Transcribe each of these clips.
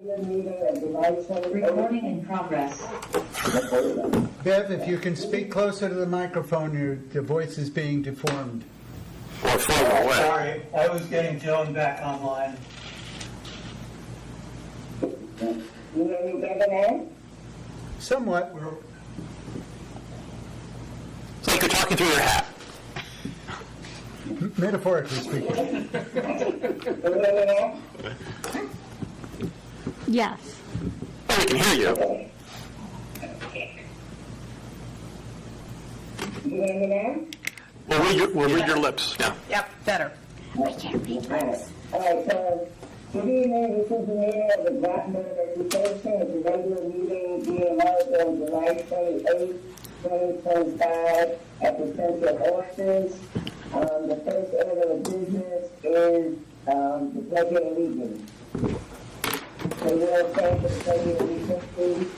Recording in progress. Bev, if you can speak closer to the microphone, your voice is being deformed. Or further away. Sorry, I was getting Joan back online. You hear me better now? Somewhat. It's like you're talking through your hat. Metaphorically speaking. You hear me now? Yes. Oh, we can hear you. You hear me now? We'll read your lips. Yeah. Yep, better. I can't read lips. All right, so good evening. This is the meeting of the Groton Education. It's a regular meeting being held on July 28, 2025 at the Central Office. The first order of business is the Pledge of Allegiance. So you all stand for the Pledge of Allegiance, please.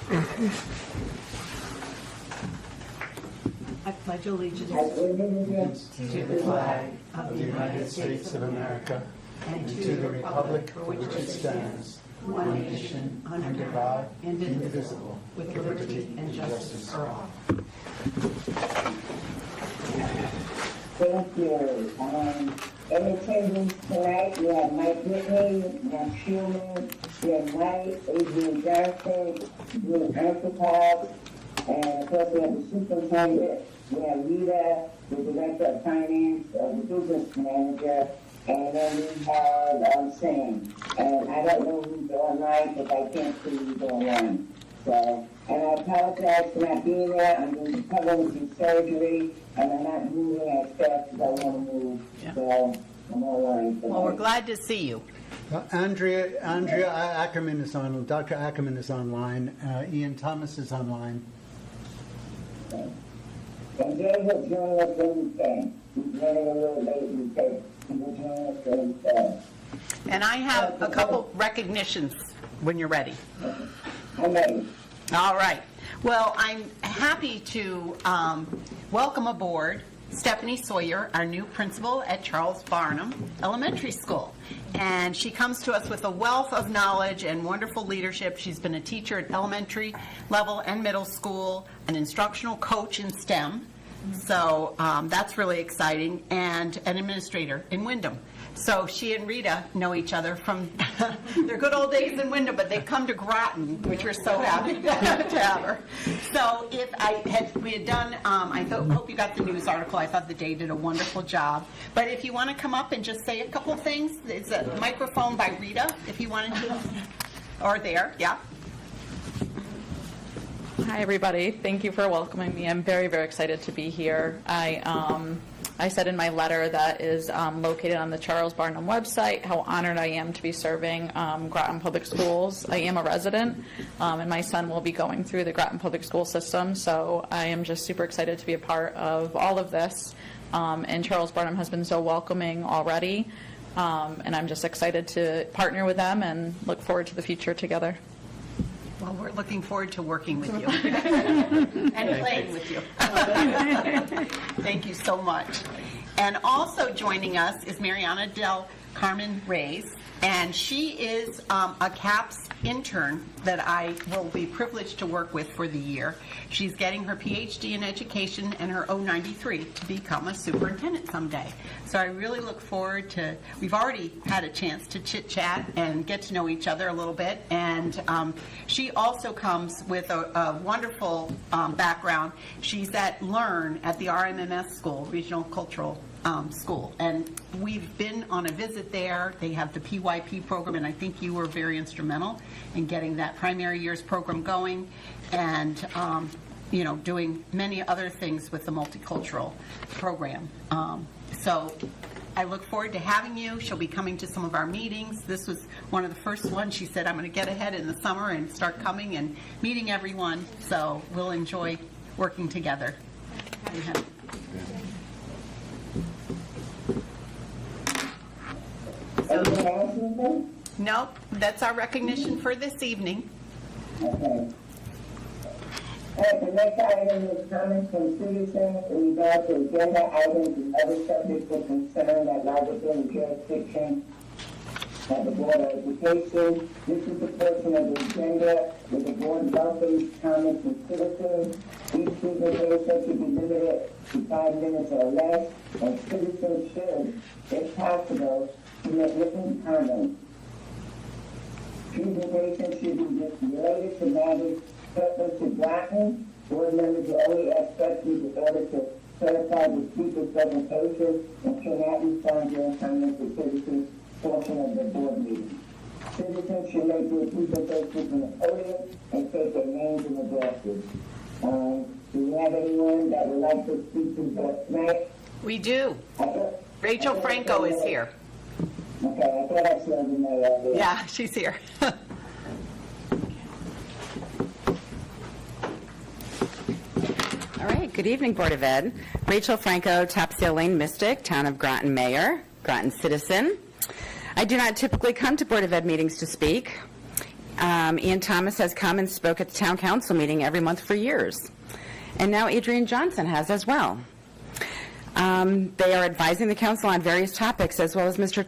I pledge allegiance I pledge allegiance To the flag of the United States of America and to the republic for which it stands, one nation, under God, indivisible, with liberty and justice for all. Thank you. In attendance tonight, we have Mike Whitney, we have Schumann, we have Mike, Adrian Johnson, we have Anthropov, and of course we have the superintendent, we have Rita, the director of finance, the business manager, and then we have Sam. And I don't know who's online because I can't see who's online. So, and I apologize for not being there. I'm going to cover some surgery, and I'm not moving as fast as I want to move. Yeah. So, I'm online for Well, we're that. glad to see you. Andrea Ackerman is on. Dr. Ackerman is online. Ian Thomas is online. And Jay will join us when he can. He's running a little late because he will join us when he can. And I have a couple recognitions when you're ready. I'm ready. All right. Well, I'm happy to welcome aboard Stephanie Sawyer, our new principal at Charles Barnum Elementary School. And she comes to us with a wealth of knowledge and wonderful leadership. She's been a teacher at elementary level and middle school, an instructional coach in STEM. So that's really exciting, and an administrator in Wyndham. So she and Rita know each other from their good old days in Wyndham, but they've come to Groton, which we're so happy to have her. So if we had done, hope you got the news article. I thought the day did a wonderful job. But if you want to come up and just say a couple things, it's a microphone by Rita, if you wanted to, or there, yeah. Hi, everybody. Thank you for welcoming me. I'm very, very excited to be here. I said in my letter that is located on the Charles Barnum website how honored I am to be serving Groton Public Schools. I am a resident, and my son will be going through the Groton Public School system, so I am just super excited to be a part of all of this. And Charles Barnum has been so welcoming already, and I'm just excited to partner with them and look forward to the future together. Well, we're looking forward to working with you and playing with you. Thank you so much. And also joining us is Mariana Del Carmen Reyes, and she is a CAPS intern that I will be privileged to work with for the year. She's getting her PhD in education and her O93 to become a superintendent someday. So I really look forward to, we've already had a chance to chit-chat and get to know each other a little bit, and she also comes with a wonderful background. She's at LEARN at the RMMS school, Regional Cultural School, and we've been on a visit there. They have the PYP program, and I think you were very instrumental in getting that primary years program going, and doing many other things with the multicultural program. So I look forward to having you. She'll be coming to some of our meetings. This was one of the first ones. She said, I'm going to get ahead in the summer and start coming and meeting everyone, so we'll enjoy working together. Anything else, Ethan? Nope, that's our recognition for this evening. Okay. All right, the next item is comments from citizens in regard to agenda items and other subjects of concern that lie within the jurisdiction of the Board of Education. This is the portion of the agenda where the board welcomes comments from citizens. Each presentation should be limited to 5 minutes or less, and citizens should, if possible, submit written comments. Presentations should be just related to matters pertinent to Groton. Board members will only ask questions in order to clarify the speaker's presentation and cannot respond during comments to citizens portion of the board meeting. Citizens should make their presentations from the podium and state their names and addresses. Do we have anyone that would like to speak to us tonight? We do. Rachel Franco is here. Okay, I thought I saw the mayor. Yeah, she's here. All right, good evening, Board of Ed. Rachel Franco, Topsail Lane Mystic, Town of Groton Mayor, Groton citizen. I do not typically come to Board of Ed meetings to speak. Ian Thomas has come and spoke at the Town Council meeting every month for years. And now Adrian Johnson has as well. They are advising the council on various topics, as well as Mr.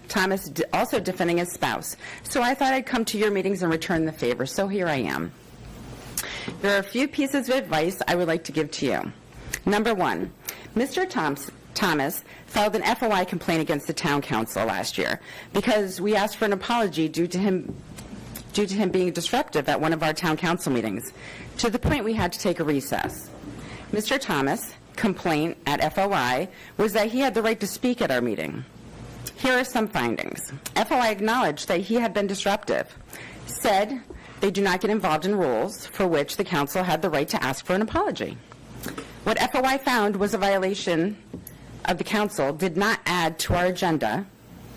Thomas also defending his spouse. So I thought I'd come to your meetings and return the favor, so here I am. There are a few pieces of advice I would like to give to you. Number one, Mr. Thomas filed an FOI complaint against the town council last year because we asked for an apology due to him being disruptive at one of our town council meetings, to the point we had to take a recess. Mr. Thomas' complaint at FOI was that he had the right to speak at our meeting. Here are some findings. FOI acknowledged that he had been disruptive, said they do not get involved in rules for which the council had the right to ask for an apology. What FOI found was a violation of the council did not add to our agenda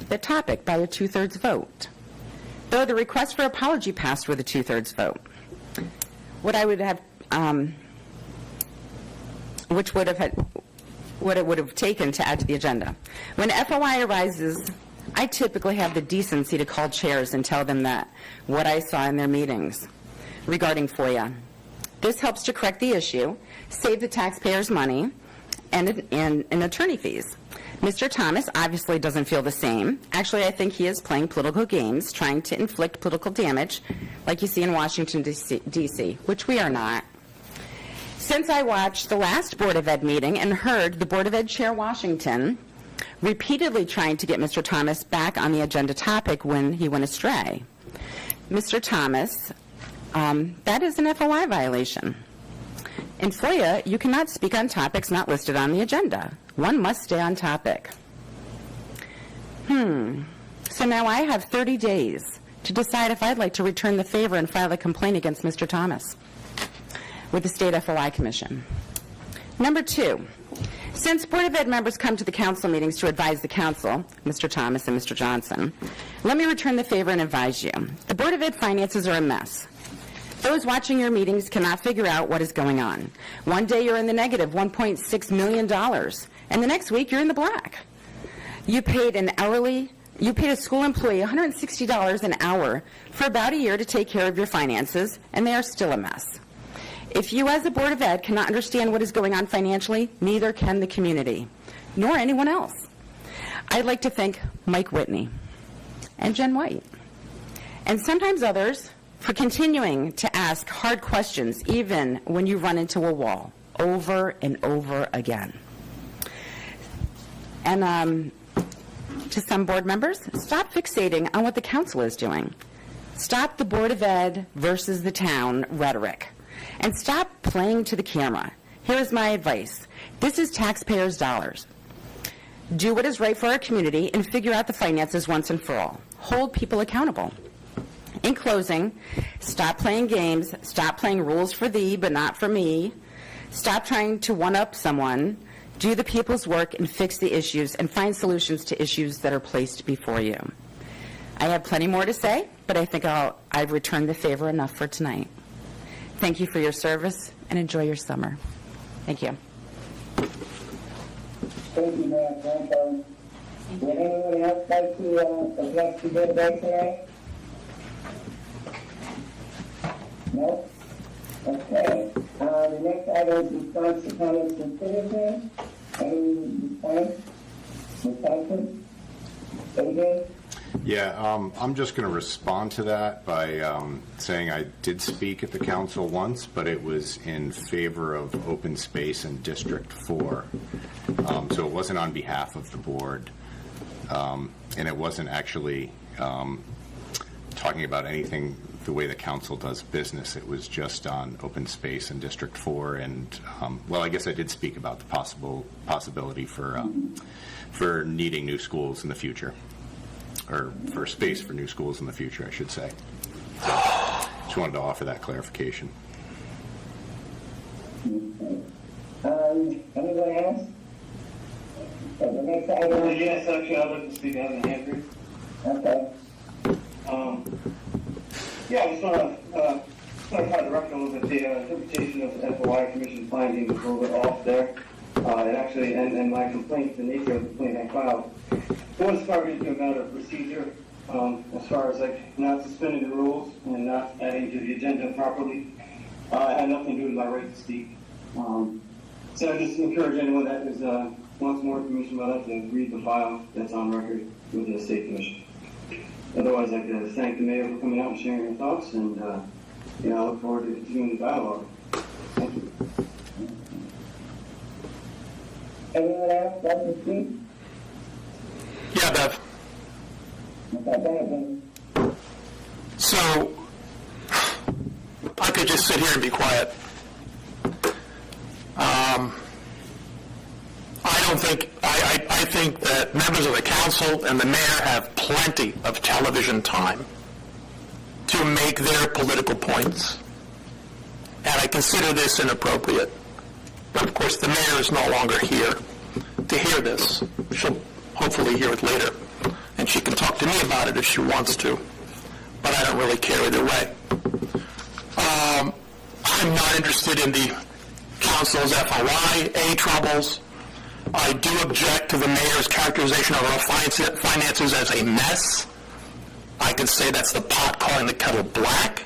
the topic by a 2/3 vote, though the request for apology passed with a 2/3 vote. What it would have taken to add to the agenda. When FOI arises, I typically have the decency to call chairs and tell them that what I saw in their meetings regarding FOIA. This helps to correct the issue, save the taxpayers money, and attorney fees. Mr. Thomas obviously doesn't feel the same. Actually, I think he is playing political games, trying to inflict political damage, like you see in Washington, D.C., which we are not. Since I watched the last Board of Ed meeting and heard the Board of Ed Chair Washington repeatedly trying to get Mr. Thomas back on the agenda topic when he went astray, Mr. Thomas, that is an FOI violation. In FOIA, you cannot speak on topics not listed on the agenda. One must stay on topic. So now I have 30 days to decide if I'd like to return the favor and file a complaint against Mr. Thomas with the State FOI Commission. Number two, since Board of Ed members come to the council meetings to advise the council, Mr. Thomas and Mr. Johnson, let me return the favor and advise you. The Board of Ed finances are a mess. Those watching your meetings cannot figure out what is going on. One day you're in the negative $1.6 million, and the next week you're in the black. You paid a school employee $160 an hour for about a year to take care of your finances, and they are still a mess. If you as the Board of Ed cannot understand what is going on financially, neither can the community, nor anyone else. I'd like to thank Mike Whitney and Jen White, and sometimes others, for continuing to ask hard questions even when you run into a wall, over and over again. And to some board members, stop fixating on what the council is doing. Stop the Board of Ed versus the town rhetoric. And stop playing to the camera. Here is my advice. This is taxpayers' dollars. Do what is right for our community and figure out the finances once and for all. Hold people accountable. In closing, stop playing games, stop playing rules for thee but not for me, stop trying to one-up someone, do the people's work and fix the issues and find solutions to issues that are placed before you. I have plenty more to say, but I think I've returned the favor enough for tonight. Thank you for your service and enjoy your summer. Thank you. Thank you, Mayor Franco. Would anyone else like to address the board tonight? No? Okay. The next item is response to comments from citizens. Any response? Ms. Thompson? Adrian? Yeah, I'm just going to respond to that by saying I did speak at the council once, but it was in favor of open space in District 4. So it wasn't on behalf of the board, and it wasn't actually talking about anything the way the council does business. It was just on open space in District 4, and well, I guess I did speak about the possibility for needing new schools in the future, or for space for new schools in the future, I should say. Just wanted to offer that clarification. Anyone else? So the next item. Yes, actually, I'd like to speak out in Andrew. Okay. Yeah, I just want to clarify the record a little bit. The interpretation of the FOI Commission findings is a little bit off there. It actually, and my complaint, the nature of the complaint I filed, was targeted to a matter of procedure, as far as like not suspending the rules and not adding to the agenda properly. It had nothing to do with my right to speak. So I just encourage anyone that is, wants more information about it to read the file that's on record with the State Commission. Otherwise, I'd like to thank the mayor for coming out and sharing her thoughts, and I look forward to continuing the dialogue. Thank you. Anyone else like to speak? Yeah, Bev. Okay, go ahead, Ben. So, I could just sit here and be quiet. I think that members of the council and the mayor have plenty of television time to make their political points. And I consider this inappropriate. But of course, the mayor is no longer here to hear this. She'll hopefully hear it later. And she can talk to me about it if she wants to. But I don't really care either way. I'm not interested in the council's FOIA troubles. I do object to the mayor's characterization of our finances as a mess. I could say that's the pot calling the kettle black.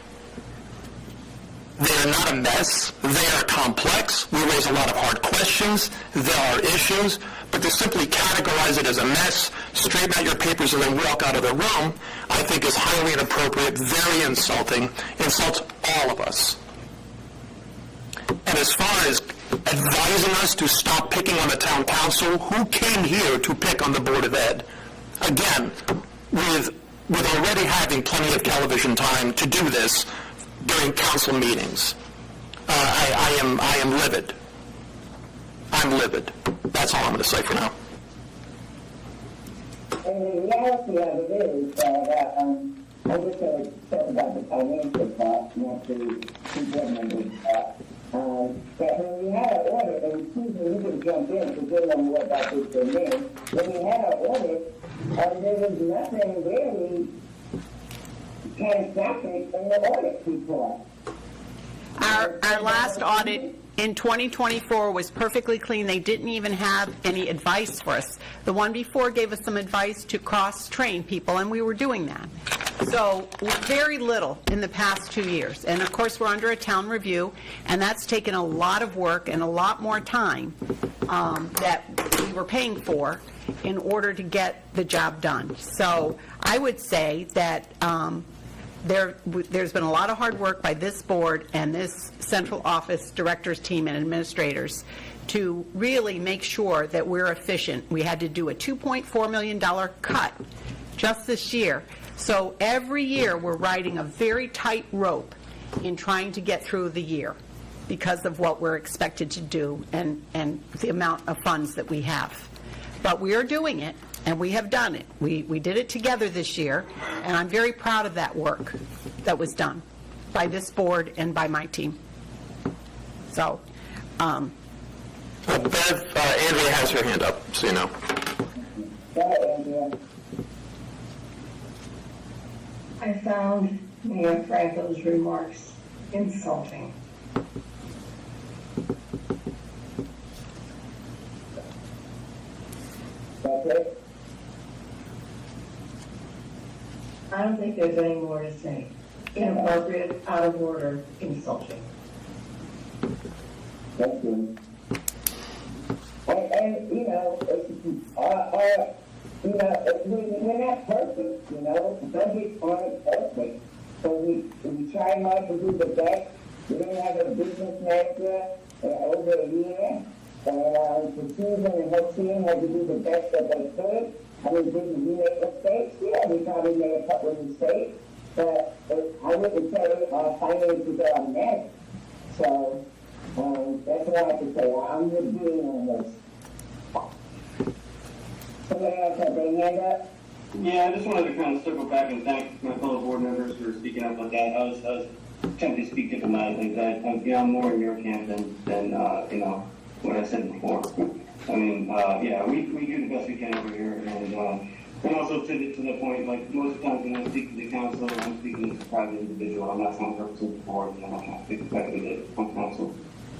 They are not a mess. They are complex. We raise a lot of hard questions. There are issues. But to simply categorize it as a mess, straighten out your papers, and then walk out of the room, I think is highly inappropriate, very insulting, insults all of us. And as far as advising us to stop picking on the town council, who came here to pick on the Board of Ed? Again, with already having plenty of television time to do this during council meetings, I am livid. I'm livid. That's all I'm going to say for now. And the reality of it is that I just want to talk about the financial part, not the board members' part. That when we had an audit, and Susan, you can jump in because you know more about this than me. When we had an audit, there was nothing really catastrophic in the audit report. Our last audit in 2024 was perfectly clean. They didn't even have any advice for us. The one before gave us some advice to cross-train people, and we were doing that. So very little in the past 2 years. And of course, we're under a town review, and that's taken a lot of work and a lot more time that we were paying for in order to get the job done. So I would say that there's been a lot of hard work by this board and this central office directors team and administrators to really make sure that we're efficient. We had to do a $2.4 million cut just this year. So every year we're riding a very tight rope in trying to get through the year because of what we're expected to do and the amount of funds that we have. But we are doing it, and we have done it. We did it together this year, and I'm very proud of that work that was done by this board and by my team. So, Bev, Andrea has her hand up, so you know. Go ahead, Andrea. I found Mayor Franco's remarks insulting. That's it? I don't think there's any more to say. Inappropriate, out of order, insulting. That's good. And you know, our you know, we're not perfect, you know, budgets aren't perfect. So we try hard to do the best. We didn't have a business manager over a year. And Susan and her team had to do the best that they could. I mean, did we make mistakes? Yeah, we probably made a couple of mistakes. But I wouldn't say our finances are a mess. So that's what I have to say. I'm with you on this. Somebody else have their hand up? Yeah, I just wanted to kind of circle back and thank my fellow board members for speaking up on that. I was tempted to speak diplomatically, but I'm more in your camp than you know, what I said before. I mean, yeah, we do the best we can over here, and also to the point, like most of the times when I speak to the council, I'm speaking as a private individual. I'm not trying to represent the board, and I'm not trying to speak effectively on council.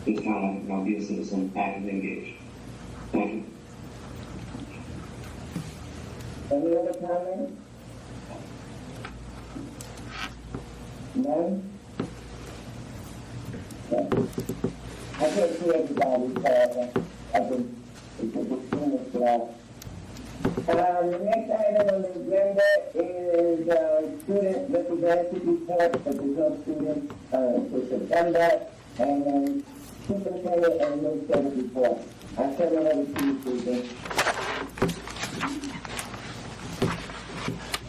Just trying to be a citizen, actively engaged. Thank you. Any other comments? None? Okay. I can't see everybody, so I can, it's a good thing as well. The next item on the agenda is student representative report for the Groton students for September, and then superintendent and administrative report. I'll turn it over to you, Susan.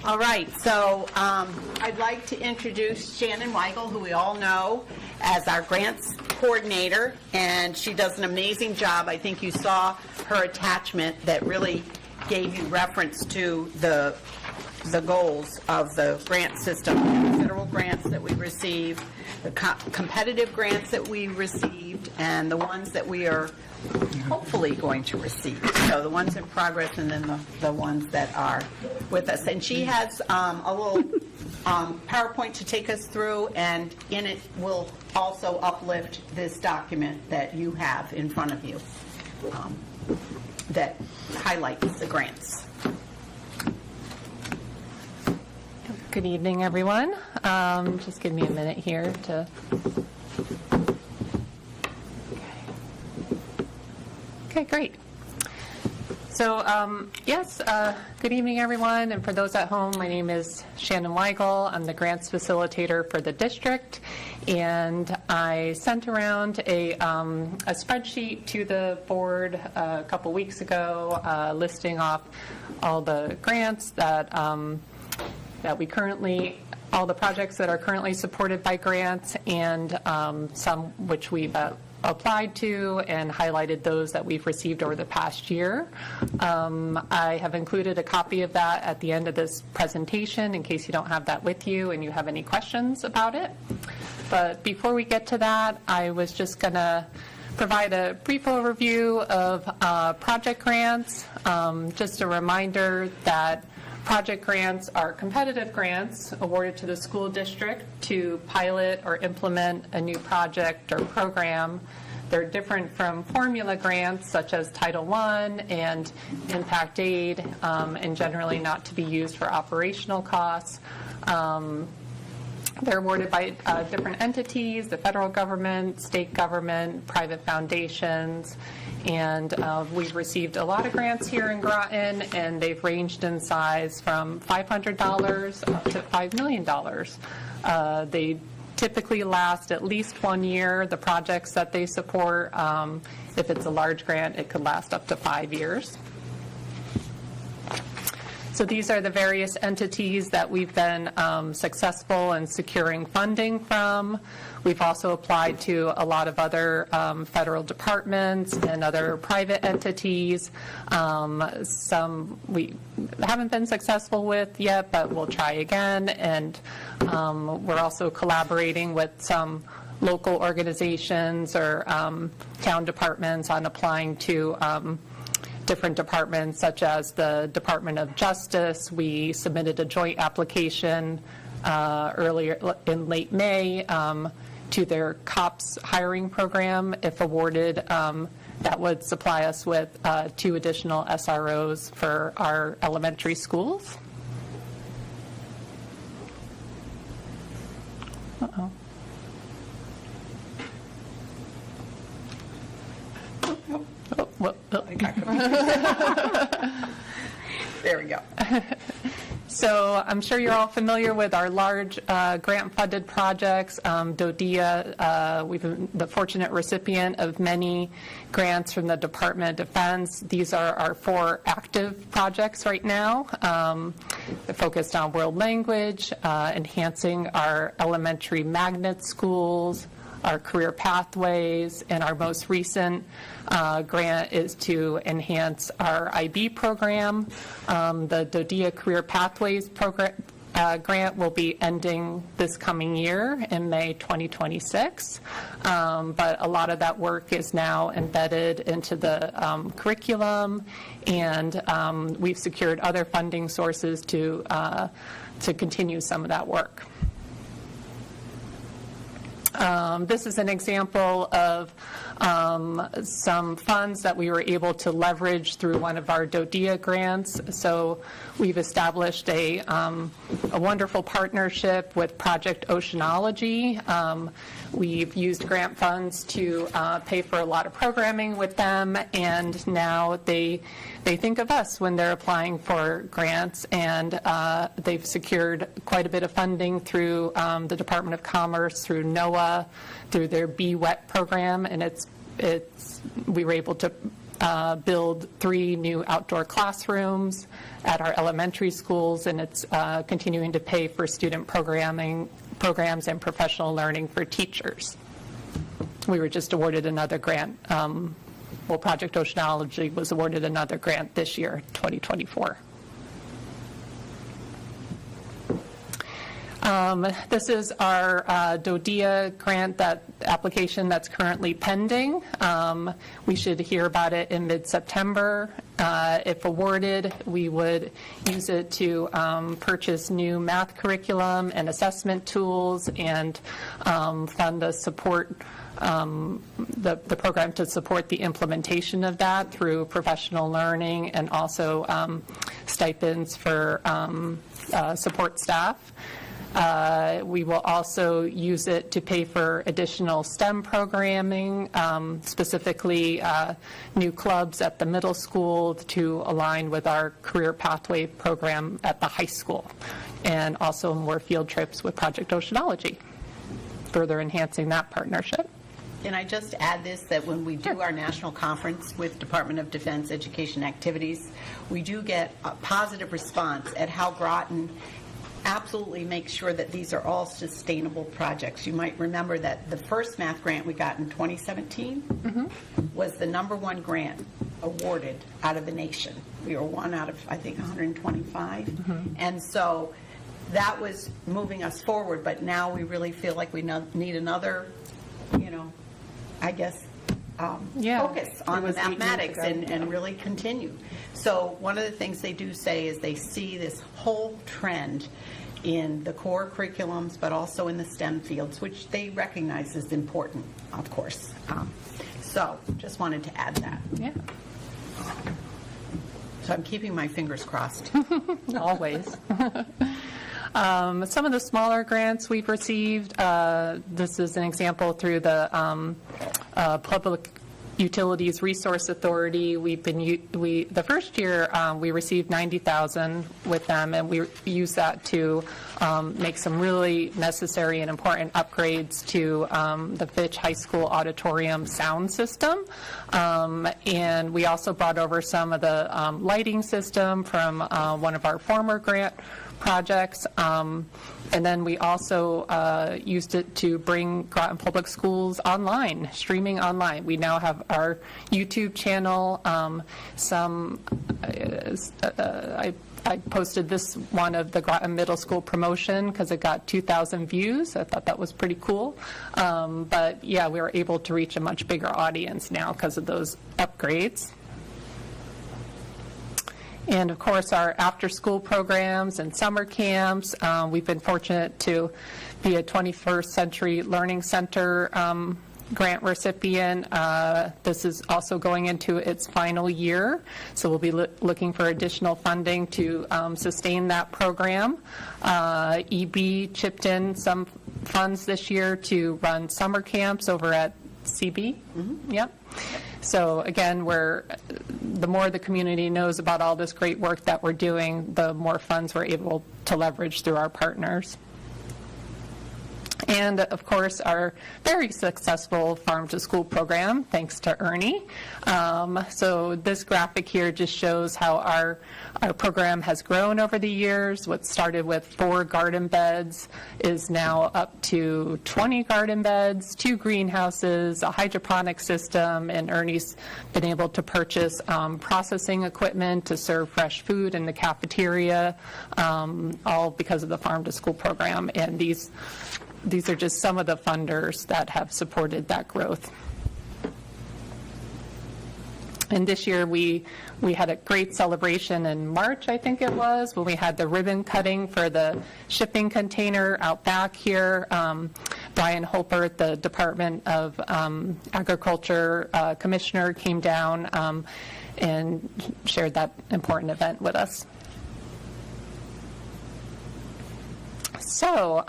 All right, so I'd like to introduce Shannon Weigel, who we all know as our grants coordinator, and she does an amazing job. I think you saw her attachment that really gave you reference to the goals of the grant system, the federal grants that we received, the competitive grants that we received, and the ones that we are hopefully going to receive. So the ones in progress and then the ones that are with us. And she has a little PowerPoint to take us through, and in it will also uplift this document that you have in front of you that highlights the grants. Good evening, everyone. Just give me a minute here to... Okay, great. So, yes, good evening, everyone. And for those at home, my name is Shannon Weigel. I'm the grants facilitator for the district. And I sent around a spreadsheet to the board a couple weeks ago listing off all the grants that we currently, all the projects that are currently supported by grants, and some which we've applied to, and highlighted those that we've received over the past year. I have included a copy of that at the end of this presentation in case you don't have that with you and you have any questions about it. But before we get to that, I was just going to provide a brief overview of project grants. Just a reminder that project grants are competitive grants awarded to the school district to pilot or implement a new project or program. They're different from formula grants such as Title I and Impact Aid, and generally not to be used for operational costs. They're awarded by different entities, the federal government, state government, private foundations, and we've received a lot of grants here in Groton, and they've ranged in size from $500 up to $5 million. They typically last at least 1 year, the projects that they support. If it's a large grant, it could last up to 5 years. So these are the various entities that we've been successful in securing funding from. We've also applied to a lot of other federal departments and other private entities. Some we haven't been successful with yet, but we'll try again. And we're also collaborating with some local organizations or town departments on applying to different departments, such as the Department of Justice. We submitted a joint application earlier in late May to their COPS hiring program. If awarded, that would supply us with 2 additional SROs for our elementary schools. Uh-oh. There we go. So I'm sure you're all familiar with our large grant-funded projects. DODEA, we've been the fortunate recipient of many grants from the Department of Defense. These are our 4 active projects right now. They're focused on world language, enhancing our elementary magnet schools, our career pathways, and our most recent grant is to enhance our IB program. The DODEA Career Pathways program grant will be ending this coming year in May 2026, but a lot of that work is now embedded into the curriculum, and we've secured other funding sources to continue some of that work. This is an example of some funds that we were able to leverage through one of our DODEA grants. So we've established a wonderful partnership with Project Oceanology. We've used grant funds to pay for a lot of programming with them, and now they think of us when they're applying for grants, and they've secured quite a bit of funding through the Department of Commerce, through NOAA, through their BWET program, and we were able to build 3 new outdoor classrooms at our elementary schools, and it's continuing to pay for student programs and professional learning for teachers. We were just awarded another grant. Project Oceanology was awarded another grant this year, 2024. This is our DODEA grant application that's currently pending. We should hear about it in mid-September. If awarded, we would use it to purchase new math curriculum and assessment tools, and fund the support the program to support the implementation of that through professional learning, and also stipends for support staff. We will also use it to pay for additional STEM programming, specifically new clubs at the middle school to align with our career pathway program at the high school, and also more field trips with Project Oceanology, further enhancing that partnership. Can I just add this, that when we do our national conference with Department of Defense Education Activities, we do get a positive response at how Groton absolutely makes sure that these are all sustainable projects. You might remember that the first math grant we got in 2017 was the #1 grant awarded out of the nation. We were one out of, I think, 125. And so that was moving us forward, but now we really feel like we need another, I guess, focus on the mathematics and really continue. So one of the things they do say is they see this whole trend in the core curriculums, but also in the STEM fields, which they recognize is important, of course. So just wanted to add that. Yeah. So I'm keeping my fingers crossed. Always. Some of the smaller grants we've received, this is an example through the Public Utilities Resource Authority. The first year we received $90,000 with them, and we used that to make some really necessary and important upgrades to the Fitch High School auditorium sound system. And we also brought over some of the lighting system from one of our former grant projects. And then we also used it to bring Groton Public Schools online, streaming online. We now have our YouTube channel. I posted this one of the Groton Middle School promotion because it got 2,000 views. I thought that was pretty cool. But yeah, we were able to reach a much bigger audience now because of those upgrades. And of course, our after-school programs and summer camps. We've been fortunate to be a 21st Century Learning Center grant recipient. This is also going into its final year, so we'll be looking for additional funding to sustain that program. EB chipped in some funds this year to run summer camps over at CB. Yep. So again, the more the community knows about all this great work that we're doing, the more funds we're able to leverage through our partners. And, of course, our very successful Farm to School program, thanks to Ernie. So this graphic here just shows how our program has grown over the years. What started with 4 garden beds is now up to 20 garden beds, 2 greenhouses, a hydroponic system, and Ernie's been able to purchase processing equipment to serve fresh food in the cafeteria, all because of the Farm to School program. And these are just some of the funders that have supported that growth. And this year we had a great celebration in March, I think it was, when we had the ribbon cutting for the shipping container out back here. Brian Holpert, the Department of Agriculture Commissioner, came down and shared that important event with us. So,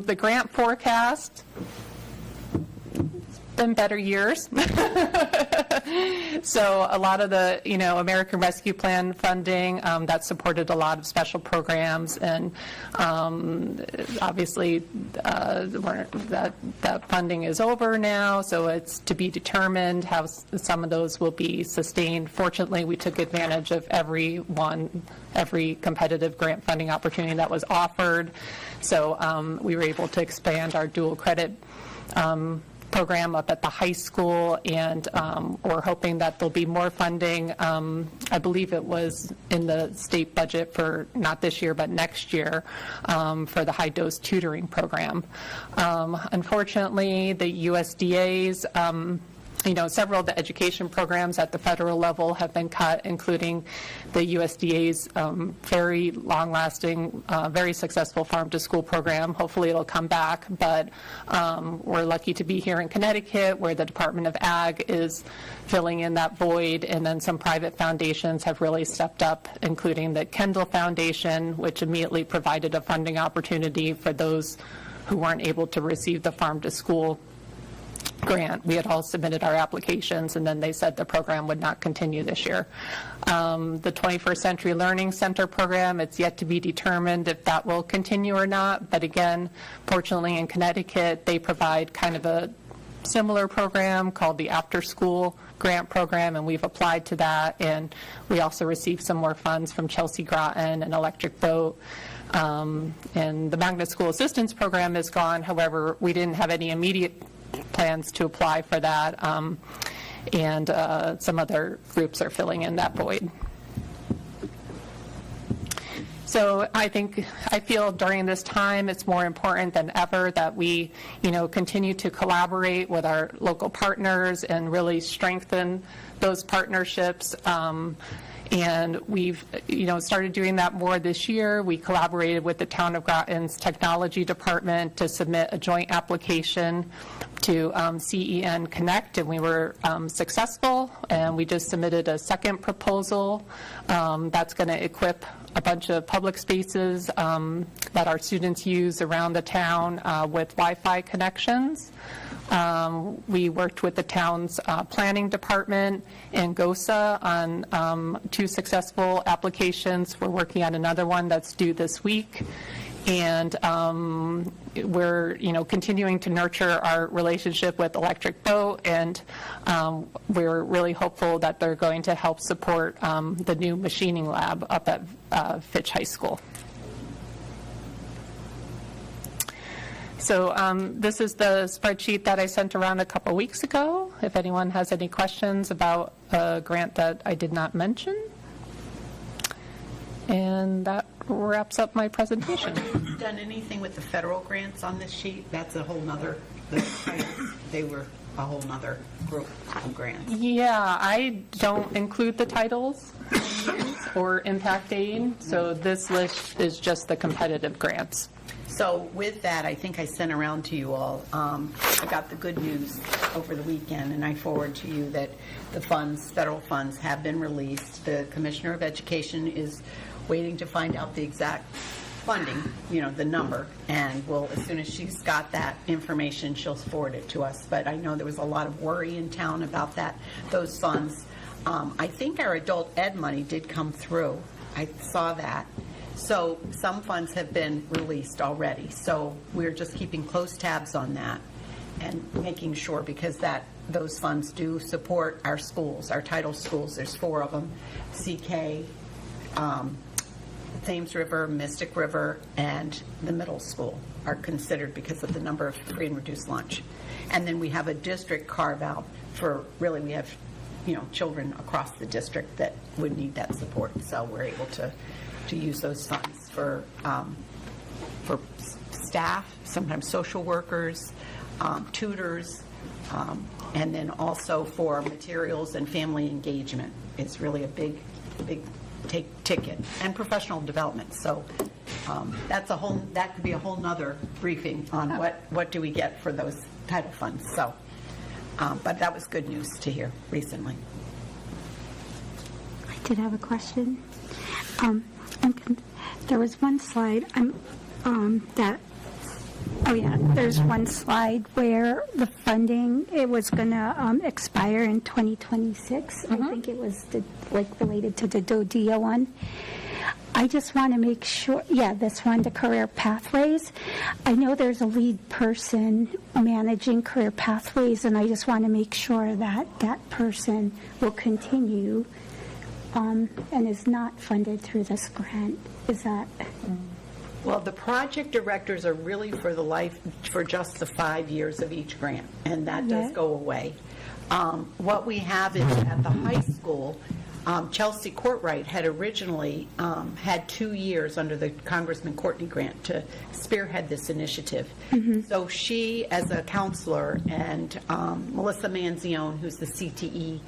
the grant forecast, been better years. So a lot of the, American Rescue Plan funding, that supported a lot of special programs, and obviously that funding is over now, so it's to be determined how some of those will be sustained. Fortunately, we took advantage of every competitive grant funding opportunity that was offered, so we were able to expand our dual credit program up at the high school, and we're hoping that there'll be more funding. I believe it was in the state budget for not this year but next year for the high dose tutoring program. Unfortunately, the USDA's several of the education programs at the federal level have been cut, including the USDA's very long-lasting, very successful Farm to School program. Hopefully it'll come back, but we're lucky to be here in Connecticut, where the Department of Ag is filling in that void, and then some private foundations have really stepped up, including the Kendall Foundation, which immediately provided a funding opportunity for those who weren't able to receive the Farm to School grant. We had all submitted our applications, and then they said the program would not continue this year. The 21st Century Learning Center program, it's yet to be determined if that will continue or not, but again, fortunately in Connecticut, they provide kind of a similar program called the After School Grant Program, and we've applied to that, and we also received some more funds from Chelsea Groton and Electric Boat. And the Magnet School Assistance Program is gone. However, we didn't have any immediate plans to apply for that, and some other groups are filling in that void. So I feel during this time it's more important than ever that we, continue to collaborate with our local partners and really strengthen those partnerships. And we've, started doing that more this year. We collaborated with the Town of Groton's Technology Department to submit a joint application to CEN Connect, and we were successful. And we just submitted a second proposal that's going to equip a bunch of public spaces that our students use around the town with Wi-Fi connections. We worked with the town's planning department and GOSA on 2 successful applications. We're working on another one that's due this week. And we're, continuing to nurture our relationship with Electric Boat, and we're really hopeful that they're going to help support the new machining lab up at Fitch High School. So this is the spreadsheet that I sent around a couple weeks ago, if anyone has any questions about a grant that I did not mention. And that wraps up my presentation. Done anything with the federal grants on this sheet? That's a whole nother, they were a whole nother group of grants. Yeah, I don't include the titles or impact aid, so this list is just the competitive grants. So with that, I think I sent around to you all, I got the good news over the weekend, and I forward to you that the funds, federal funds, have been released. The Commissioner of Education is waiting to find out the exact funding, the number, and as soon as she's got that information, she'll forward it to us. But I know there was a lot of worry in town about those funds. I think our adult ed money did come through. I saw that. So some funds have been released already. So we're just keeping close tabs on that and making sure, because those funds do support our schools, our title schools. There's 4 of them: CK, Thames River, Mystic River, and the middle school are considered because of the number of free and reduced lunch. And then we have a district carve-out for, really, we have, children across the district that would need that support. So we're able to use those funds for staff, sometimes social workers, tutors, and then also for materials and family engagement. It's really a big ticket, and professional development. So that could be a whole nother briefing on what do we get for those title funds. So, but that was good news to hear recently. I did have a question. There was one slide there's one slide where the funding, it was going to expire in 2026. I think it was related to the DODEA one. I just want to make sure, this one, the career pathways. I know there's a lead person managing career pathways, and I just want to make sure that that person will continue and is not funded through this grant. Is that... Well, the project directors are really for just the 5 years of each grant, and that does go away. What we have is at the high school, Chelsea Courtwright had originally had 2 years under the Congressman Courtney grant to spearhead this initiative. So she, as a counselor, and Melissa Manzione, who's the CTE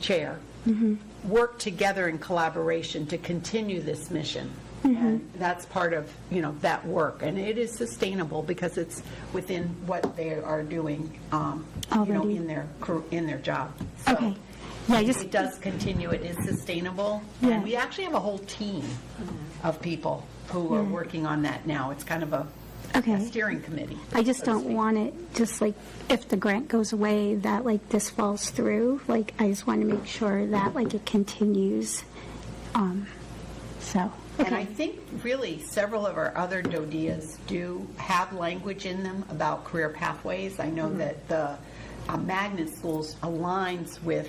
chair, worked together in collaboration to continue this mission. And that's part of, that work. And it is sustainable because it's within what they are doing, in their job. So Okay. it does continue. It is sustainable. Yeah. And we actually have a whole team of people who are working on that now. It's kind of a steering committee. I just don't want it, just if the grant goes away, that this falls through. I just want to make sure that it continues. And I think really several of our other DODEAs do have language in them about career pathways. I know that the magnet schools aligns with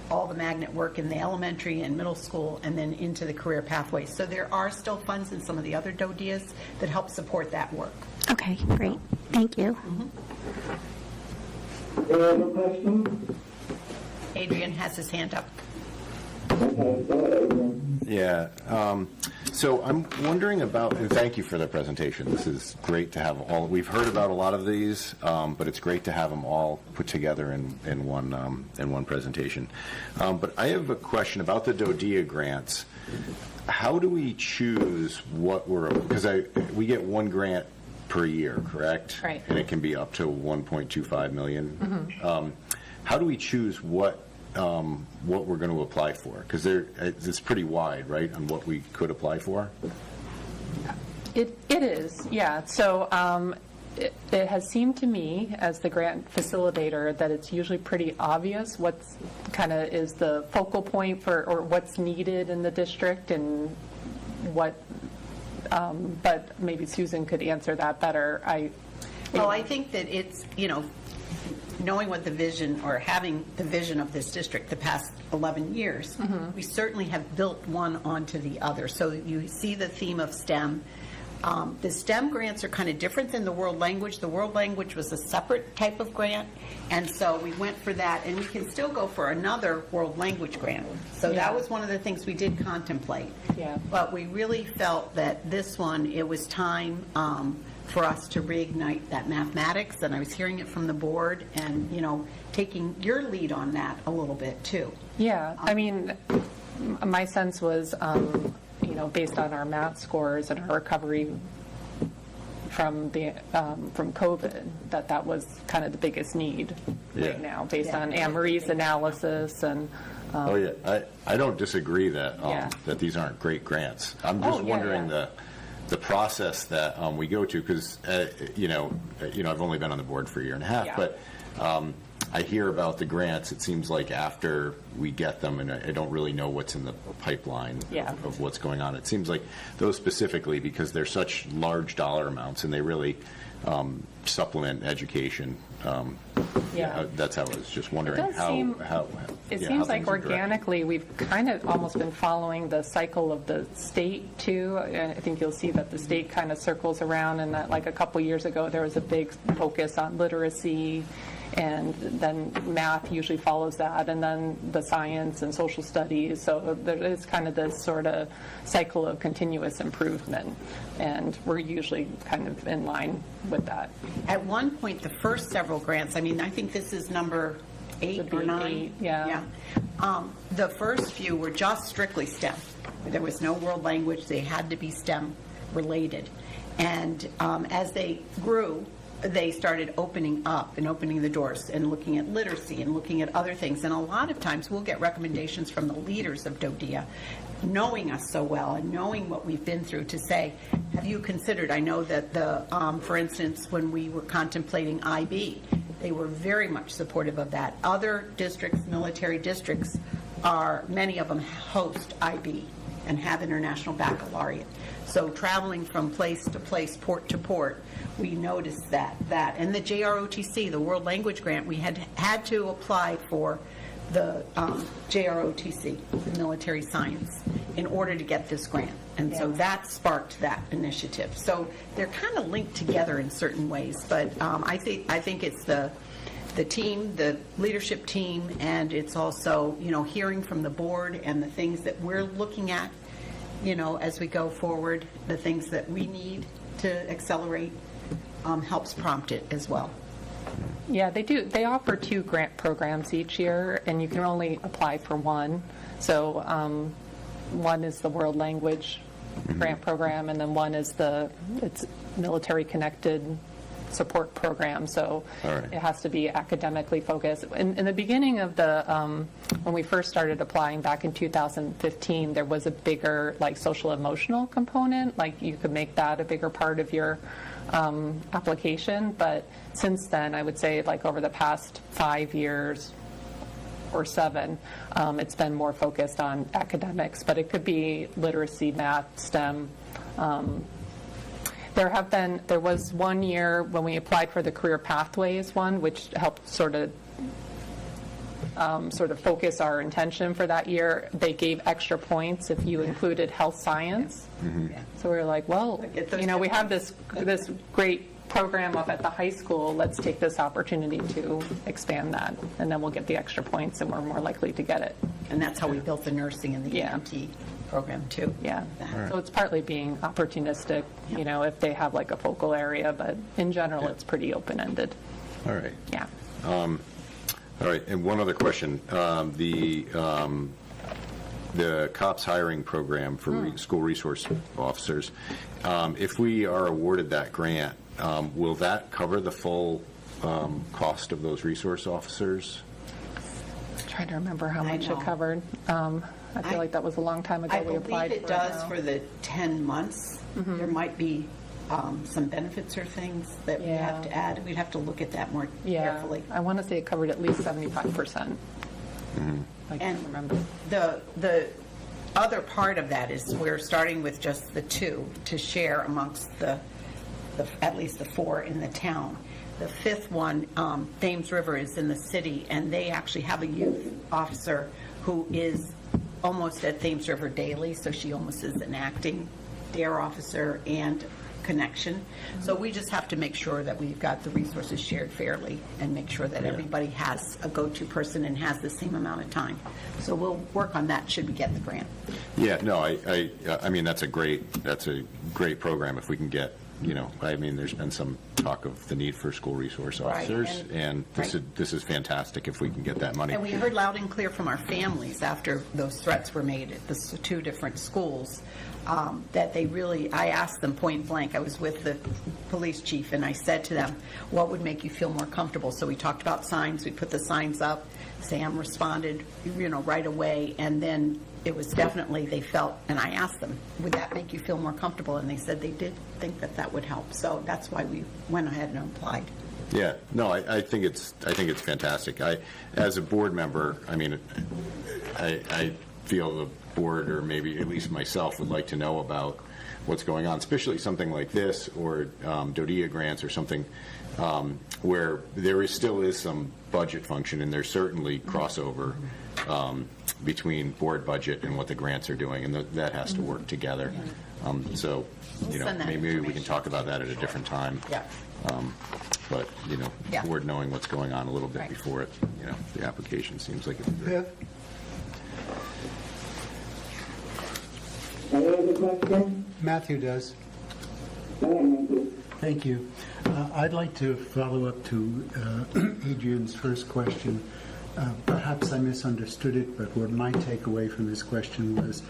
all the magnet work in the elementary and middle school and then into the career pathways. So there are still funds in some of the other DODEAs that help support that work. Okay, great. Thank you. Any other questions? Adrian has his hand up. Yeah. So I'm wondering about, and thank you for the presentation. This is great to have all. We've heard about a lot of these, but it's great to have them all put together in one presentation. But I have a question about the DODEA grants. How do we choose what because we get one grant per year, correct? Right. And it can be up to 1.25 million. How do we choose what we're going to apply for? Because it's pretty wide, right, on what we could apply for? It is, yeah. So it has seemed to me, as the grant facilitator, that it's usually pretty obvious what's kind of is the focal point or what's needed in the district and what, but maybe Susan could answer that better. I think that it's, knowing what the vision or having the vision of this district the past 11 years, we certainly have built one onto the other. So you see the theme of STEM. The STEM grants are kind of different than the world language. The world language was a separate type of grant, and so we went for that, and we can still go for another world language grant. So that was one of the things we did contemplate. Yeah. But we really felt that this one, it was time for us to reignite that mathematics, and I was hearing it from the board and, taking your lead on that a little bit too. Yeah, I mean, my sense was, based on our math scores and our recovery from COVID, that was kind of the biggest need right now, based on Anne Marie's analysis and. I don't disagree that that these aren't great grants. I'm just wondering the process that we go to, because, I've only been on the board for a year and a half, Yeah. but I hear about the grants, it seems like after we get them, and I don't really know what's in the pipeline Yeah. of what's going on. It seems like those specifically, because they're such large dollar amounts, and they really supplement education. That's how I was just wondering It does seem- how It how seems like things are directed. organically, we've kind of almost been following the cycle of the state, too. And I think you'll see that the state kind of circles around, and that, like, a couple years ago, there was a big focus on literacy, and then math usually follows that, and then the science and social studies. So there is kind of this sort of cycle of continuous improvement, and we're usually kind of in line with that. At one point, the first several grants, I think this is number 8 Should be or 9. 8, yeah. The first few were just strictly STEM. There was no world language. They had to be STEM related. And as they grew, they started opening up and opening the doors and looking at literacy and looking at other things. And a lot of times we'll get recommendations from the leaders of DODEA, knowing us so well and knowing what we've been through, to say, have you considered, I know that for instance, when we were contemplating IB, they were very much supportive of that. Other districts, military districts, many of them host IB and have international baccalaureate. So traveling from place to place, port to port, we noticed that. And the JROTC, the World Language Grant, we had to apply for the JROTC, the military science, in order to get this grant. And so that sparked that initiative. So they're kind of linked together in certain ways. But I think it's the team, the leadership team, and it's also, hearing from the board and the things that we're looking at, as we go forward, the things that we need to accelerate helps prompt it as well. Yeah, they do. They offer 2 grant programs each year, and you can only apply for one. So one is the World Language Grant Program, and then one is it's military connected support program. So it has to be academically focused. In the beginning of when we first started applying back in 2015, there was a bigger social emotional component. Like, you could make that a bigger part of your application. But since then, I would say over the past 5 years or 7, it's been more focused on academics, but it could be literacy, math, STEM. There was one year when we applied for the Career Pathways one, which helped sort of focus our intention for that year. They gave extra points if you included health science. Yeah. So we were like, well, we have this great program up at the high school. Let's take this opportunity to expand that, and then we'll get the extra points, and we're more likely to get it. And that's how we built the nursing and the EMT program, too. Yeah. So it's partly being opportunistic, if they have a focal area, but in general, it's pretty open-ended. All right. Yeah. All right, and one other question. The COPS hiring program for school resource officers, if we are awarded that grant, will that cover the full cost of those resource officers? I'm trying to remember how much know. it covered. I feel like that was a long time ago I we applied believe it for it does now. for the 10 months. There might be some benefits or things that we have to add. We'd have to look at that more carefully. I want to say it covered at least 75%. I can't remember. The other part of that is we're starting with just the 2 to share amongst at least the 4 in the town. The 5th one, Thames River, is in the city, and they actually have a youth officer who is almost at Thames River daily, so she almost is an acting DARE officer and connection. So we just have to make sure that we've got the resources shared fairly and make sure that everybody has a go-to person and has the same amount of time. So we'll work on that should we get the grant. Yeah, no, I mean, that's a great program if we can get, there's been some talk of the need for school resource officers, and this is fantastic if we can get that money. And we heard loud and clear from our families after those threats were made at the 2 different schools. that they really, I asked them point blank, I was with the police chief, and I said to them, what would make you feel more comfortable? So we talked about signs, we put the signs up, Sam responded, right away, and then it was definitely, they felt, and I asked them, would that make you feel more comfortable? And they said they did think that that would help, so that's why we went ahead and applied. Yeah, no, I think it's fantastic. As a board member, I feel the board, or maybe at least myself, would like to know about what's going on, especially something like this, or DODEA grants, or something where there still is some budget function, and there's certainly crossover between board budget and what the grants are doing, and that has to work together. So, maybe we can talk about that at a different time. Yeah. But, Yeah. board knowing what's going on a little bit Right. before it, the application seems like it's Viv? Any other questions? Matthew does. Thank you. I'd like to follow up to Adrian's first question. Perhaps I misunderstood it, but what my takeaway from this question was,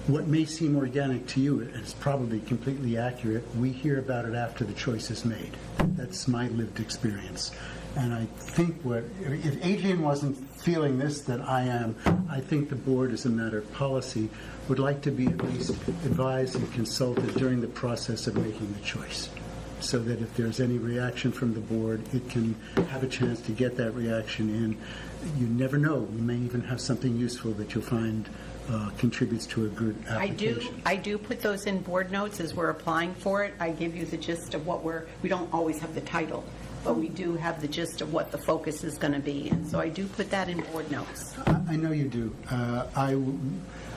what may seem organic to you is probably completely accurate. We hear about it after the choice is made. That's my lived experience. And I think if Adrian wasn't feeling this that I am, I think the board, as a matter of policy, would like to be at least advised and consulted during the process of making the choice, so that if there's any reaction from the board, it can have a chance to get that reaction in. You never know. You may even have something useful that you'll find contributes to a good application. I do put those in board notes as we're applying for it. I give you the gist of what we don't always have the title, but we do have the gist of what the focus is going to be. And so I do put that in board notes. I know you do.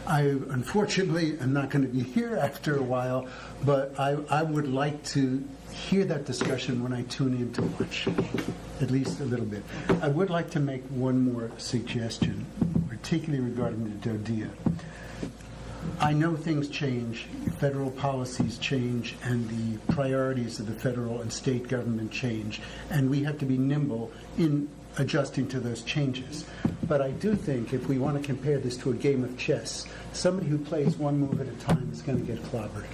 I unfortunately am not going to be here after a while, but I would like to hear that discussion when I tune in to watch, at least a little bit. I would like to make one more suggestion, particularly regarding the DODEA. I know things change, federal policies change, and the priorities of the federal and state government change, and we have to be nimble in adjusting to those changes. But I do think if we want to compare this to a game of chess, somebody who plays one move at a time is going to get clobbered.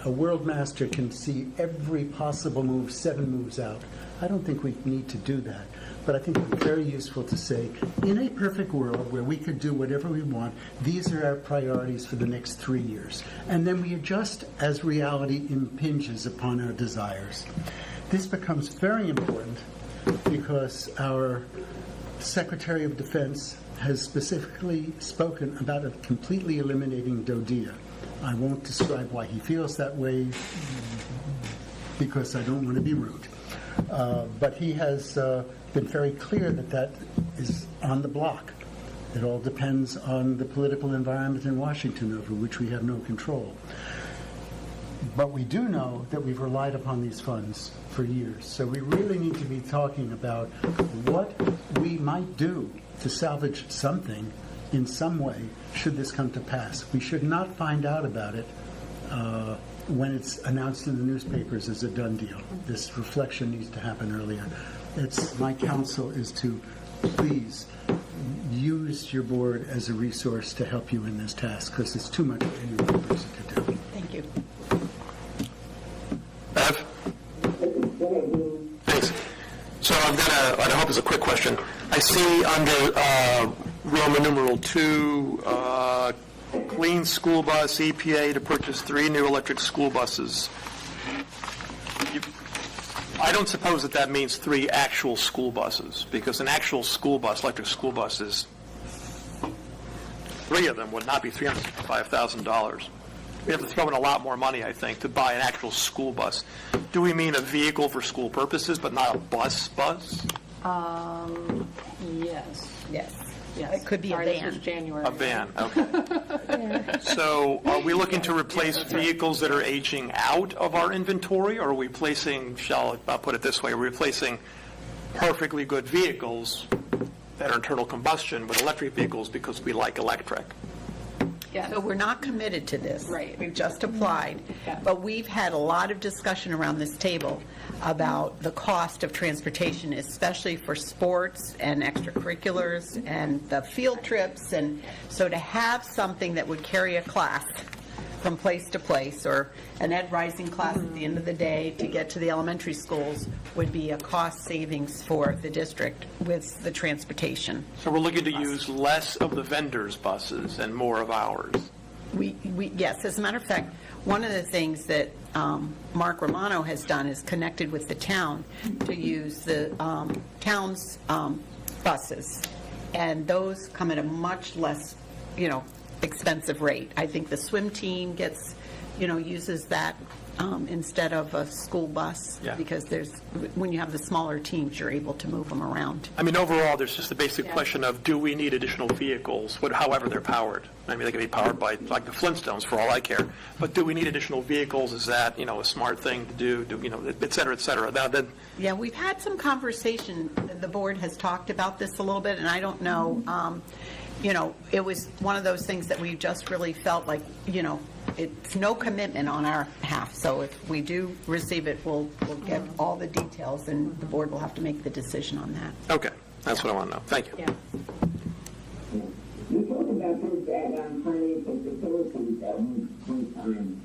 A world master can see every possible move 7 moves out. I don't think we need to do that. But I think it's very useful to say, in a perfect world where we could do whatever we want, these are our priorities for the next 3 years. And then we adjust as reality impinges upon our desires. This becomes very important because our Secretary of Defense has specifically spoken about completely eliminating DODEA. I won't describe why he feels that way because I don't want to be rude. But he has been very clear that that is on the block. It all depends on the political environment in Washington, over which we have no control. But we do know that we've relied upon these funds for years. So we really need to be talking about what we might do to salvage something in some way should this come to pass. We should not find out about it when it's announced in the newspapers as a done deal. This reflection needs to happen earlier. My counsel is to please use your board as a resource to help you in this task, because it's too much for any one person to do. Thank you. Bev? Thanks. So I've got what I hope is a quick question. I see under Roman numeral 2, clean school bus, EPA to purchase 3 new electric school buses. I don't suppose that means 3 actual school buses, because an actual school bus, electric school bus, 3 of them would not be $305,000. We have to throw in a lot more money, I think, to buy an actual school bus. Do we mean a vehicle for school purposes, but not a bus? Yes. Yes. Yes. It could be a Sorry, this van. was January. A van, okay. So are we looking to replace vehicles that are aging out of our inventory, or are we I'll put it this way, are we replacing perfectly good vehicles that are internal combustion with electric vehicles because we like electric? Yes. So we're not committed to this. Right. We've just applied. Yeah. But we've had a lot of discussion around this table about the cost of transportation, especially for sports and extracurriculars and the field trips. And so to have something that would carry a class from place to place, or an Ed Rising class at the end of the day to get to the elementary schools, would be a cost savings for the district with the transportation. So we're looking to use less of the vendors' buses and more of ours. Yes, as a matter of fact, one of the things that Mark Romano has done is connected with the town to use the town's buses, and those come at a much less, expensive rate. I think the swim team gets, uses that instead of a school bus, Yeah. because when you have the smaller teams, you're able to move them around. I mean, overall, there's just the basic question of, do we need additional vehicles, however they're powered? I mean, they can be powered by, like the Flintstones, for all I care. But do we need additional vehicles? Is that, a smart thing to do, et cetera, et cetera? Now, then, Yeah, we've had some conversation. The board has talked about this a little bit, and I don't know, it was one of those things that we just really felt like, it's no commitment on our half. So if we do receive it, we'll get all the details, and the board will have to make the decision on that. okay, that's what I want to know. Thank you. Yeah. You talked about this at financial facilities at one time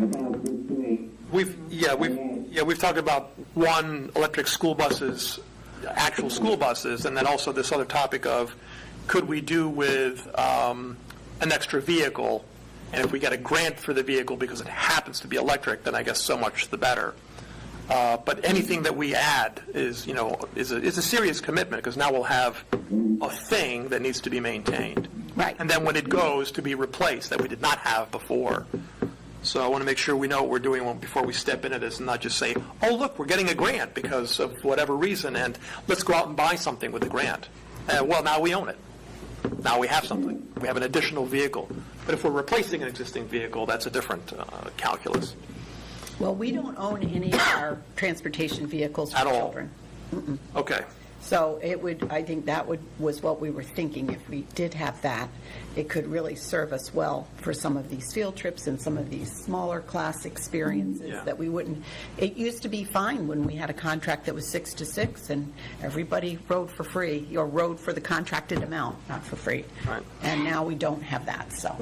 about this thing. We've talked about one, electric school buses, actual school buses, and then also this other topic of, could we do with an extra vehicle? And if we get a grant for the vehicle because it happens to be electric, then I guess so much the better. But anything that we add is a serious commitment, because now we'll have a thing that needs to be maintained. Right. And then when it goes, to be replaced, that we did not have before. So I want to make sure we know what we're doing before we step into this, and not just say, oh, look, we're getting a grant because of whatever reason, and let's go out and buy something with the grant. Well, now we own it. Now we have something. We have an additional vehicle. But if we're replacing an existing vehicle, that's a different calculus. Well, we don't own any of our transportation vehicles for At all? children. Okay. So I think that was what we were thinking. If we did have that, it could really serve us well for some of these field trips and some of these smaller class experiences Yeah. that we wouldn't. It used to be fine when we had a contract that was 6 to 6 and everybody rode for free, or rode for the contracted amount, not for free. Right. And now we don't have that, so.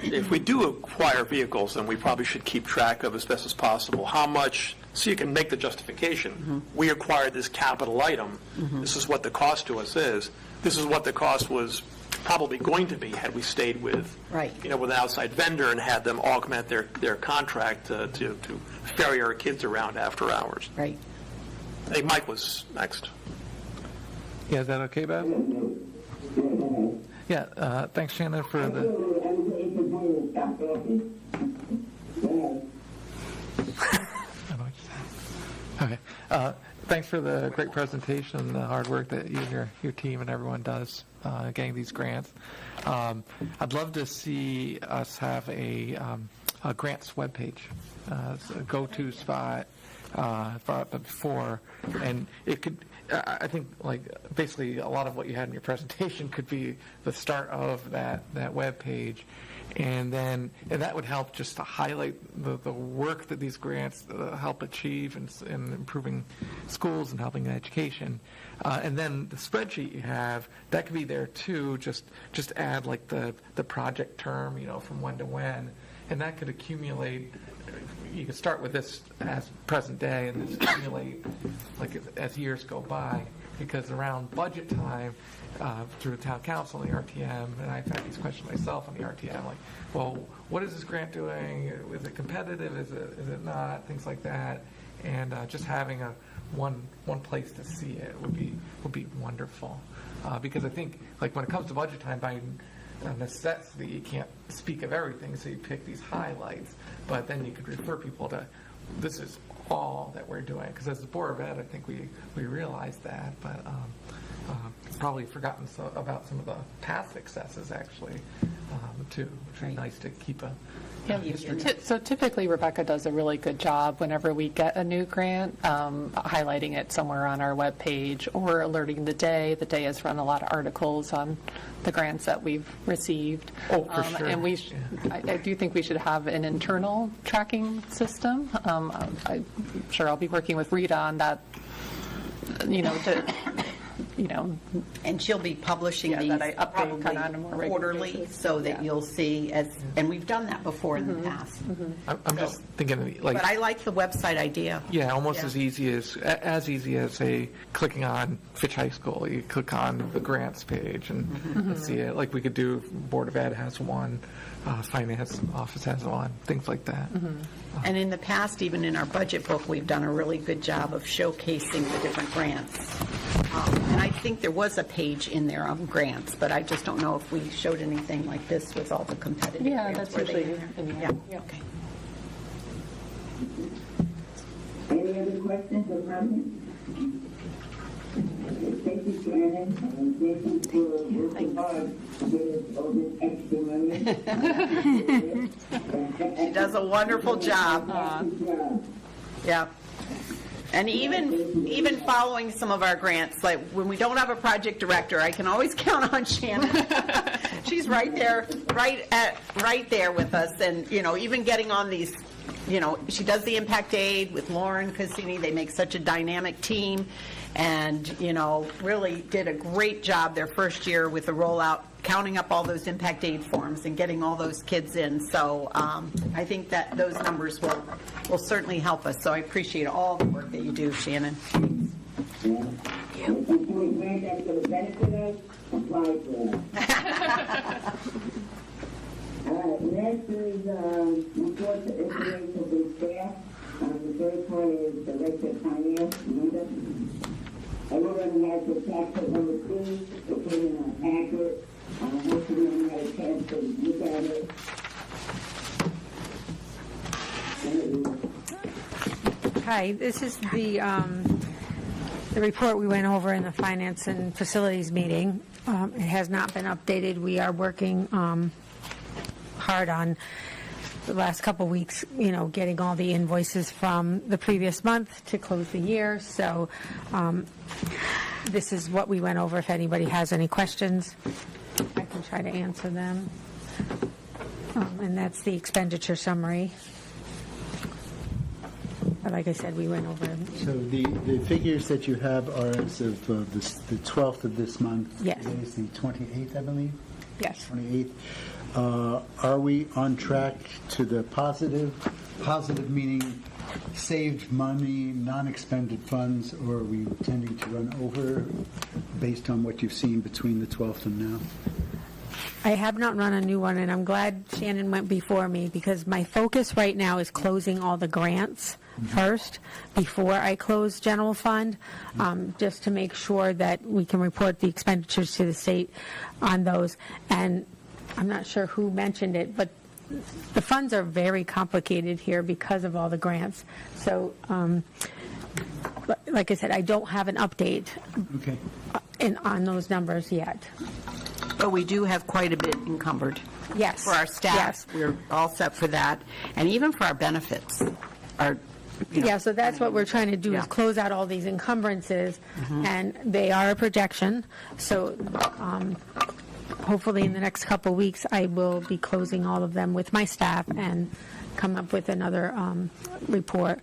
If we do acquire vehicles, then we probably should keep track of, as best as possible, how much, so you can make the justification. We acquired this capital item. This is what the cost to us is. This is what the cost was probably going to be had we stayed with, Right. With an outside vendor and had them augment their contract to ferry our kids around after hours. Right. I think Mike was next. Yeah, is that okay, Bev? Yeah, thanks, Shannon, for the... Okay. Thanks for the great presentation and the hard work that you and your team and everyone does getting these grants. I'd love to see us have a grants webpage, a go-to spot. I've brought up that before, and it could, I think, like, basically a lot of what you had in your presentation could be the start of that web page, and that would help just to highlight the work that these grants help achieve in improving schools and helping education. And then the spreadsheet you have, that could be there too, just add like the project term, from when to when, and that could accumulate. You could start with this as present day and then accumulate like as years go by, because around budget time, through the town council and the RTM, and I've had these questions myself on the RTM, like, well, what is this grant doing? Is it competitive? Is it not? Things like that. And just having one place to see it would be wonderful, because I think, like, when it comes to budget time, by necessity, you can't speak of everything, so you pick these highlights, but then you could refer people to, this is all that we're doing, because as the Board of Ed, I think we realize that, but probably forgotten about some of the past successes, actually, too, which is nice to keep a So typically Rebecca does a really good job whenever we get a new grant, highlighting it somewhere on our webpage or alerting the day. The day has run a lot of articles on the grants that we've received. Oh, for sure. And I do think we should have an internal tracking system. I'm sure I'll be working with Rita on that, And she'll be publishing Yeah, these that I update probably kind of on a more regular quarterly, basis. so that Yeah. you'll see, and we've done that before in the past. I'm just thinking, like, But I like the website idea. yeah, almost Yeah. as easy as say clicking on Fitch High School. You click on the grants page and see it. Like we could do, Board of Ed has one, Finance Office has one, things like that. And in the past, even in our budget book, we've done a really good job of showcasing the different grants. And I think there was a page in there on grants, but I just don't know if we showed anything like this with all the competitive Yeah, grants. that's Were they usually in there? in Yeah, there. Yeah. okay. Any other questions or comments? Thank you, Shannon, and thank you for working hard to get us all this extra money. She does a wonderful job. Yeah. And even following some of our grants, like when we don't have a project director, I can always count on Shannon. She's right there, right there with us, and even getting on these. She does the impact aid with Lauren Cassini. They make such a dynamic team, and really did a great job their first year with the rollout, counting up all those impact aid forms and getting all those kids in. So I think that those numbers will certainly help us. So I appreciate all the work that you do, Shannon. If you do a grant that's going to benefit us, apply for it. Next is report to information from staff. The third one is Director of Finance, Linda. Everyone has the tax at number 2, the payment on accurate. Most of them had a chance to look at it. Hi, this is the report we went over in the Finance and Facilities meeting. It has not been updated. We are working hard on the last couple weeks, getting all the invoices from the previous month to close the year. So this is what we went over. If anybody has any questions, I can try to answer them. And that's the expenditure summary. But like I said, we went over. So the figures that you have are as of the 12th of this month. Yes. Today is the 28th, I believe? Yes. 28th. Are we on track to the positive meaning saved money, non-expended funds, or are we tending to run over based on what you've seen between the 12th and now? I have not run a new one, and I'm glad Shannon went before me because my focus right now is closing all the grants first before I close general fund, just to make sure that we can report the expenditures to the state on those. And I'm not sure who mentioned it, but the funds are very complicated here because of all the grants. So, like I said, I don't have an update on those numbers yet. But we do have quite a bit encumbered. Yes. For our staff. Yes. We're all set for that. And even for our benefits. Yeah, so that's what we're trying to do, is close out all these encumbrances, and they are a projection. So hopefully in the next couple of weeks, I will be closing all of them with my staff and come up with another report.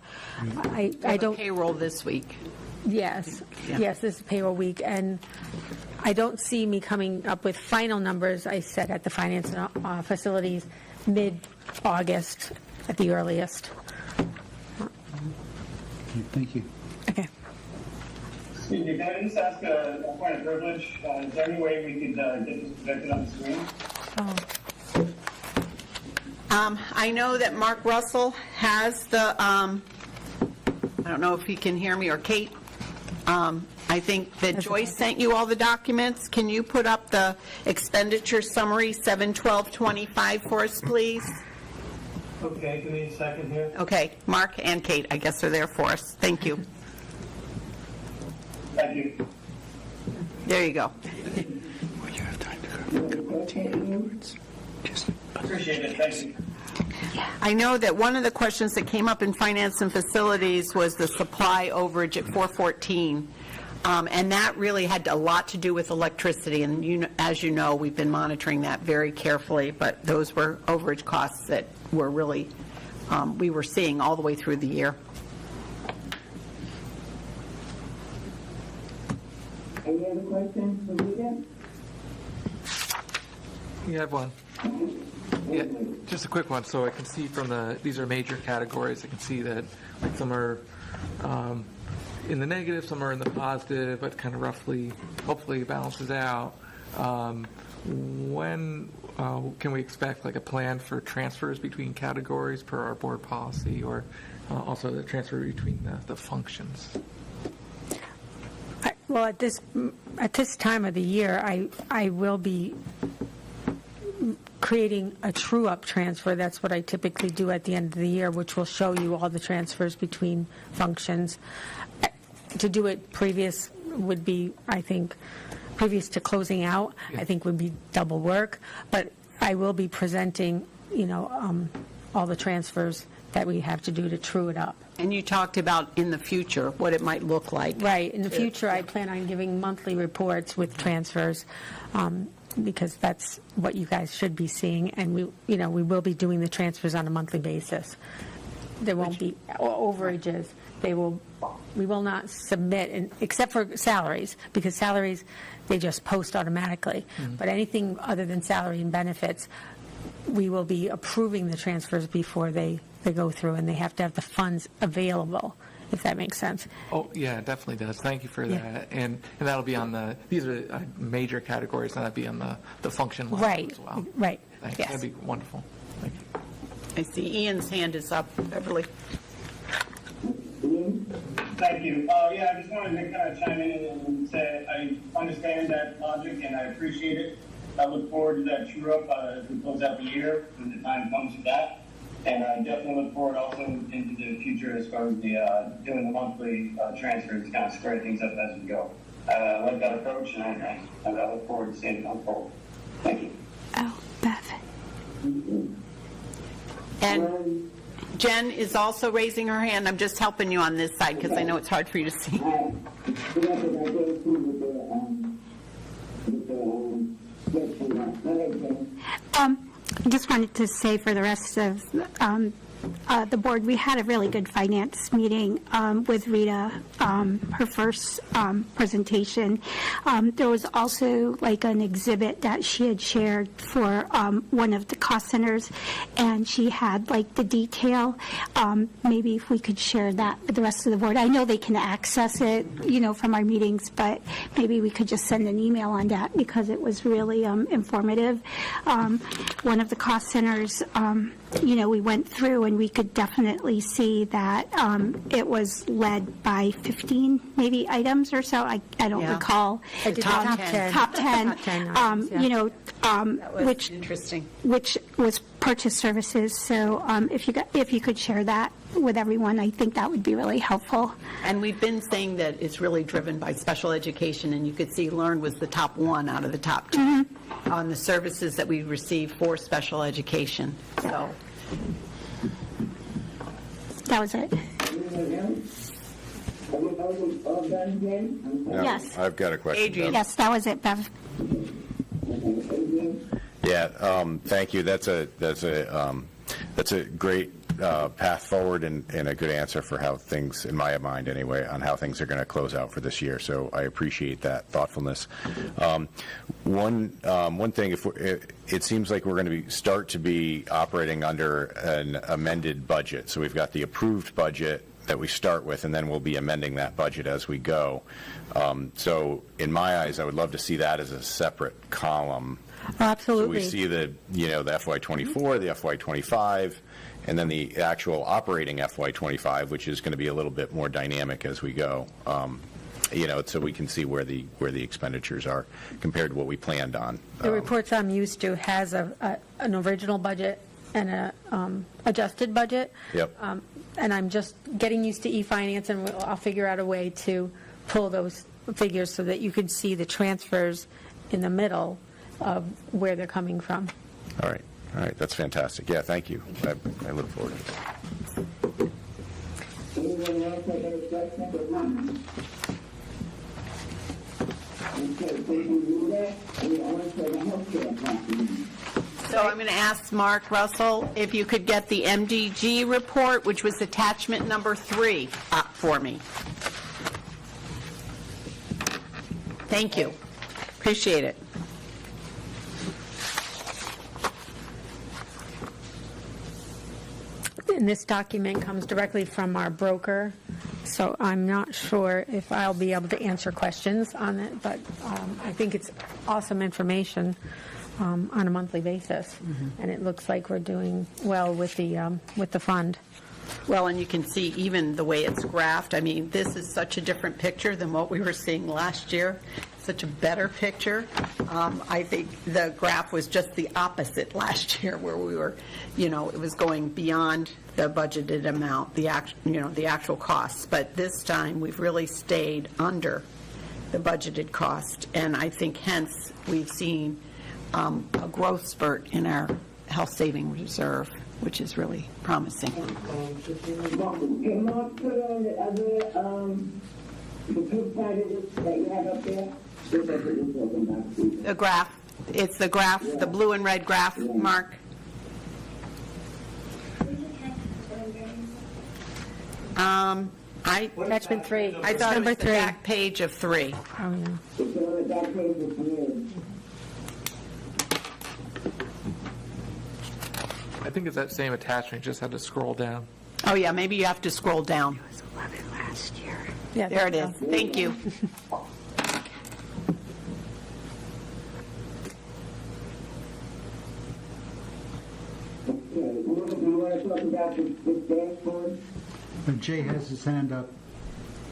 I don't payroll this week. Yes, Yeah. yes, this is payroll week, and I don't see me coming up with final numbers, I said, at the finance and facilities mid-August at the earliest. Thank you. Okay. Excuse me, can I just ask a point of privilege? Is there any way we could get this projected on the screen? I know that Mark Russell has the, I don't know if he can hear me, or Kate. I think that Joyce sent you all the documents. Can you put up the expenditure summary 7/12/25 for us, please? Okay, give me a second here. Okay, Mark and Kate, I guess, are there for us. Thank you. Thank you. There you go. Okay. Appreciate it, thank you. I know that one of the questions that came up in Finance and Facilities was the supply overage at 414. And that really had a lot to do with electricity, and as you know, we've been monitoring that very carefully, but those were overage costs that were really, we were seeing all the way through the year. Any other questions for Rita? You have one? Yeah, just a quick one. So I can see from these are major categories. I can see that like some are in the negative, some are in the positive, but kind of roughly, hopefully balances out. When can we expect like a plan for transfers between categories per our board policy, or also the transfer between the functions? Well, at this time of the year, I will be creating a true-up transfer. That's what I typically do at the end of the year, which will show you all the transfers between functions. To do it previous would be, I think, previous to closing out, I think would be double work. But I will be presenting, all the transfers that we have to do to true it up. And you talked about in the future what it might look like. Right. In the future, I plan on giving monthly reports with transfers, because that's what you guys should be seeing. And we will be doing the transfers on a monthly basis. There won't be overages. We will not submit, except for salaries, because salaries, they just post automatically. Mm-hmm. But anything other than salary and benefits, we will be approving the transfers before they go through, and they have to have the funds available, if that makes sense. Oh, yeah, it definitely does. Thank you for that. And that'll be on these are major categories, and that'll be on the function level as well. Right, Thanks. yes. That'd be wonderful. Thank you. I see Ian's hand is up, Beverly. Thank you. I just wanted to kind of chime in and say I understand that logic and I appreciate it. I look forward to that true up as we close out the year when the time comes for that. And I definitely look forward also into the future as far as the doing the monthly transfers to kind of spread things up as we go. I like that approach, and I look forward to seeing it unfold. Thank you. Oh, Beth. And Jen is also raising her hand. I'm just helping you on this side because I know it's hard for you to see. I just wanted to say for the rest of the board, we had a really good finance meeting with Rita, her first presentation. There was also like an exhibit that she had shared for one of the cost centers, and she had like the detail. Maybe if we could share that with the rest of the board. I know they can access it, from our meetings, but maybe we could just send an email on that because it was really informative. One of the cost centers, we went through and we could definitely see that it was led by 15 maybe items or so. I don't recall. Top 10. Top 10. Which interesting. Which was purchase services. So if you could share that with everyone, I think that would be really helpful. And we've been saying that it's really driven by special education, and you could see Learn was the top one out of the top 10 on the services that we receive for special education. So that was it. Yes. I've got a question. Adrian. Yes, that was it, Bev. Yeah, thank you. That's a great path forward and a good answer for how things, in my mind anyway, on how things are going to close out for this year. So I appreciate that thoughtfulness. One thing, it seems like we're going to start to be operating under an amended budget. So we've got the approved budget that we start with, and then we'll be amending that budget as we go. So in my eyes, I would love to see that as a separate column. Oh, absolutely. So we see the FY24, the FY25, and then the actual operating FY25, which is going to be a little bit more dynamic as we go. So we can see where the expenditures are compared to what we planned on. The reports I'm used to has an original budget and a adjusted budget. Yep. And I'm just getting used to e-finance, and I'll figure out a way to pull those figures so that you can see the transfers in the middle of where they're coming from. All right. All right, that's fantastic. Yeah, thank you. I look forward to it. Anyone else have any questions or comments? Okay, so we do that, we on to the healthcare document. So I'm going to ask Mark Russell if you could get the MDG report, which was attachment number 3, up for me. Thank you. Appreciate it. And this document comes directly from our broker, so I'm not sure if I'll be able to answer questions on it, but I think it's awesome information on a monthly basis, and it looks like we're doing well with the fund. Well, and you can see even the way it's graphed. I mean, this is such a different picture than what we were seeing last year. Such a better picture. I think the graph was just the opposite last year, where we were, it was going beyond the budgeted amount, the actual costs. But this time, we've really stayed under the budgeted cost, and I think hence we've seen a growth spurt in our health saving reserve, which is really promising. Can Mark put on the other, the blue side of this that you have up there? The graph, it's the graph, the blue and red graph, Mark. Attachment 3. I thought it Number was the 3. back page of 3. Oh, yeah. It's on the back page of 3. I think it's that same attachment, just had to scroll down. Oh, yeah, maybe you have to scroll down. It was 11 last year. Yeah, There it is. Thank you. You want to talk about this dashboard? Jay has his hand up.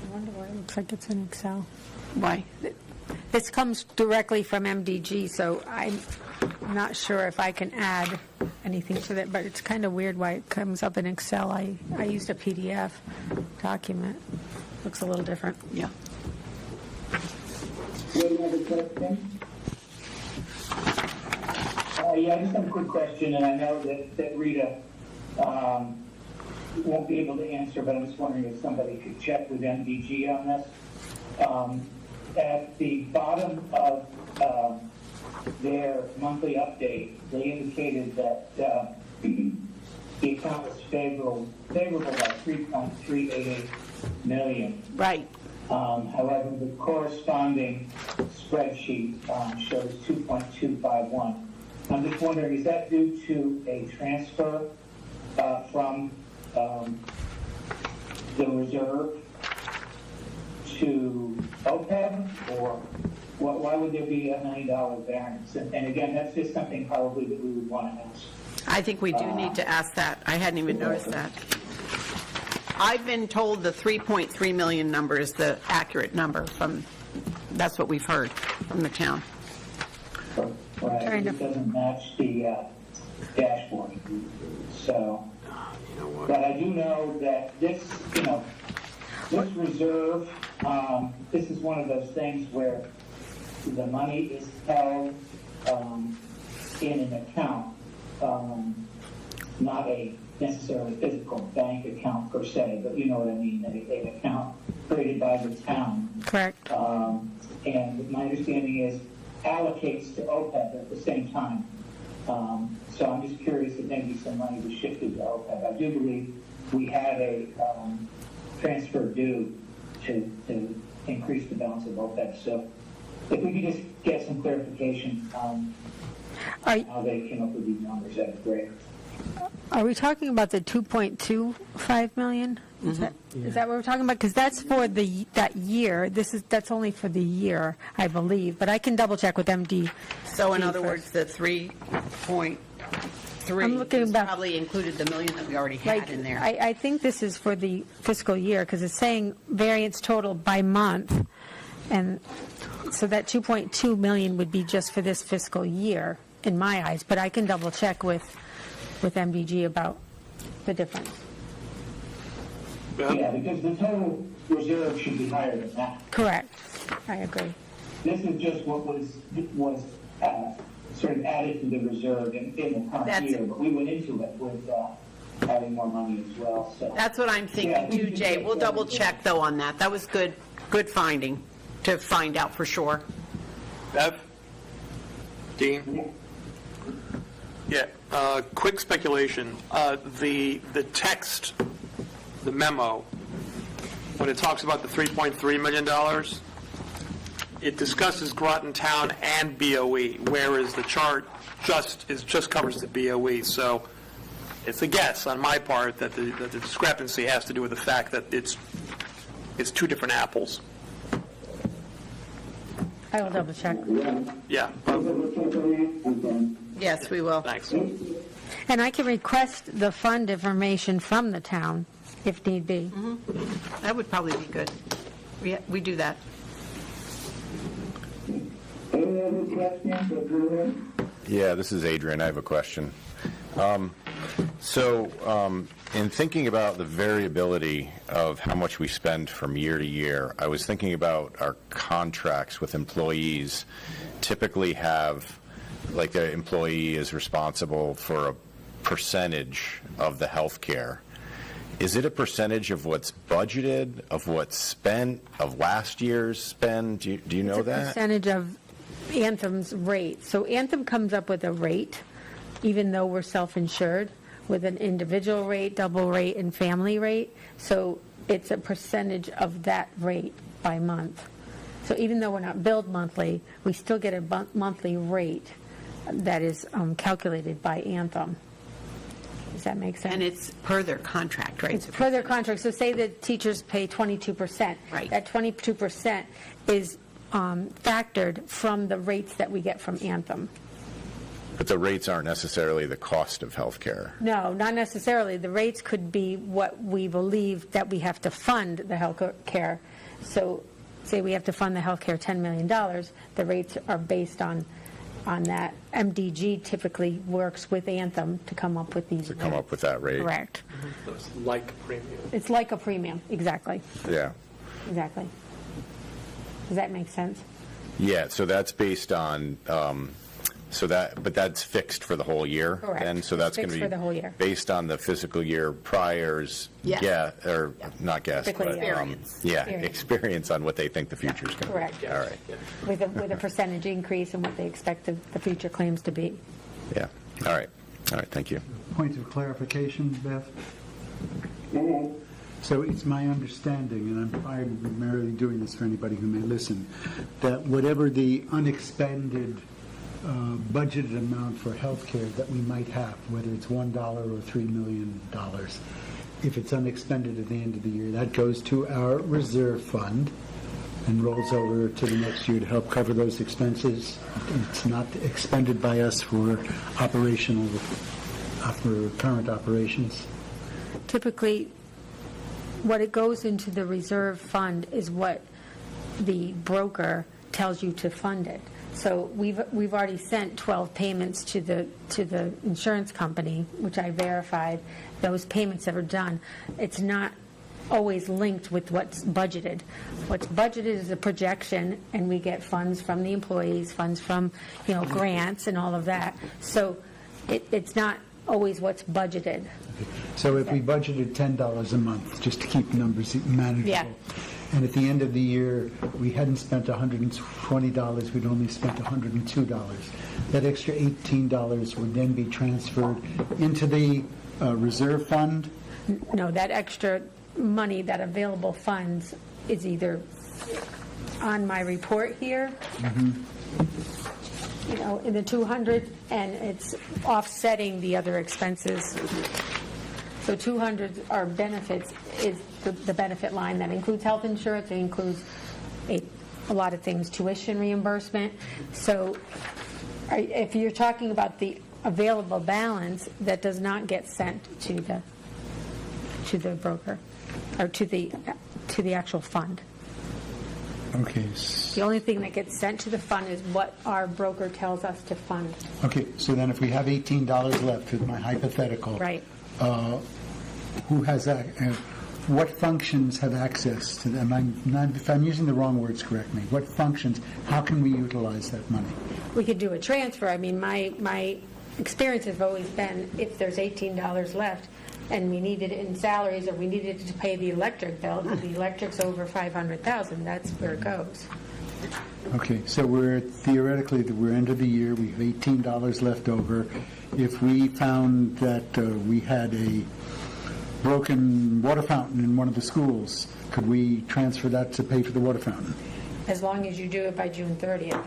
I wonder why it looks like it's in Excel. Why? This comes directly from MDG, so I'm not sure if I can add anything to that, but it's kind of weird why it comes up in Excel. I used a PDF document. Looks a little different. Yeah. Any other question? Yeah, I just have a quick question, and I know that Rita won't be able to answer, but I'm just wondering if somebody could check with MDG on this. At the bottom of their monthly update, they indicated that the account was favorable by $3.388 million. Right. However, the corresponding spreadsheet shows 2.251. I'm just wondering, is that due to a transfer from the reserve to OPEB, or why would there be a $9 variance? And again, that's just something probably that we would want to ask. I think we do need to ask that. I hadn't even noticed that. I've been told the 3.3 million number is the accurate number that's what we've heard from the town. Right, it doesn't match the dashboard. So, but I do know that this reserve, this is one of those things where the money is held in an account, not a necessarily physical bank account per se, but you know what I mean, an account created by the town. Correct. And my understanding is allocates to OPEB at the same time. So I'm just curious if maybe some money was shifted to OPEB. I do believe we had a transfer due to increase the balance of OPEB. So if we could just get some clarification on how they came up with these numbers, that'd be great. Are we talking about the 2.25 million? Is that what we're talking about? Because that's for that year. That's only for the year, I believe. But I can double check with MD. So in other words, the 3.3 probably included the million that we already had in there. I think this is for the fiscal year because it's saying variance total by month, and so that 2.2 million would be just for this fiscal year in my eyes. But I can double check with MDG about the difference. Yeah, because the total reserve should be higher than that. Correct. I agree. This is just what was sort of added to the reserve in the current year, but we went into it with having more money as well, so. That's what I'm thinking too, Jay. We'll double check though on that. That was good finding to find out for sure. Bev? Dean? Yeah, quick speculation. The text, the memo, when it talks about the $3.3 million, it discusses Groton Town and BOE, whereas the chart just covers the BOE. So it's a guess on my part that the discrepancy has to do with the fact that it's two different apples. I will double check. Yeah. Yes, we will. Thanks. And I can request the fund information from the town if need be. That would probably be good. We do that. Any other questions or comments? Yeah, this is Adrian. I have a question. In thinking about the variability of how much we spend from year to year, I was thinking about our contracts with employees typically have, like, the employee is responsible for a percentage of the health care. Is it a percentage of what's budgeted, of what's spent, of last year's spend? Do you know It's a that? percentage of Anthem's rate. So Anthem comes up with a rate, even though we're self-insured, with an individual rate, double rate, and family rate. So it's a percentage of that rate by month. So even though we're not billed monthly, we still get a monthly rate that is calculated by Anthem. Does that make sense? And it's per their contract, right? It's per their contract. So say that teachers pay 22%. Right. That 22% is factored from the rates that we get from Anthem. But the rates aren't necessarily the cost of health care. No, not necessarily. The rates could be what we believe that we have to fund the health care. So say we have to fund the health care $10 million, the rates are based on that. MDG typically works with Anthem to come up with these To come up with that rate. Correct. So it's like a premium. It's like a premium, exactly. Yeah. Exactly. Does that make sense? Yeah, so that's based on, but that's fixed for the whole year? Correct. And so It's that's going to fixed be for the whole year. based on the fiscal year prior's not guess, Fiscal but year. experience on what they think the future's going to be. Correct. All right. With a percentage increase in what they expect the future claims to be. Yeah. All right. Thank you. Point of clarification, Beth? So it's my understanding, and I'm primarily doing this for anybody who may listen, that whatever the unexpended budgeted amount for health care that we might have, whether it's $1 or $3 million, if it's unexpended at the end of the year, that goes to our reserve fund and rolls over to the next year to help cover those expenses. It's not expended by us for current operations. Typically, what it goes into the reserve fund is what the broker tells you to fund it. So we've already sent 12 payments to the insurance company, which I verified. Those payments that are done. It's not always linked with what's budgeted. What's budgeted is a projection, and we get funds from the employees, funds from grants and all of that. So it's not always what's budgeted. So if we budgeted $10 a month, just to keep numbers manageable, Yeah. and at the end of the year, we hadn't spent $120, we'd only spent $102. That extra $18 would then be transferred into the reserve fund? No, that extra money, that available funds, is either on my report here, in the 200, and it's offsetting the other expenses. So 200 are benefits, is the benefit line that includes health insurance, it includes a lot of things, tuition reimbursement. So if you're talking about the available balance, that does not get sent to the broker, or to the actual fund. Okay. The only thing that gets sent to the fund is what our broker tells us to fund. Okay, so then if we have $18 left, with my hypothetical. Right. Who has that? what functions have access to them? If I'm using the wrong words, correct me. What functions, how can we utilize that money? We could do a transfer. I mean, my experience has always been if there's $18 left and we need it in salaries or we needed to pay the electric bill, because the electric's over $500,000, that's where it goes. Okay, so we're end of the year, we have $18 left over. If we found that we had a broken water fountain in one of the schools, could we transfer that to pay for the water fountain? As long as you do it by June 30th.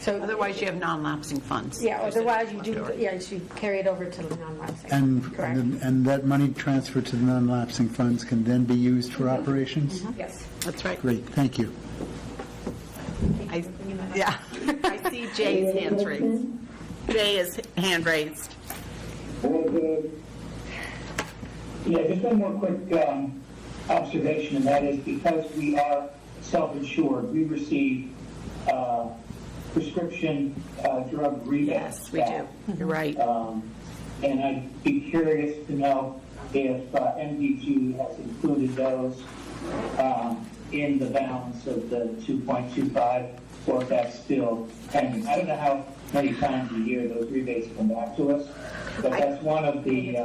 So Otherwise, you have non-lapsing funds. yeah, otherwise you do, yeah, you should carry it over to the non-lapsing. Correct. And that money transferred to the non-lapsing funds can then be used for operations? Yes. That's right. Great, thank you. I see Jay's hands raised. Jay is hand raised. Yeah, just one more quick observation, and that is because we are self-insured, we receive prescription drug rebates. Yes, we do. You're right. And I'd be curious to know if MDG has included those in the balance of the 2.25, or if that's still pending. I don't know how many times a year those rebates come back to us, but that's one of the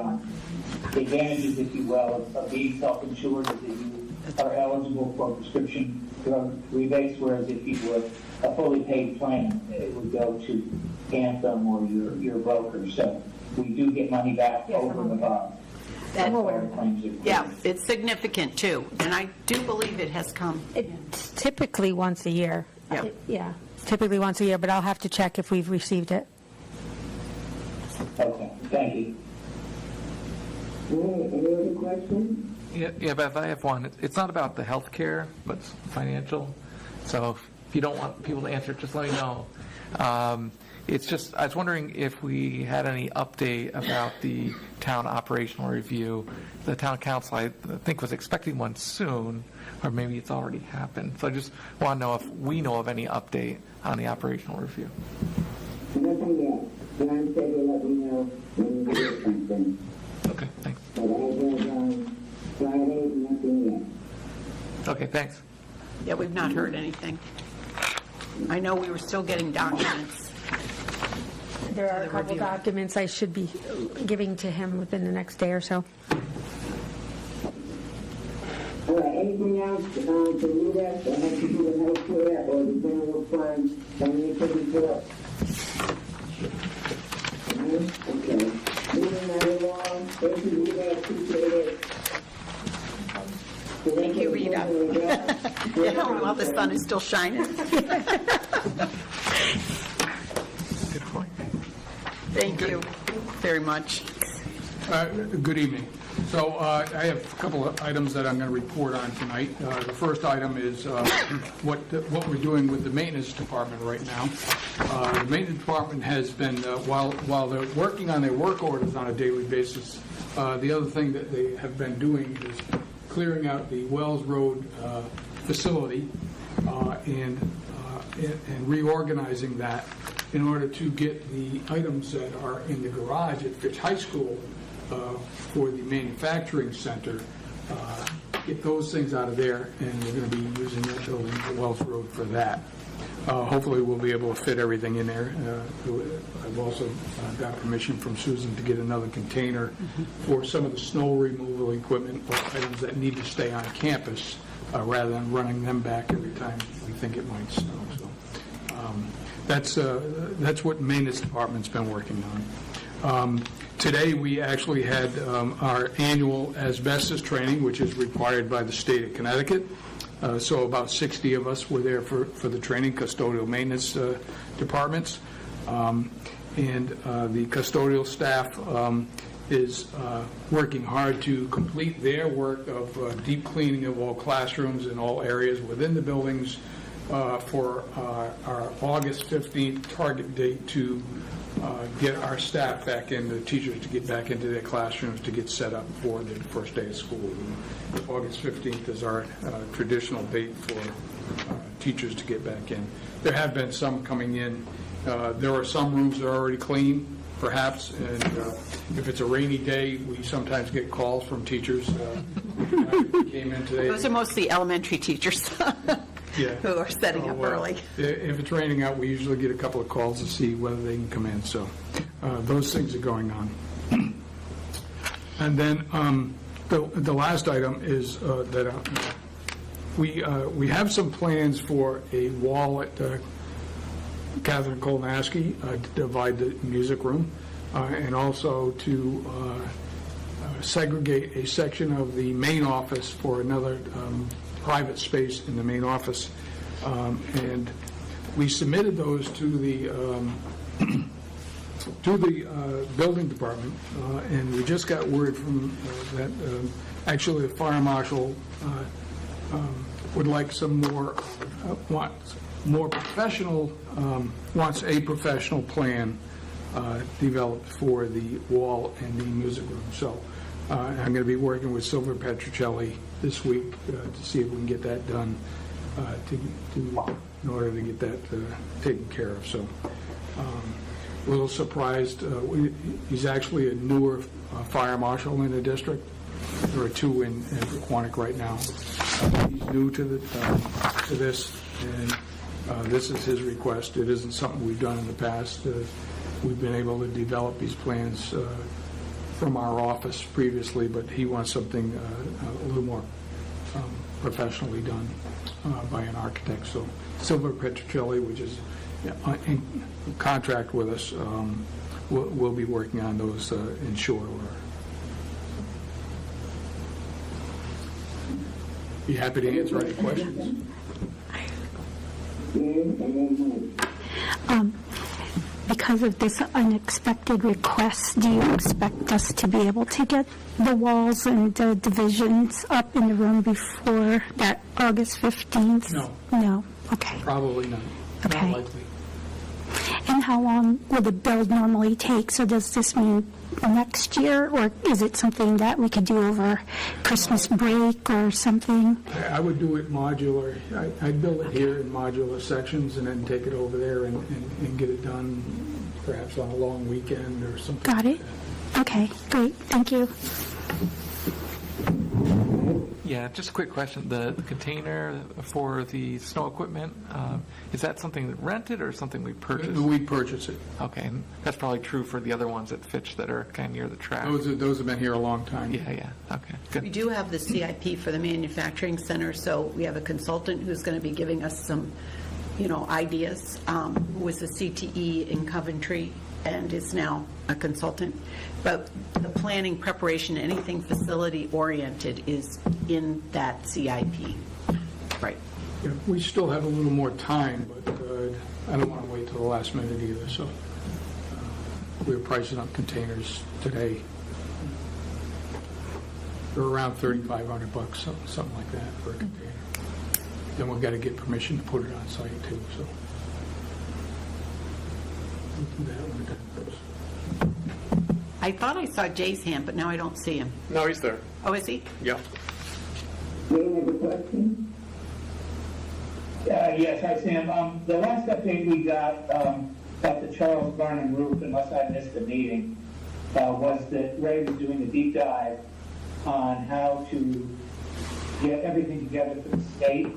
advantages, if you will, of being self-insured, is that you are eligible for prescription drug rebates, whereas if you were a fully paid plan, it would go to Anthem or your broker. So we do get money back over and above. That- all the claims that- Yeah, it's significant too, and I do believe it has come. It's typically once a year. Yep. Yeah, typically once a year, but I'll have to check if we've received it. Okay, thank you. Any other questions? Yeah, Beth, I have one. It's not about the health care, but it's financial. So if you don't want people to answer it, just let me know. It's just, I was wondering if we had any update about the town operational review. The town council, I think, was expecting one soon, or maybe it's already happened. So I just want to know if we know of any update on the operational review. Nothing yet. John said he'll let me know when we get something. Okay, thanks. But as of Friday, nothing yet. Okay, thanks. Yeah, we've not heard anything. I know we were still getting documents. There are a couple documents I should be giving to him within the next day or so. All right, anything else to read us that has to do with health care or the general fund financial report? Okay. Moving right along, thank you, Rita, appreciate it. Thank you, Rita. You know, while the sun is still shining. Good point. Thank you very much. Good evening. So I have a couple of items that I'm going to report on tonight. The first item is what we're doing with the maintenance department right now. The maintenance department has been, while they're working on their work orders on a daily basis, the other thing that they have been doing is clearing out the Wells Road facility and reorganizing that in order to get the items that are in the garage at Fitch High School for the manufacturing center, get those things out of there, and we're going to be using that building at Wells Road for that. Hopefully we'll be able to fit everything in there. I've also got permission from Susan to get another container for some of the snow removal equipment or items that need to stay on campus rather than running them back every time we think it might snow. So that's what maintenance department's been working on. Today we actually had our annual asbestos training, which is required by the state of Connecticut. So about 60 of us were there for the training, custodial maintenance departments. And the custodial staff is working hard to complete their work of deep cleaning of all classrooms and all areas within the buildings for our August 15th target date to get our staff back in, the teachers to get back into their classrooms to get set up for the first day of school. August 15th is our traditional date for teachers to get back in. There have been some coming in. There are some rooms that are already clean, perhaps, and if it's a rainy day, we sometimes get calls from teachers. I came in today. Those are mostly elementary teachers Yeah. who are setting up early. If it's raining out, we usually get a couple of calls to see whether they can come in, so those things are going on. And then the last item is that we have some plans for a wall at Catherine Kolnaski to divide the music room, and also to segregate a section of the main office for another private space in the main office. And we submitted those to the building department, and we just got word from that actually the fire marshal would like some more, wants more professional, wants a professional plan developed for the wall and the music room. So I'm going to be working with Silver Petrocelli this week to see if we can get that done in order to get that taken care of. So a little surprised. He's actually a newer fire marshal in the district. There are two in Quantico right now. He's new to this, and this is his request. It isn't something we've done in the past. We've been able to develop these plans from our office previously, but he wants something a little more professionally done by an architect. So Silver Petrocelli, which is in contract with us, we'll be working on those in short order. Be happy to answer any questions. Because of this unexpected request, do you expect us to be able to get the walls and the divisions up in the room before that August 15th? No. No? Okay. Probably not. Okay. Not likely. And how long will the build normally take? So does this mean next year, or is it something that we could do over Christmas break or something? I would do it modular. I'd build it here in modular sections and then take it over there and get it done perhaps on a long weekend or something. Got it. Okay, great. Thank you. Yeah, just a quick question. The container for the snow equipment, is that something that rented or something we purchased? We purchase it. Okay, and that's probably true for the other ones at Fitch that are kind of near the track. Those have been here a long time. Yeah, okay, good. We do have the CIP for the manufacturing center, so we have a consultant who's going to be giving us some, ideas, who was a CTE in Coventry and is now a consultant. But the planning, preparation, anything facility-oriented is in that CIP. Right. Yeah, we still have a little more time, but I don't want to wait till the last minute either, so we're pricing up containers today. They're around $3,500, something like that for a container. Then we've got to get permission to put it on site too, so. We'll do that when we're done first. I thought I saw Jay's hand, but now I don't see him. No, he's there. Oh, is he? Yeah. Any other questions? Yes, hi, Sam. The last update we got about the Charles Barnum roof, unless I missed the meeting, was that Ray was doing a deep dive on how to get everything together for the state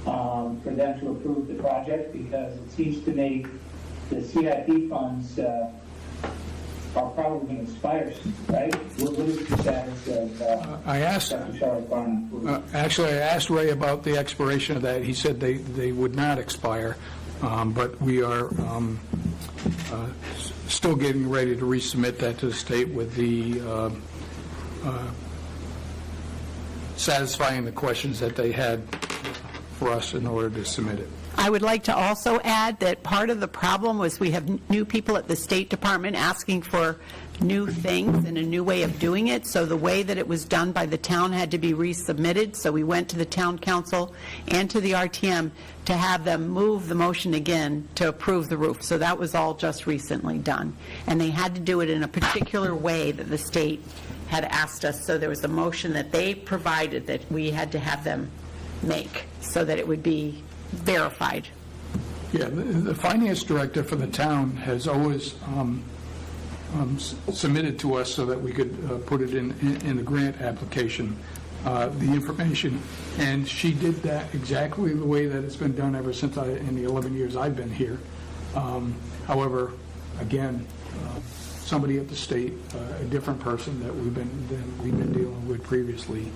for them to approve the project, because it seems to me the CIP funds are probably going to expire soon, right? What is the status of I asked, Dr. Charles Barnum? actually, I asked Ray about the expiration of that. He said they would not expire, but we are still getting ready to resubmit that to the state with the satisfying the questions that they had for us in order to submit it. I would like to also add that part of the problem was we have new people at the State Department asking for new things and a new way of doing it, so the way that it was done by the town had to be resubmitted, so we went to the town council and to the RTM to have them move the motion again to approve the roof. So that was all just recently done. And they had to do it in a particular way that the state had asked us, so there was a motion that they provided that we had to have them make so that it would be verified. Yeah, the finance director for the town has always submitted to us so that we could put it in the grant application, the information, and she did that exactly the way that it's been done ever since in the 11 years I've been here. However, again, somebody at the state, a different person that we've been dealing with previously,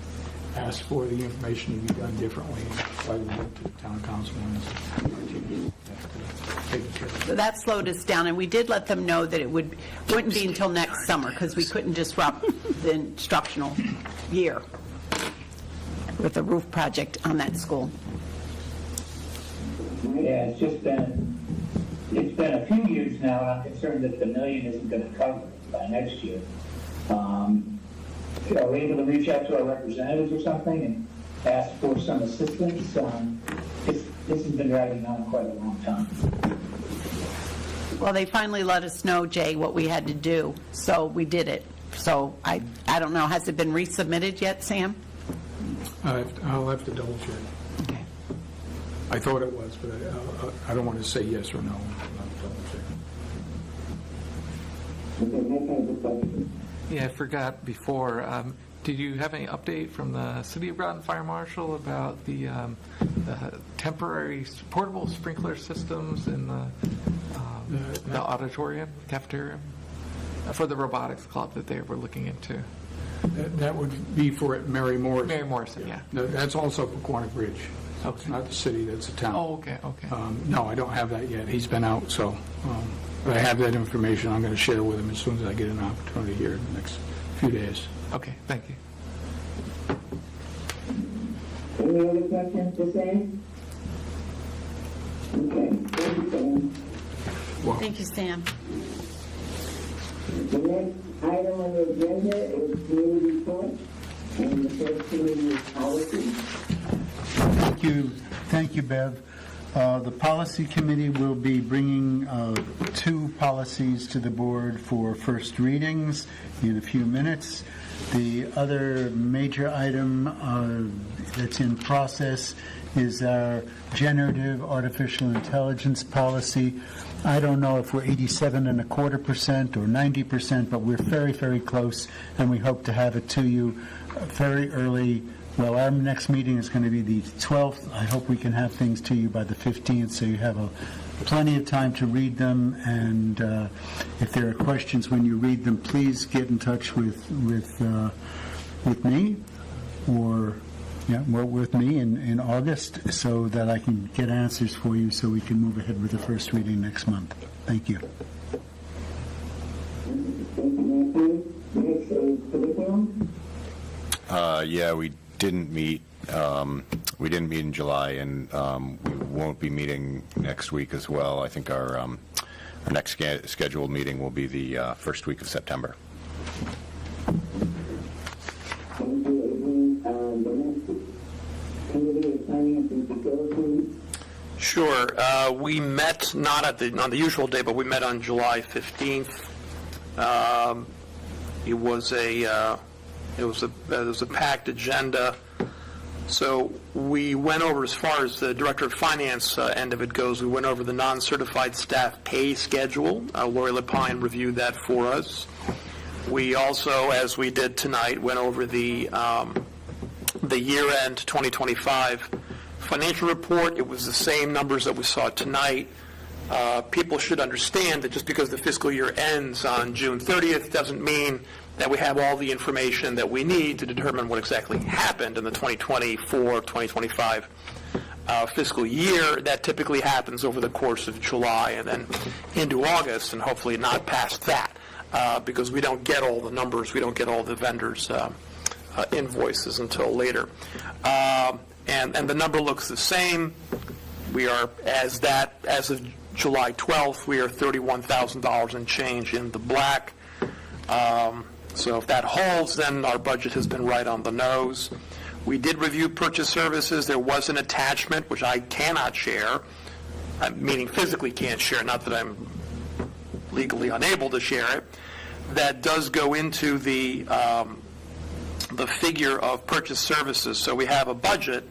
asked for the information to be done differently, and that's why we went to the town council and taken care of it. So that slowed us down, and we did let them know that it wouldn't be until next summer, because we couldn't disrupt the instructional year with the roof project on that school. Yeah, it's been a few years now, and I'm concerned that the million isn't going to cover it by next year. Are we able to reach out to our representatives or something and ask for some assistance? This has been dragging on quite a long time. Well, they finally let us know, Jay, what we had to do, so we did it. So I don't know, has it been resubmitted yet, Sam? I'll have to double check. Okay. I thought it was, but I don't want to say yes or no. I'll double check. Yeah, I forgot before. Did you have any update from the City of Groton Fire Marshal about the temporary portable sprinkler systems in the auditorium, cafeteria, for the robotics club that they were looking into? That would be for Mary Morrison. Mary Morrison, yeah. No, that's also for Quantic Bridge. Okay. It's not the city, that's the town. Oh, okay. No, I don't have that yet. He's been out, so but I have that information. I'm going to share with him as soon as I get an opportunity here in the next few days. Okay, thank you. Any other questions to say? Okay, thank you, Sam. Thank you, Sam. The next item on the agenda is committee report, and the first committee is policy. Thank you, Bev. The Policy Committee will be bringing 2 policies to the board for first readings in a few minutes. The other major item that's in process is our generative artificial intelligence policy. I don't know if we're 87.25% or 90%, but we're very, very close, and we hope to have it to you very early. Well, our next meeting is going to be the 12th. I hope we can have things to you by the 15th, so you have plenty of time to read them. And if there are questions when you read them, please get in touch with me with me in August, so that I can get answers for you, so we can move ahead with the first reading next month. Thank you. Next is curriculum. Yeah, we didn't meet. We didn't meet in July, and we won't be meeting next week as well. I think our next scheduled meeting will be the first week of September. Sure. We met not on the usual day, but we met on July 15th. It was a packed agenda. So we went over, as far as the Director of Finance end of it goes, we went over the non-certified staff pay schedule. Lori Lapine reviewed that for us. We also, as we did tonight, went over the year-end 2025 financial report. It was the same numbers that we saw tonight. People should understand that just because the fiscal year ends on June 30th doesn't mean that we have all the information that we need to determine what exactly happened in the 2024-2025 fiscal year. That typically happens over the course of July and then into August, and hopefully not past that, because we don't get all the numbers, we don't get all the vendors' invoices until later. And the number looks the same. We are, as of July 12th, we are $31,000 and change in the black. So if that holds, then our budget has been right on the nose. We did review purchase services. There was an attachment, which I cannot share, meaning physically can't share, not that I'm legally unable to share it, that does go into the figure of purchase services. So we have a budget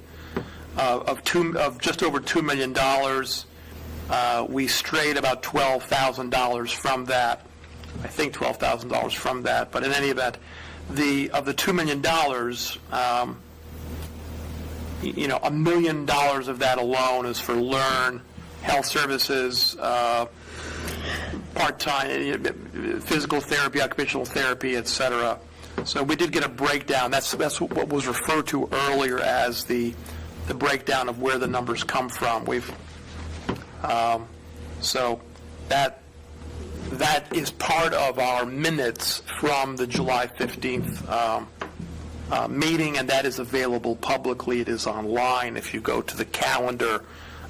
of just over $2 million. We strayed about $12,000 from that. I think $12,000 from that. But in any event, of the $2 million, $1 million of that alone is for Learn, health services, part-time, physical therapy, occupational therapy, et cetera. So we did get a breakdown. That's what was referred to earlier as the breakdown of where the numbers come from. So that is part of our minutes from the July 15th meeting, and that is available publicly. It is online. If you go to the calendar,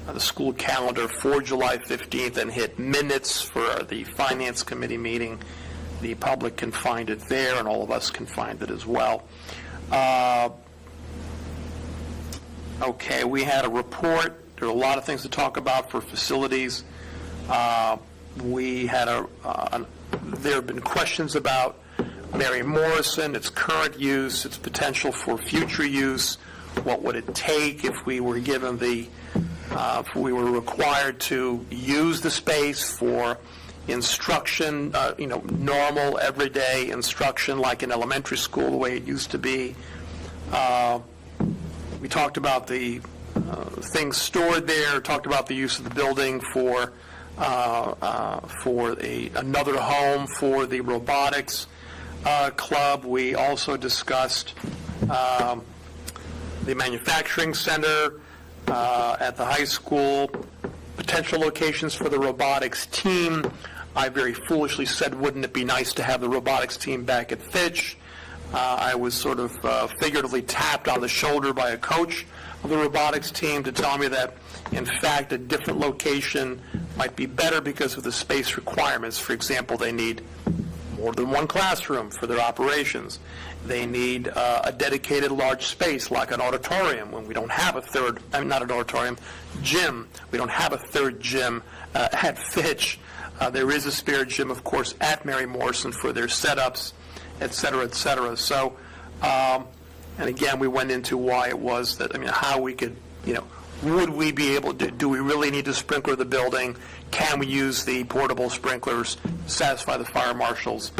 the school calendar for July 15th and hit minutes for the Finance Committee meeting, the public can find it there, and all of us can find it as well. Okay, we had a report. There are a lot of things to talk about for facilities. We had there have been questions about Mary Morrison, its current use, its potential for future use. What would it take if we were given if we were required to use the space for instruction, normal, everyday instruction like in elementary school, the way it used to be. We talked about the things stored there, talked about the use of the building for another home for the robotics club. We also discussed the manufacturing center at the high school, potential locations for the robotics team. I very foolishly said, wouldn't it be nice to have the robotics team back at Fitch? I was sort of figuratively tapped on the shoulder by a coach of the robotics team to tell me that, in fact, a different location might be better because of the space requirements. For example, they need more than one classroom for their operations. They need a dedicated large space like an auditorium when we don't have a third, not an auditorium, gym. We don't have a third gym at Fitch. There is a spare gym, of course, at Mary Morrison for their setups, et cetera, et cetera. So, and again, we went into why it was that, how we could, would we be able to, do we really need to sprinkler the building? Can we use the portable sprinklers, satisfy the fire marshal's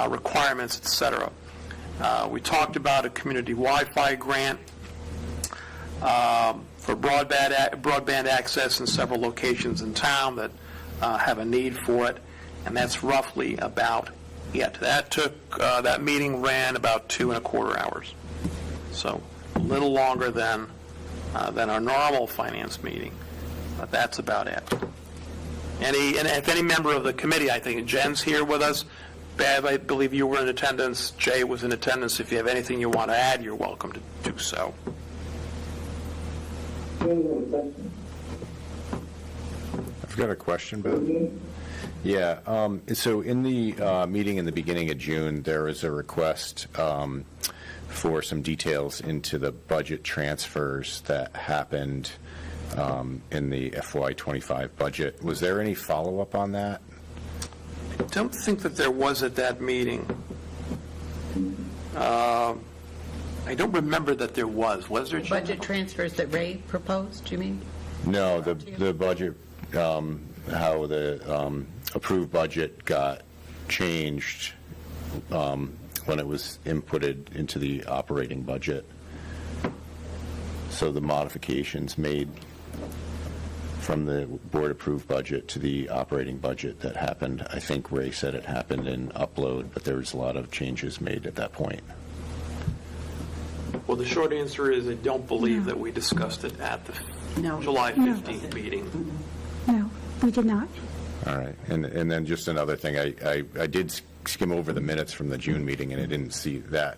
requirements, et cetera? We talked about a community Wi-Fi grant for broadband access in several locations in town that have a need for it, and that's roughly about it. That meeting ran about 2.25 hours, so a little longer than our normal finance meeting, but that's about it. And if any member of the committee, I think Jen's here with us, Bev, I believe you were in attendance, Jay was in attendance. If you have anything you want to add, you're welcome to do so. I've got a question, Bev. Yeah, so in the meeting in the beginning of June, there was a request for some details into the budget transfers that happened in the FY25 budget. Was there any follow-up on that? I don't think that there was at that meeting. I don't remember that there was. Was there? Budget transfers that Ray proposed, you mean? No, the budget, how the approved budget got changed when it was inputted into the operating budget. So the modifications made from the board-approved budget to the operating budget that happened, I think Ray said it happened in upload, but there was a lot of changes made at that point. Well, the short answer is I don't believe that we discussed it at the July 15th meeting. No, we did not. All right, and then just another thing, I did skim over the minutes from the June meeting, and I didn't see that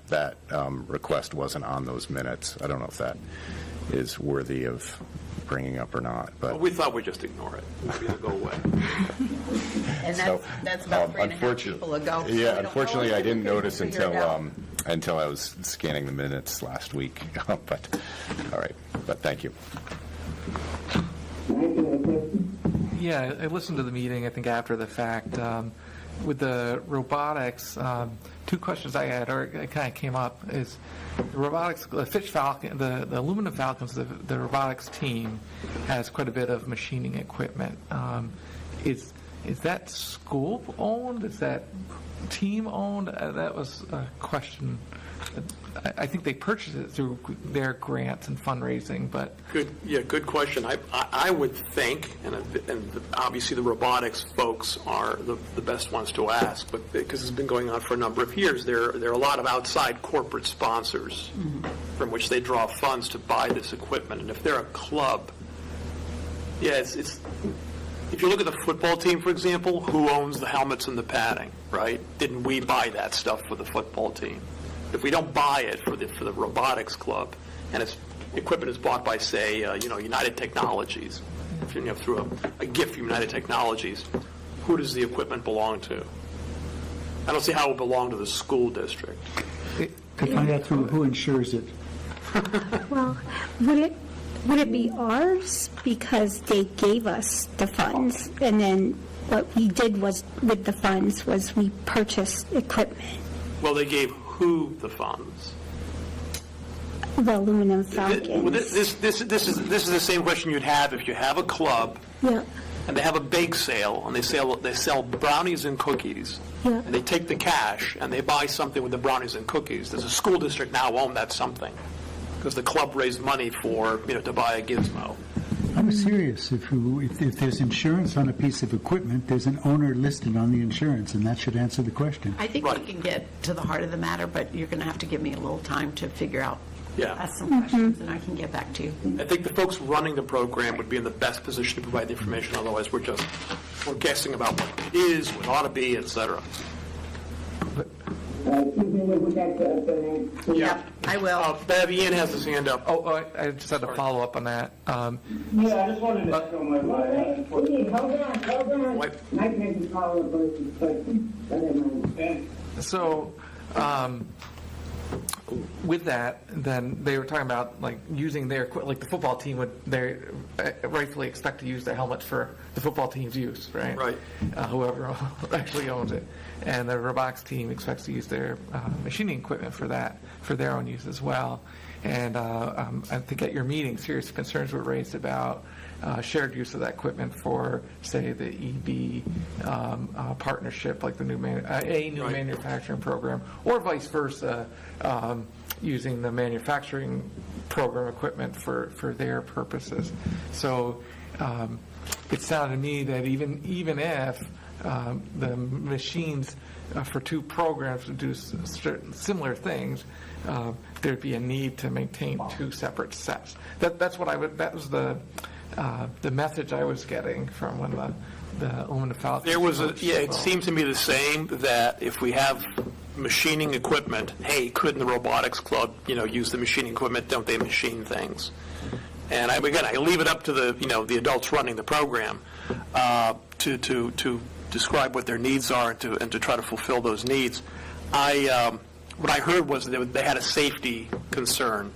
request wasn't on those minutes. I don't know if that is worthy of bringing up or not, but well, we thought we'd just ignore it. Maybe it'll go away. And that's about 3.5 people ago. So yeah, unfortunately, I didn't notice until I was scanning the minutes last week. But all right, but thank you. Yeah, I listened to the meeting, I think, after the fact. with the robotics, two questions I had, or it kind of came up, is the robotics, the Fish Falcon, the aluminum Falcons, the robotics team has quite a bit of machining equipment. Is that school owned? Is that team owned? That was a question. I think they purchased it through their grants and fundraising, but Good question. I would think, and obviously the robotics folks are the best ones to ask, but because it's been going on for a number of years, there are a lot of outside corporate sponsors from which they draw funds to buy this equipment. And if they're a club, it's if you look at the football team, for example, who owns the helmets and the padding, right? Didn't we buy that stuff for the football team? If we don't buy it for the robotics club, and its equipment is bought by, say, United Technologies, through a gift from United Technologies, who does the equipment belong to? I don't see how it would belong to the school district. To find out who insures it. Well, would it be ours because they gave us the funds, and then what we did was with the funds was we purchased equipment, Well, they gave who the funds? the aluminum Falcons. Well, this is the same question you'd have if you have a club Yeah, and they have a bake sale and they sell brownies and cookies. yeah. And they take the cash and they buy something with the brownies and cookies. Does the school district now own that something? Because the club raised money for, to buy a gizmo. I'm serious. If there's insurance on a piece of equipment, there's an owner listed on the insurance, and that should answer the question. I think we can get to the heart of the matter, but you're going to have to give me a little time to figure out, ask some questions, and I can get back to you. I think the folks running the program would be in the best position to provide the information. Otherwise, we're guessing about what it is, what it ought to be, et cetera. Yeah, I will. Bev, Ian has his hand up. Oh, I just had a follow-up on that. Yeah, I just wanted to echo my Hold on. Mike has a follow-up question. So, with that, then they were talking about like using their like the football team would they rightfully expect to use their helmet for the football team's use, right? Right. Whoever actually owns it, and the robotics team expects to use their machining equipment for that for their own use as well. And I think at your meeting, serious concerns were raised about shared use of that equipment for, say, the EB partnership, like the new manufacturing program, or vice versa, using the manufacturing program equipment for their purposes. So it sounded to me that even if the machines for two programs to do certain similar things, there'd be a need to maintain two separate sets. That was the message I was getting from when the aluminum Falcons. There was it seemed to me the same, that if we have machining equipment, hey, couldn't the robotics club, use the machining equipment? Don't they machine things? And I leave it up to the adults running the program to describe what their needs are and to try to fulfill those needs. What I heard was that they had a safety concern.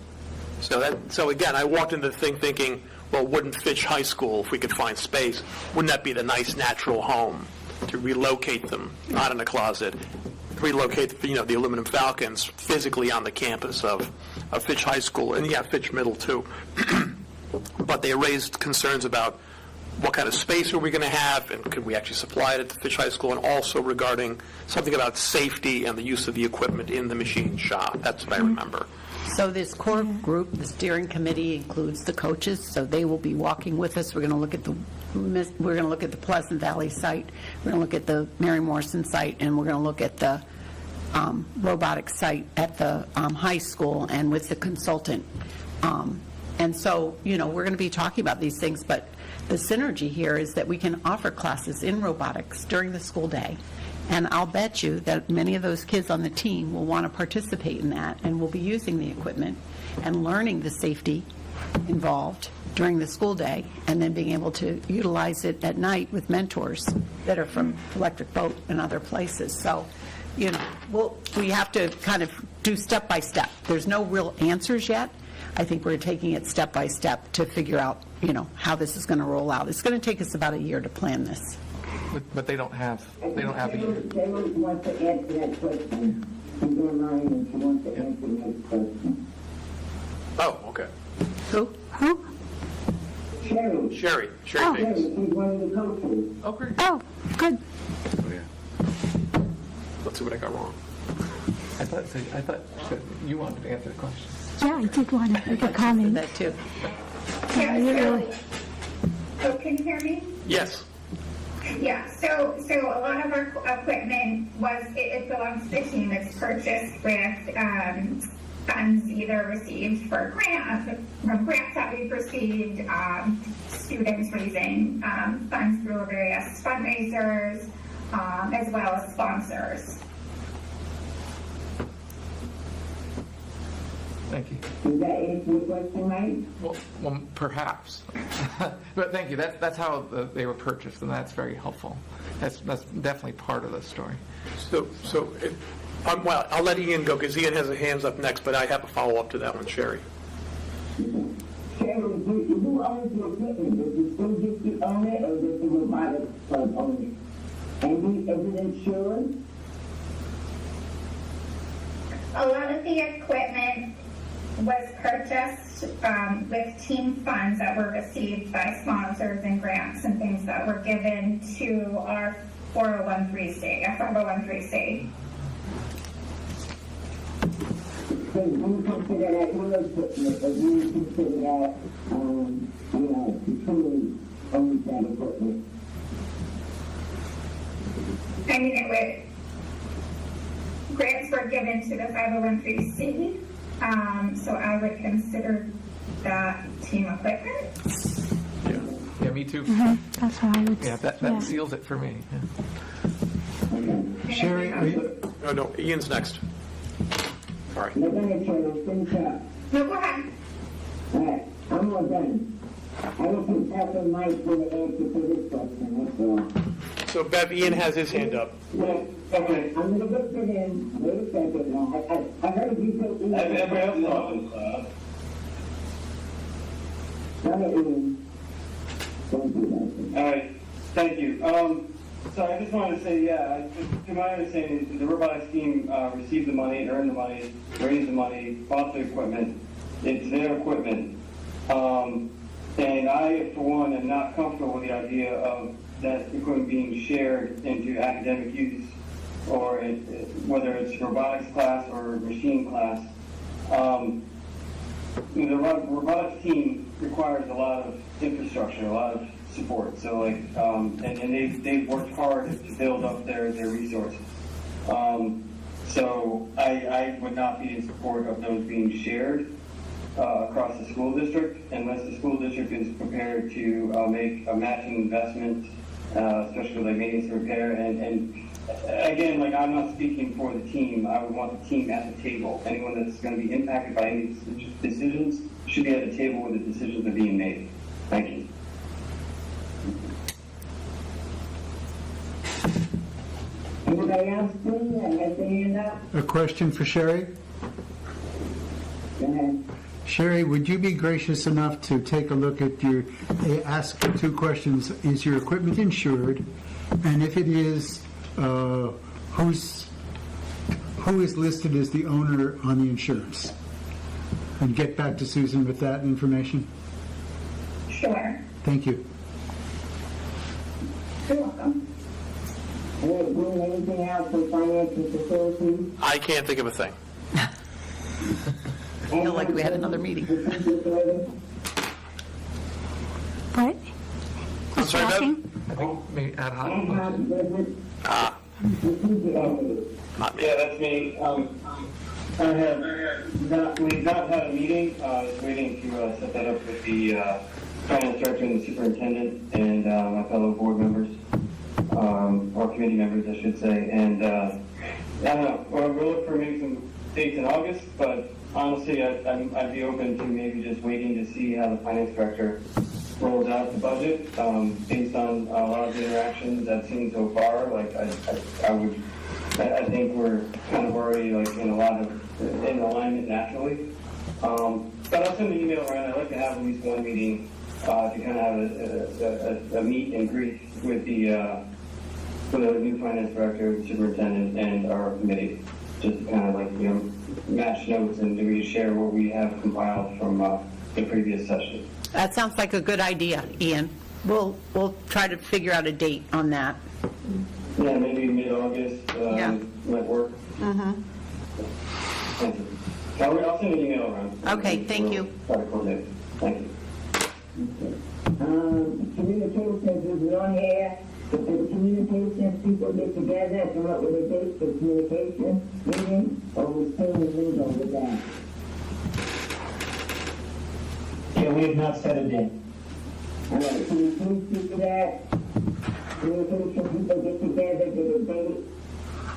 So again, I walked into the thing thinking, well, wouldn't Fitch High School, if we could find space, wouldn't that be the nice natural home to relocate them, not in a closet, relocate the aluminum Falcons physically on the campus of Fitch High School, and Fitch Middle too. But they raised concerns about what kind of space are we going to have, and could we actually supply it at the Fitch High School, and also regarding something about safety and the use of the equipment in the machine shop. That's what I remember. So this core group, the steering committee, includes the coaches, so they will be walking with us. We're going to look at the Pleasant Valley site, we're going to look at the Mary Morrison site, and we're going to look at the robotics site at the high school, and with the consultant. And so, we're going to be talking about these things, but the synergy here is that we can offer classes in robotics during the school day. And I'll bet you that many of those kids on the team will want to participate in that and will be using the equipment and learning the safety involved during the school day, and then being able to utilize it at night with mentors that are from Electric Boat and other places. So, we have to kind of do step by step. There's no real answers yet. I think we're taking it step by step to figure out, how this is going to roll out. It's going to take us about a year to plan this. but they don't have a year. Sarah wants to answer that question. She's online and she wants to answer that question. Oh, okay. Who? Sherry. Sherry Sherry, Davis. she's one of the coaches. Oh, great. Oh, good. Let's see what I got wrong. I thought you wanted to answer the question. Yeah, I did want to make a comment. That too. Yeah, you really- Oh, can you hear me? Yes. Yeah, so a lot of our equipment it belongs to the team. It's purchased with funds either received from grants that we've received, students raising funds through various fundraisers, as well as sponsors. Thank you. Does that answer your question, right? Well, perhaps. But thank you. That's how they were purchased, and that's very helpful. That's definitely part of the story. Well, I'll let Ian go because Ian has his hands up next, but I have a follow-up to that one, Sherry. Sherry, who owns the equipment? Does the school district own it or does the robotics club own it? And is it insured? A lot of the equipment was purchased with team funds that were received by sponsors and grants and things that were given to our 501(c). So do you consider that your equipment or do you consider that, the truly owns that equipment? I mean, grants were given to the 501(c), so I would consider that team equipment. Yeah, me too. That's what I would. Yeah, that seals it for me. Yeah. Sherry, are you? No, Ian's next. All right. No, go ahead, Sherry, finish up. No, go ahead. All right, I'm all done. I don't think Catherine might be the answer to this question, that's all. So, Bev, Ian has his hand up. Yeah, okay, I'm gonna look for him. Wait a second now. I heard you say Ian. Everybody else talking, Go ahead, Ian. Don't do that. All right, thank you. So I just wanted to say, to my understanding, the robotics team received the money, earned the money, raised the money, bought the equipment. It's their equipment. And I, for one, am not comfortable with the idea of that equipment being shared into academic use, or whether it's robotics class or machine class. The robotics team requires a lot of infrastructure, a lot of support. So and they've worked hard to build up their resources. So I would not be in support of those being shared across the school district unless the school district is prepared to make a matching investment, especially like maintenance and repair. And again, I'm not speaking for the team. I would want the team at the table. Anyone that's going to be impacted by any decisions should be at the table where the decisions are being made. Thank you. Anybody else, please? I have the hand up. A question for Sherry? Go ahead. Sherry, would you be gracious enough to take a look at ask two questions. Is your equipment insured? And if it is, who is listed as the owner on the insurance? And get back to Susan with that information. Sure. Thank you. You're welcome. Doing anything else for finance and facilities? I can't think of a thing. I feel like we had another meeting. What? I'm sorry, Bev? Talking? I think maybe ad hoc budget. Yeah, that's me. We've not had a meeting. Just waiting to set that up with the finance director and the superintendent and my fellow board members, or committee members, I should say. And I don't know. We'll look for maybe some dates in August, but honestly, I'd be open to maybe just waiting to see how the finance director rolls out the budget based on a lot of the interactions I've seen so far. I think we're kind of already in a lot of in alignment naturally. But I'll send an email around. I'd like to have at least one meeting to kind of have a meet and greet with the with a new finance director, superintendent, and our committee, just to kind of like, match notes and share what we have compiled from the previous session. That sounds like a good idea, Ian. We'll try to figure out a date on that. Yeah, maybe mid-August might work. Mm-hmm. Thank you. I'll send an email around. Okay, thank you. Try to coordinate. Thank you. Communications is on here. If the communications people get together and come up with a date for communication meeting, or we still move on with that? Yeah, we have not set a date. All right, can you please speak to that? Communication people get together, get a date,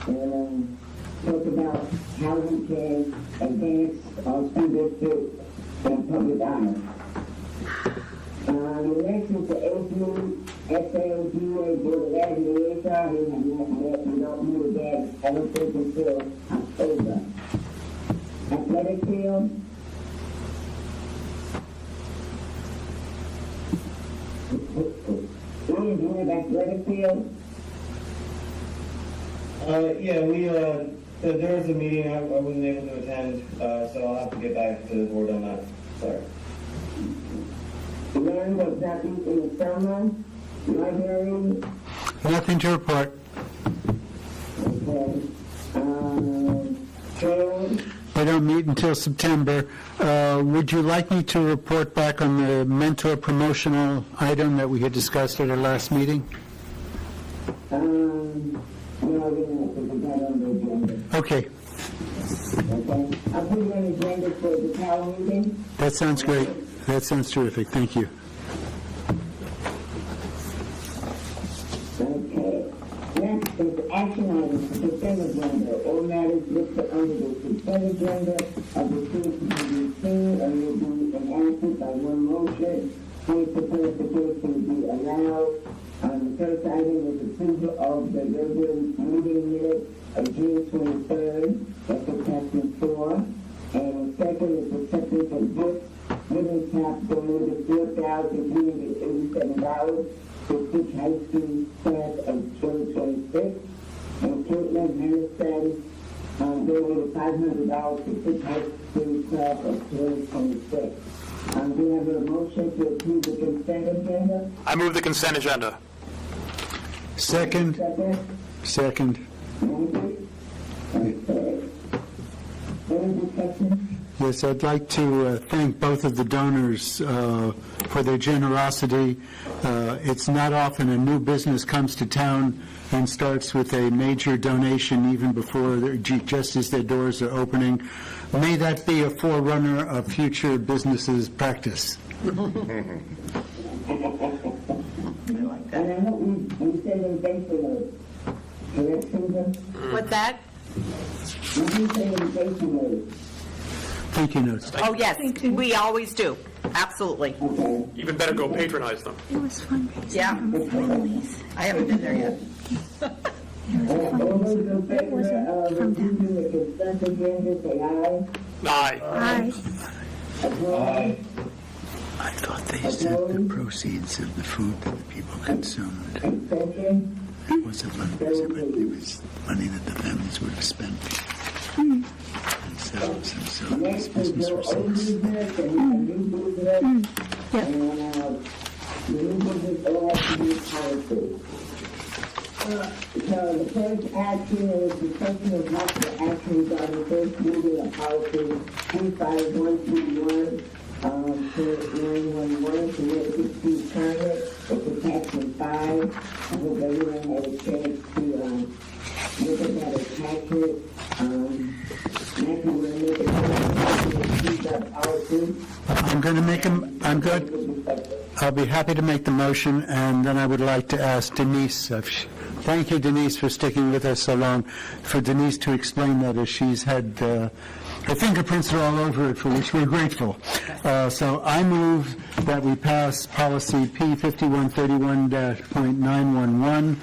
and talk about how we can advance our school district and public honor. You mentioned the AG, SAOGA, Board of Ed liaison, we don't meet again, I don't think until October. Athletic field? Ian, do you have athletic field? Yeah, there was a meeting I wasn't able to attend, so I'll have to get back to the board on that. Sorry. Learn what's happening in the summer, library, Nothing to report. okay. Field, I don't meet until September. Would you like me to report back on the mentor promotional item that we had discussed at our last meeting? no, we don't, because we got on the agenda. Okay, Okay, I'll put you on the agenda for the town meeting. that sounds great. That sounds terrific. Thank you. Okay, next is action items for consent agenda. All matters listed under the consent agenda of the city to be seen and will be enacted by one motion. Please propose the case to be allowed. The first item is approval of the regular meeting minutes of June 23rd, that's attachment 4. And second is acceptance of gifts. Women's Cap donated $4,387 to Fitch High School class of 2026. And Caitlin Henderson donated $500 to Fitch High School class of 2026. Do you have a motion to approve the consent agenda? I move the consent agenda. Second. Second. Okay. Any discussion? Yes, I'd like to thank both of the donors for their generosity. It's not often a new business comes to town and starts with a major donation even before, just as their doors are opening. May that be a forerunner of future businesses' practice. And I hope we send them thanks for those. Correct, Susan? What's that? We do send them thanks for those. Thank you, notes. Oh, yes, we always do. Absolutely. Okay. Even better, go patronize them. It was fundraising Yeah. from families. I haven't been there yet. It was All those in fundraising. It favor wasn't of from them. approving the consent agenda, say aye. Aye. Aye. Opposed? I thought they said the proceeds of the food that the people consumed. Abstention? It wasn't fundraiser, but it was money that the families would have spent themselves, and so this Next is business the old receipts. business and new business. Yep. And the new business all has to be policy. So the first action is discussion of possible action regarding first reading of policy 25131, to 911, to let it be permit. It's attachment 5. I hope everyone had a chance to look at that attachment. Next, we're going to make a policy. I'll be happy to make the motion, and then I would like to ask Denise, thank you, Denise, for sticking with us so long, for Denise to explain that, as she's had, her fingerprints are all over it, for which we're grateful. So I move that we pass policy P5131.911,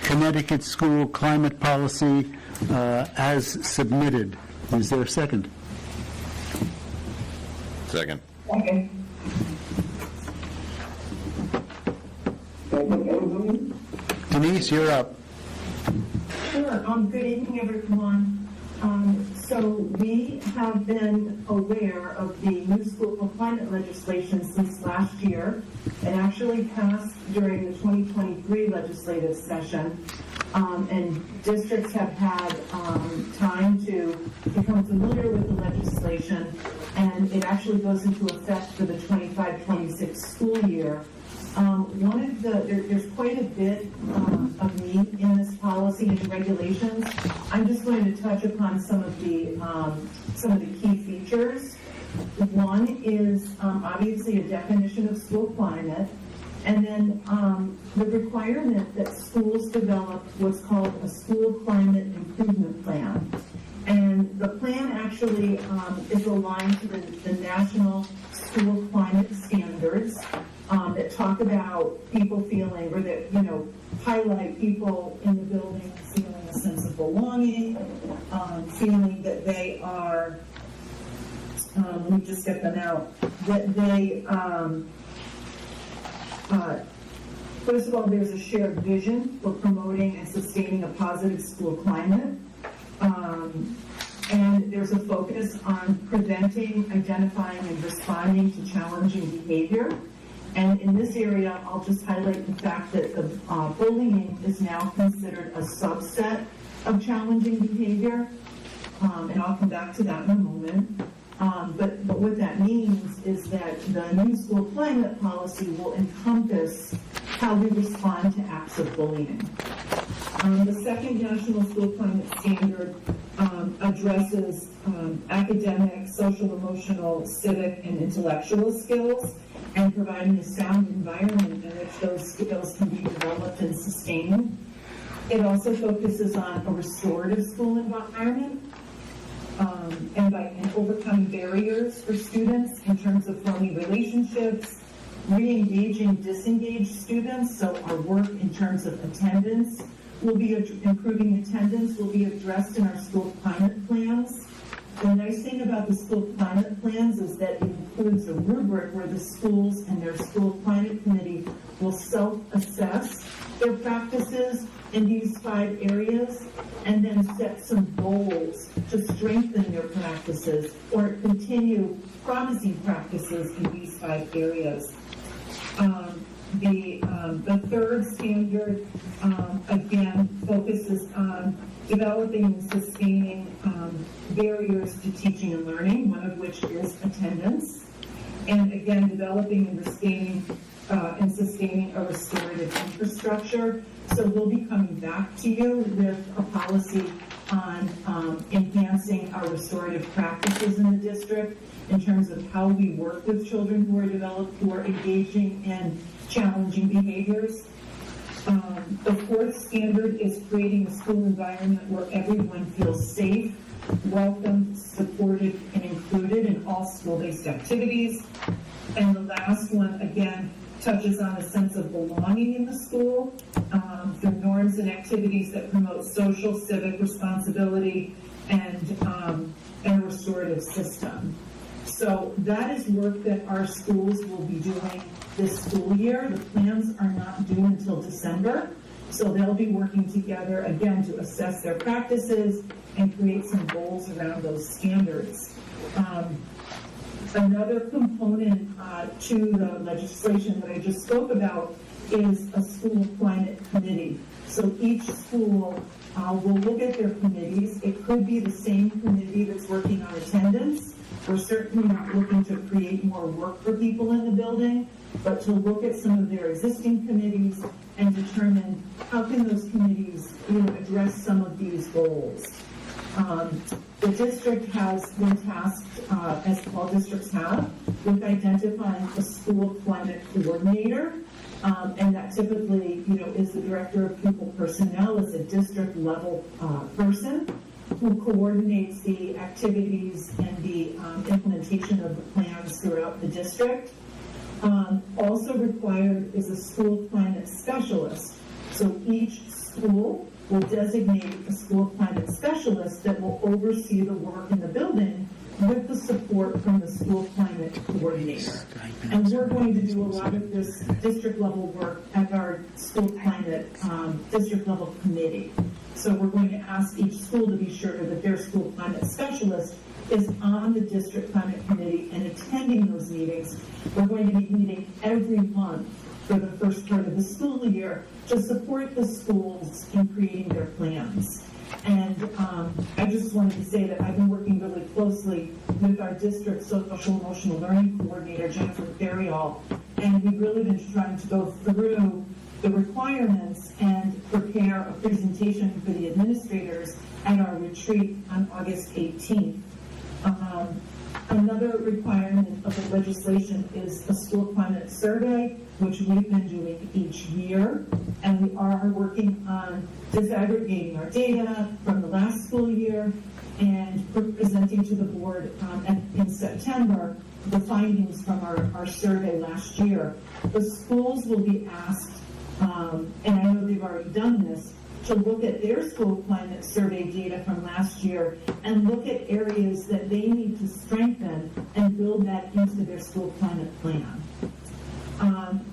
Connecticut School Climate Policy, as submitted. Is there a second? Second. Okay. Denise, you're up. Sure. Good evening, everyone. So we have been aware of the new school climate legislation since last year. It actually passed during the 2023 legislative session, and districts have had time to become familiar with the legislation, and it actually goes into effect for the 25-26 school year. There's quite a bit of meat in this policy and regulations. I'm just going to touch upon some of the key features. One is obviously a definition of school climate, and then the requirement that schools develop what's called a school climate improvement plan. And the plan actually is aligned to the national school climate standards that talk about people feeling, or that, highlight people in the building feeling a sense of belonging, feeling that they are, let me just get them out, that they, first of all, there's a shared vision for promoting and sustaining a positive school climate. And there's a focus on preventing, identifying, and responding to challenging behavior. And in this area, I'll just highlight the fact that the bullying is now considered a subset of challenging behavior. And I'll come back to that in a moment. But what that means is that the new school climate policy will encompass how we respond to acts of bullying. The second National School Climate Standard addresses academic, social, emotional, civic, and intellectual skills, and providing a sound environment in which those skills can be developed and sustained. It also focuses on a restorative school environment, and overcoming barriers for students in terms of forming relationships, re-engaging disengaged students. So our work in terms of attendance will be improving attendance will be addressed in our school climate plans. The nice thing about the school climate plans is that it includes a rubric where the schools and their school climate committee will self-assess their practices in these 5 areas, and then set some goals to strengthen their practices or continue promising practices in these 5 areas. The third standard, again, focuses on developing and sustaining barriers to teaching and learning, one of which is attendance, and again, developing and sustaining a restorative infrastructure. So we'll be coming back to you with a policy on enhancing our restorative practices in the district in terms of how we work with children who are engaging in challenging behaviors. The fourth standard is creating a school environment where everyone feels safe, welcomed, supported, and included in all school-based activities. And the last one, again, touches on a sense of belonging in the school through norms and activities that promote social, civic responsibility and a restorative system. So that is work that our schools will be doing this school year. The plans are not due until December, so they'll be working together again to assess their practices and create some goals around those standards. Another component to the legislation that I just spoke about is a school climate committee. So each school will look at their committees. It could be the same committee that's working on attendance. We're certainly not looking to create more work for people in the building, but to look at some of their existing committees and determine how can those committees address some of these goals. The district has been tasked, as all districts have, with identifying a school climate coordinator, and that typically, is the director of pupil personnel, is a district level person who coordinates the activities and the implementation of the plans throughout the district. Also required is a school climate specialist. So each school will designate a school climate specialist that will oversee the work in the building with the support from the school climate coordinator. And we're going to do a lot of this district level work at our school climate district level committee. So we're going to ask each school to be sure that their school climate specialist is on the district climate committee and attending those meetings. We're going to be meeting every month for the first part of the school year to support the schools in creating their plans. And I just wanted to say that I've been working really closely with our district social emotional learning coordinator, Jennifer Ferriol, and we've really been trying to go through the requirements and prepare a presentation for the administrators at our retreat on August 18th. Another requirement of the legislation is a school climate survey, which we've been doing each year, and we are working on disaggregating our data from the last school year and presenting to the board in September the findings from our survey last year. The schools will be asked, and I know they've already done this, to look at their school climate survey data from last year and look at areas that they need to strengthen and build that into their school climate plan.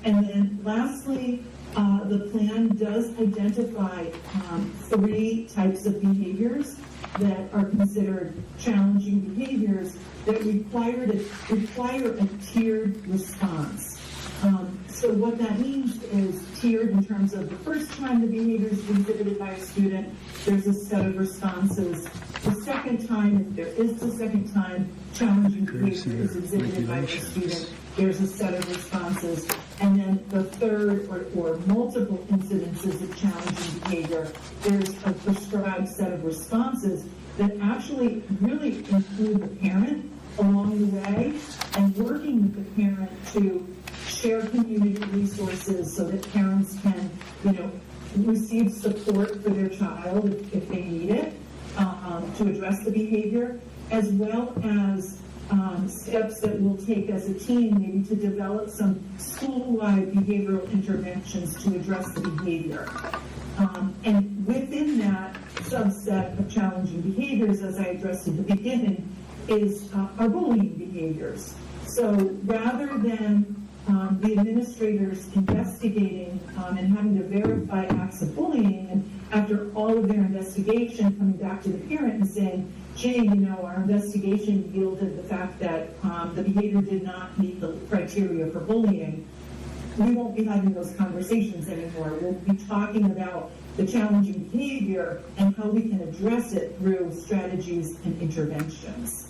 And then lastly, the plan does identify 3 types of behaviors that are considered challenging behaviors that require a tiered response. So what that means is tiered in terms of the first time the behavior is exhibited by a student, there's a set of responses. The second time, if there is the second time challenging behavior is exhibited by a student, there's a set of responses. And then the third or multiple incidences of challenging behavior, there's a prescribed set of responses that actually really include the parent along the way and working with the parent to share community resources so that parents can, receive support for their child if they need it to address the behavior, as well as steps that we'll take as a team maybe to develop some school-wide behavioral interventions to address the behavior. And within that subset of challenging behaviors, as I addressed at the beginning, is our bullying behaviors. So rather than the administrators investigating and having to verify acts of bullying, and after all of their investigation coming back to the parent and saying, gee, our investigation yielded the fact that the behavior did not meet the criteria for bullying, we won't be having those conversations anymore. We'll be talking about the challenging behavior and how we can address it through strategies and interventions.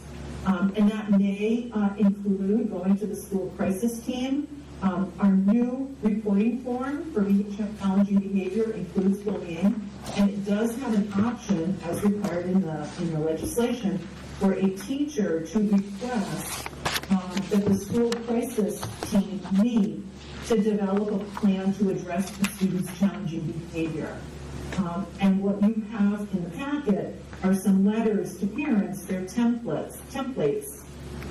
And that may include going to the school crisis team. Our new reporting form for challenging behavior includes bullying, and it does have an option, as required in the legislation, for a teacher to request that the school crisis team meet to develop a plan to address the student's challenging behavior. And what you have in the packet are some letters to parents. They're templates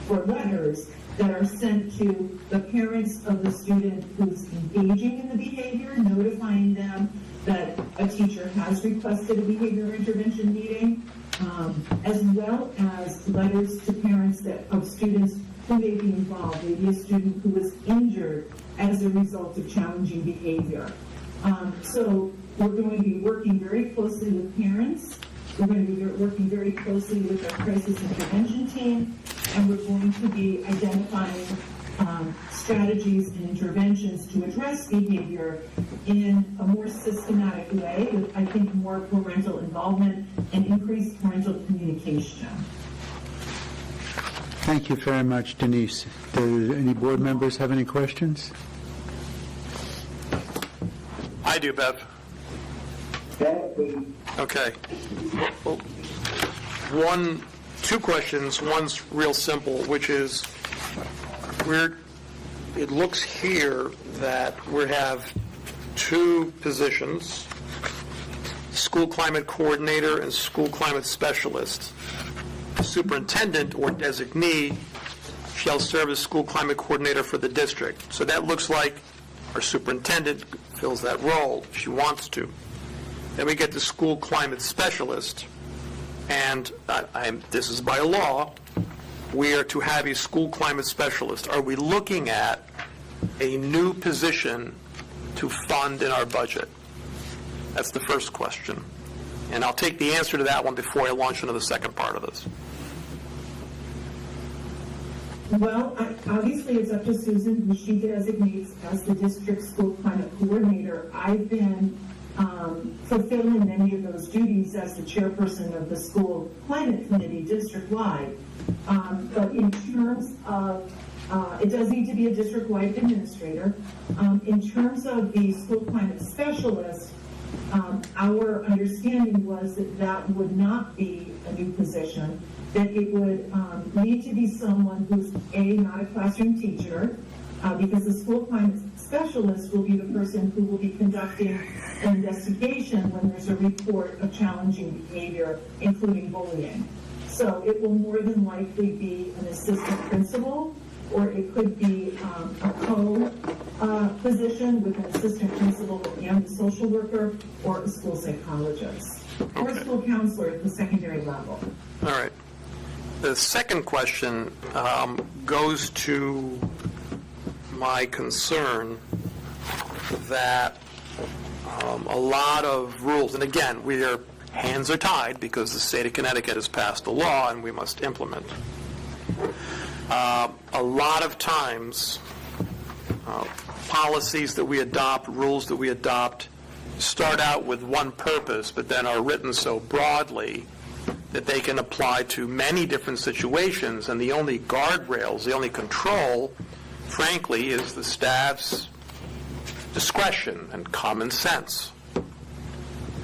for letters that are sent to the parents of the student who's engaging in the behavior, notifying them that a teacher has requested a behavior intervention meeting, as well as letters to parents of students who may be involved, maybe a student who was injured as a result of challenging behavior. So we're going to be working very closely with parents. We're going to be working very closely with our crisis intervention team, and we're going to be identifying strategies and interventions to address behavior in a more systematic way with, I think, more parental involvement and increased parental communication. Thank you very much, Denise. Do any board members have any questions? I do, Bev. Okay. Well, two questions. One's real simple, which is, it looks here that we have 2 positions, school climate coordinator and school climate specialist. Superintendent or designee shall serve as school climate coordinator for the district. So that looks like our superintendent fills that role if she wants to. Then we get the school climate specialist, and this is by law, we are to have a school climate specialist. Are we looking at a new position to fund in our budget? That's the first question. And I'll take the answer to that one before I launch into the second part of this. Well, obviously, it's up to Susan, who she designates as the district school climate coordinator. I've been fulfilling many of those duties as the chairperson of the school climate committee district-wide. But in terms of, it does need to be a district-wide administrator. In terms of the school climate specialist, our understanding was that that would not be a new position, that it would need to be someone who's, not a classroom teacher, because the school climate specialist will be the person who will be conducting an investigation when there's a report of challenging behavior, including bullying. So it will more than likely be an assistant principal, or it could be a co-position with an assistant principal and a social worker, or a school psychologist, or a school counselor at the secondary level. All right. The second question goes to my concern that a lot of rules, and again, hands are tied because the state of Connecticut has passed a law and we must implement. A lot of times, policies that we adopt, rules that we adopt, start out with one purpose, but then are written so broadly that they can apply to many different situations, and the only guardrails, the only control, frankly, is the staff's discretion and common sense.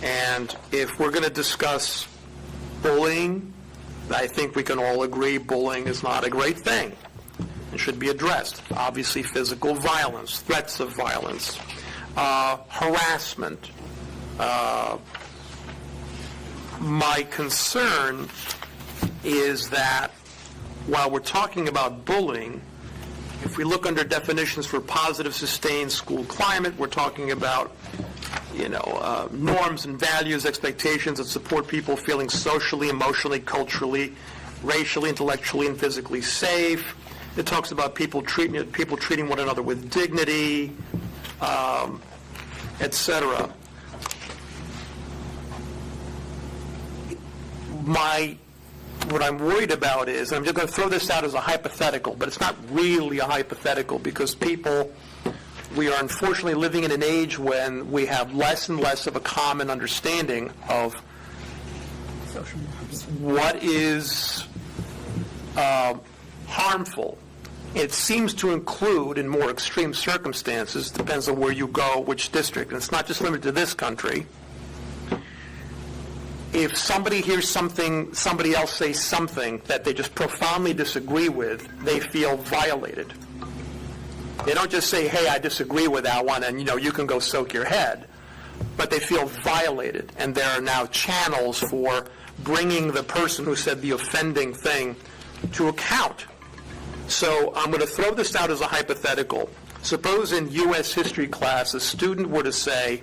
And if we're going to discuss bullying, I think we can all agree bullying is not a great thing. It should be addressed. Obviously, physical violence, threats of violence, harassment. My concern is that while we're talking about bullying, if we look under definitions for positive, sustained school climate, we're talking about norms and values, expectations that support people feeling socially, emotionally, culturally, racially, intellectually, and physically safe. It talks about people treating one another with dignity, etc. What I'm worried about is, and I'm just going to throw this out as a hypothetical, but it's not really a hypothetical because we are unfortunately living in an age when we have less and less of a common understanding of what is harmful. It seems to include, in more extreme circumstances, depends on where you go, which district, and it's not just limited to this country. If somebody hears somebody else say something that they just profoundly disagree with, they feel violated. They don't just say, hey, I disagree with that one, and you can go soak your head. But they feel violated, and there are now channels for bringing the person who said the offending thing to account. So I'm going to throw this out as a hypothetical. Suppose in U.S. history class a student were to say,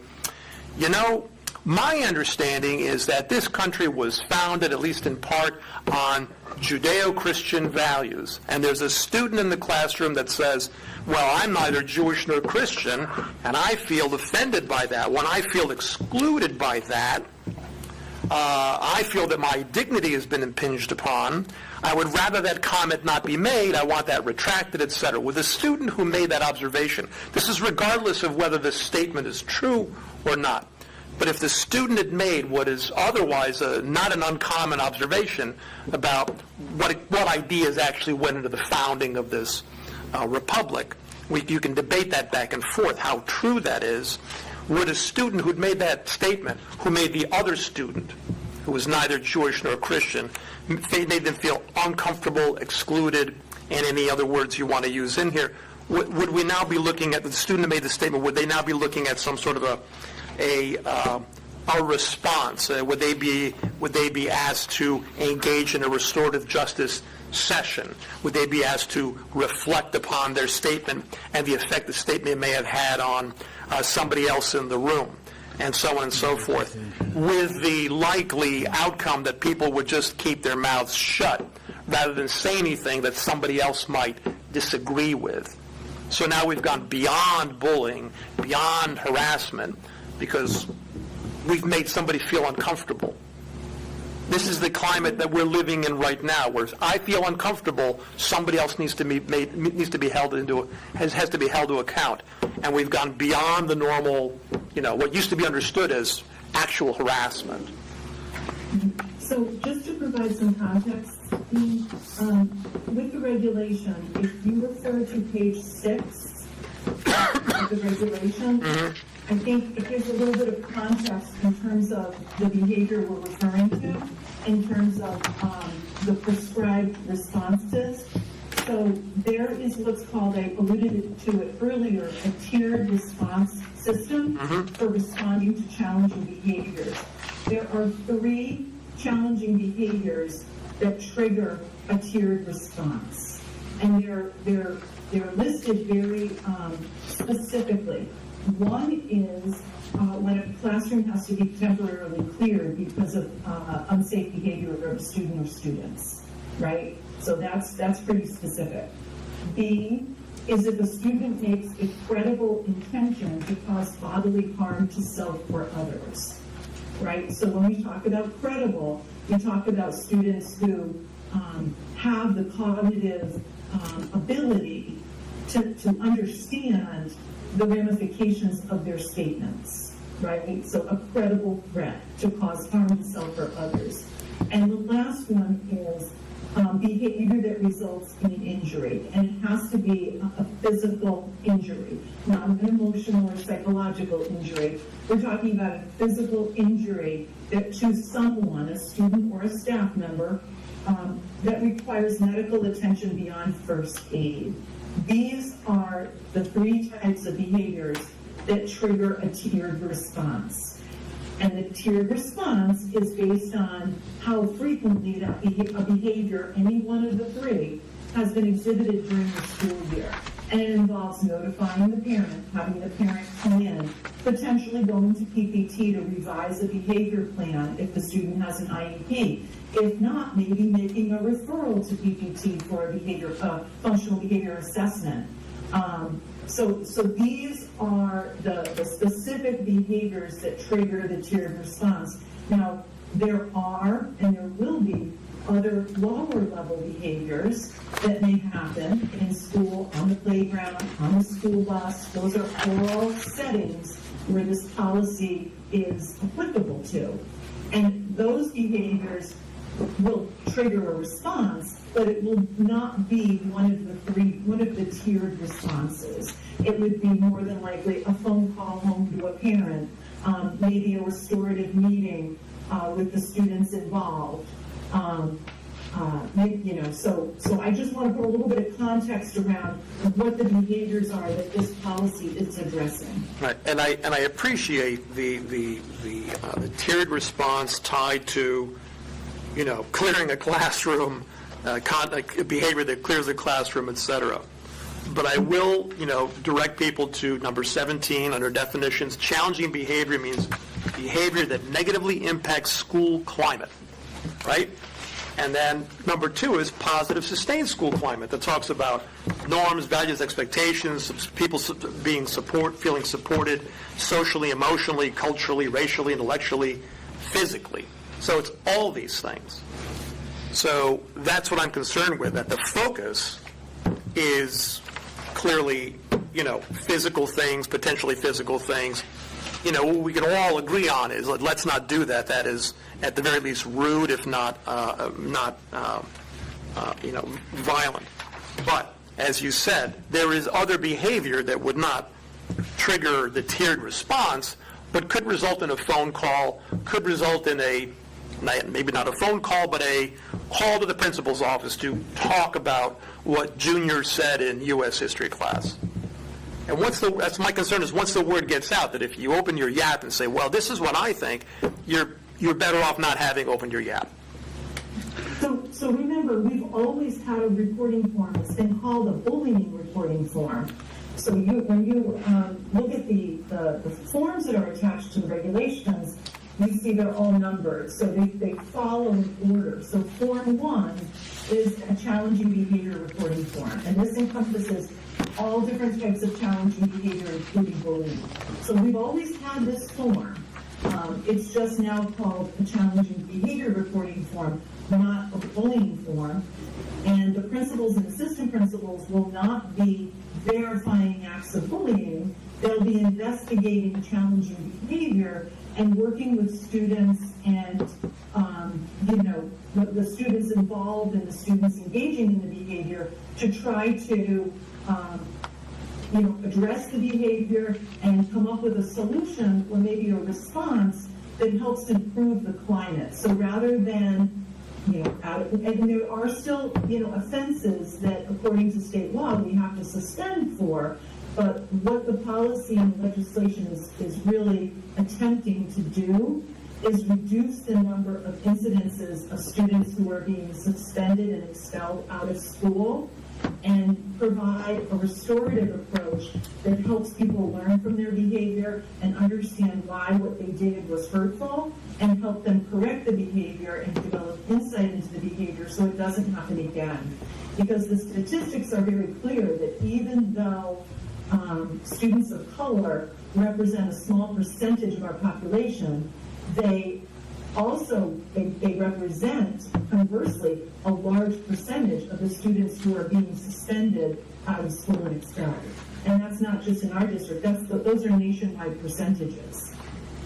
my understanding is that this country was founded, at least in part, on Judeo-Christian values. And there's a student in the classroom that says, well, I'm neither Jewish nor Christian, and I feel offended by that. When I feel excluded by that, I feel that my dignity has been impinged upon. I would rather that comment not be made. I want that retracted, etc. With a student who made that observation, this is regardless of whether this statement is true or not. But if the student had made what is otherwise not an uncommon observation about what ideas actually went into the founding of this republic, you can debate that back and forth, how true that is. Would a student who'd made that statement, who made the other student, who was neither Jewish nor Christian, made them feel uncomfortable, excluded, and any other words you want to use in here, would we now be looking at the student who made the statement, would they now be looking at some sort of a response? Would they be asked to engage in a restorative justice session? Would they be asked to reflect upon their statement and the effect the statement may have had on somebody else in the room, and so on and so forth, with the likely outcome that people would just keep their mouths shut rather than say anything that somebody else might disagree with? So now we've gone beyond bullying, beyond harassment, because we've made somebody feel uncomfortable. This is the climate that we're living in right now, where I feel uncomfortable, somebody else needs to be held has to be held to account, and we've gone beyond the normal, what used to be understood as actual harassment. So just to provide some context, with the regulation, if you refer to page 6 of the regulation, I think it gives a little bit of context in terms of the behavior we're referring to, in terms of the prescribed responses. So there is what's called, I alluded to it earlier, a tiered response system for responding to challenging behaviors. There are 3 challenging behaviors that trigger a tiered response, and they're listed very specifically. One is when a classroom has to be temporarily cleared because of unsafe behavior of a student or students, right? So that's pretty specific. B is if a student makes a credible intention to cause bodily harm to self or others, right? So when we talk about credible, we talk about students who have the cognitive ability to understand the ramifications of their statements, right? So a credible threat to cause harm to self or others. And the last one is behavior that results in an injury, and it has to be a physical injury, not an emotional or psychological injury. We're talking about a physical injury that to someone, a student or a staff member, that requires medical attention beyond first aid. These are the 3 types of behaviors that trigger a tiered response. And the tiered response is based on how frequently that a behavior, any one of the 3, has been exhibited during the school year. And it involves notifying the parent, having the parent come in, potentially going to PPT to revise a behavior plan if the student has an IEP. If not, maybe making a referral to PPT for a functional behavior assessment. So these are the specific behaviors that trigger the tiered response. Now, there are and there will be other lower level behaviors that may happen in school, on the playground, on the school bus. Those are all settings where this policy is applicable to. And those behaviors will trigger a response, but it will not be one of the tiered responses. It would be more than likely a phone call home to a parent, maybe a restorative meeting with the students involved. So I just want to put a little bit of context around what the behaviors are that this policy is addressing. Right, and I appreciate the tiered response tied to, clearing a classroom, behavior that clears the classroom, etc. But I will, direct people to number 17 under definitions. Challenging behavior means behavior that negatively impacts school climate, right? And then number 2 is positive, sustained school climate that talks about norms, values, expectations, people feeling supported socially, emotionally, culturally, racially, intellectually, physically. So it's all these things. So that's what I'm concerned with, that the focus is clearly, physical things, potentially physical things. What we can all agree on is let's not do that. That is, at the very least, rude, if not violent. But as you said, there is other behavior that would not trigger the tiered response, but could result in a phone call, could result in maybe not a phone call, but a call to the principal's office to talk about what junior said in U.S. history class. And that's my concern, is once the word gets out, that if you open your Yap and say, well, this is what I think, you're better off not having opened your Yap. So remember, we've always had a reporting form. It's been called a bullying reporting form. So when you look at the forms that are attached to the regulations, you see they're all numbered. So they follow in order. So Form 1 is a challenging behavior reporting form. And this encompasses all different types of challenging behavior, including bullying. So we've always had this form. It's just now called a challenging behavior reporting form, not a bullying form. And the principals and assistant principals will not be verifying acts of bullying. They'll be investigating challenging behavior and working with students and, the students involved and the students engaging in the behavior to try to, address the behavior and come up with a solution or maybe a response that helps improve the climate. So rather than, and there are still, offenses that according to state law we have to suspend for, but what the policy and legislation is really attempting to do is reduce the number of incidences of students who are being suspended and expelled out of school and provide a restorative approach that helps people learn from their behavior and understand why what they did was hurtful and help them correct the behavior and develop insight into the behavior so it doesn't happen again. Because the statistics are very clear that even though students of color represent a small percentage of our population, they represent, conversely, a large percentage of the students who are being suspended out of school and expelled. And that's not just in our district, those are nationwide percentages.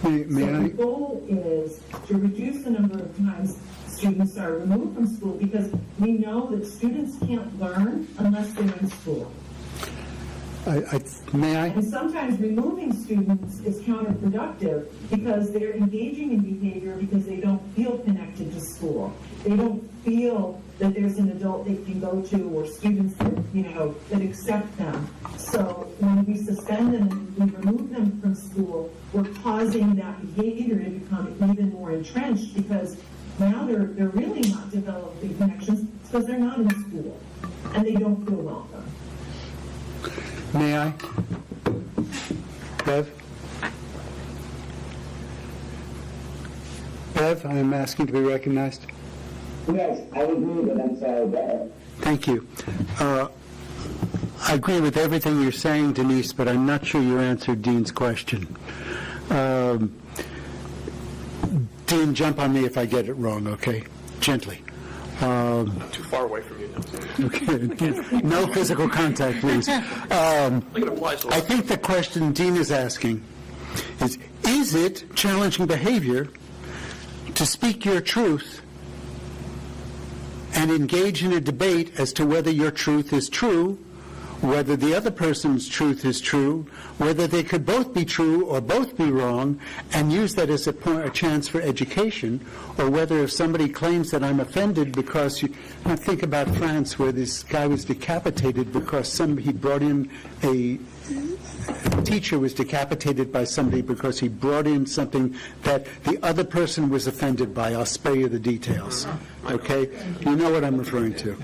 The goal is to reduce the number of times students are removed from school because we know that students can't learn unless they're in school. May I? And sometimes removing students is counterproductive because they're engaging in behavior because they don't feel connected to school. They don't feel that there's an adult they can go to or students that accept them. So when we suspend them and we remove them from school, we're causing that behavior to become even more entrenched because now they're really not developing connections because they're not in school and they don't feel welcome. May I? Bev? Bev, I am asking to be recognized. Yes, I agree, but I'm sorry, Bev. Thank you. I agree with everything you're saying, Denise, but I'm not sure you answered Dean's question. Dean, jump on me if I get it wrong, okay? Gently. Too far away from you now. Okay. No physical contact, please. I think the question Dean is asking is it challenging behavior to speak your truth and engage in a debate as to whether your truth is true, whether the other person's truth is true, whether they could both be true or both be wrong, and use that as a chance for education, or whether if somebody claims that I'm offended because I think about France where this guy was decapitated because he brought in a teacher was decapitated by somebody because he brought in something that the other person was offended by. I'll spare you the details. Okay? You know what I'm referring to.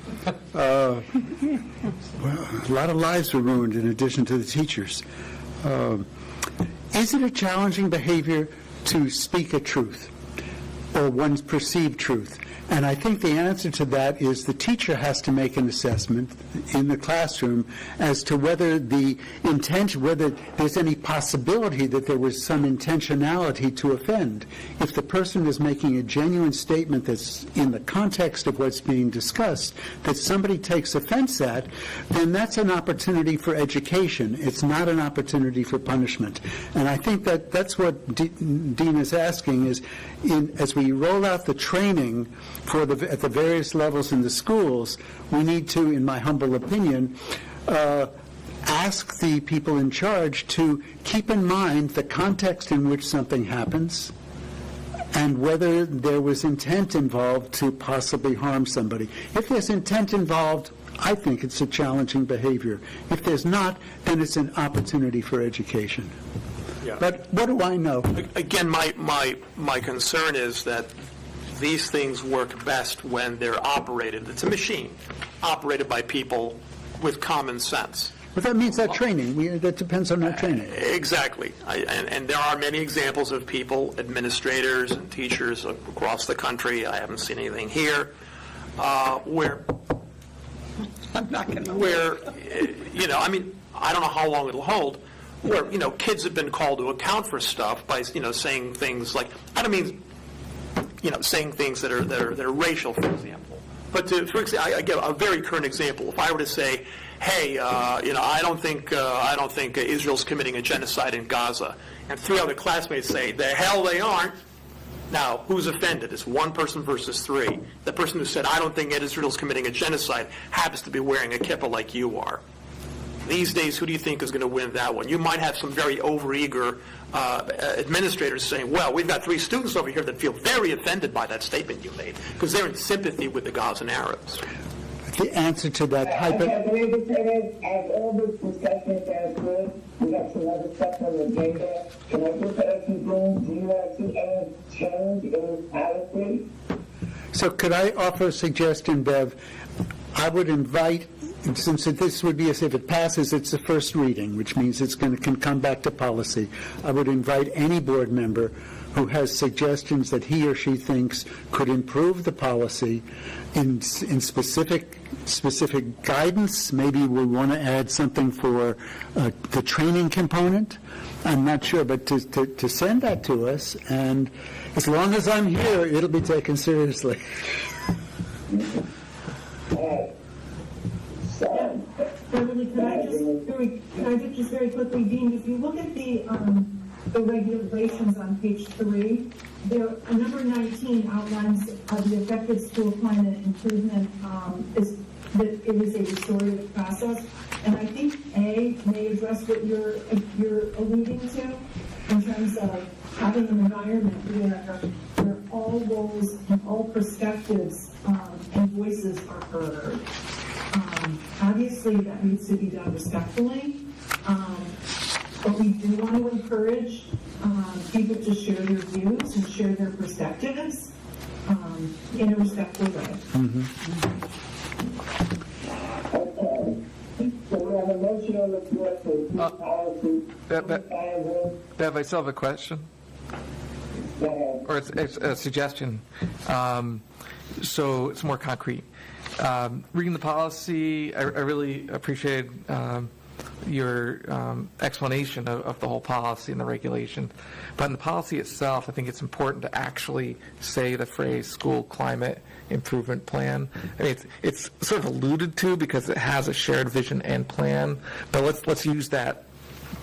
Well, a lot of lives were ruined in addition to the teachers. Is it a challenging behavior to speak a truth or one's perceived truth? And I think the answer to that is the teacher has to make an assessment in the classroom as to whether whether there's any possibility that there was some intentionality to offend. If the person is making a genuine statement that's in the context of what's being discussed, that somebody takes offense at, then that's an opportunity for education. It's not an opportunity for punishment. And I think that's what Dean is asking is, as we roll out the training at the various levels in the schools, we need to, in my humble opinion, ask the people in charge to keep in mind the context in which something happens and whether there was intent involved to possibly harm somebody. If there's intent involved, I think it's a challenging behavior. If there's not, then it's an opportunity for education. Yeah. But what do I know? Again, my concern is that these things work best when they're operated. It's a machine operated by people with common sense. But that means that training. That depends on that training. Exactly. And there are many examples of people, administrators and teachers across the country, I haven't seen anything here, where I don't know how long it'll hold, where, kids have been called to account for stuff by, saying things like, I don't mean, saying things that are racial, for example. But for example, I give a very current example. If I were to say, hey, I don't think Israel's committing a genocide in Gaza, and 3 other classmates say, the hell they aren't. Now, who's offended? It's 1 person versus 3. The person who said, I don't think Israel's committing a genocide, happens to be wearing a kippah like you are. These days, who do you think is going to win that one? You might have some very overeager administrators saying, well, we've got 3 students over here that feel very offended by that statement you made, because they're in sympathy with the Gazan Arabs. The answer to that I believe the thing is, as all this discussion is good, we have some other stuff on the agenda. Can I just ask you, Dean, do you want to see any change in policy? So could I offer a suggestion, Bev? I would invite, since this would be as if it passes, it's the first reading, which means it can come back to policy. I would invite any board member who has suggestions that he or she thinks could improve the policy in specific guidance. Maybe we want to add something for the training component. I'm not sure, but to send that to us, and as long as I'm here, it'll be taken seriously. Beverly, can I just very quickly, Dean, if you look at the regulations on page 3, there, number 19 outlines the effective school climate improvement is that it is a restorative process, and I think A may address what you're alluding to in terms of having an environment where all roles and all perspectives and voices are heard. Obviously, that needs to be done respectfully, but we do want to encourage people to share their views and share their perspectives in a respectful way. Mm-hmm. Okay. So we have a motion on the floor for policy. Bev, I still have a question. Or it's a suggestion. So it's more concrete. Reading the policy, I really appreciated your explanation of the whole policy and the regulation. But in the policy itself, I think it's important to actually say the phrase school climate improvement plan. I mean, it's sort of alluded to because it has a shared vision and plan, but let's use that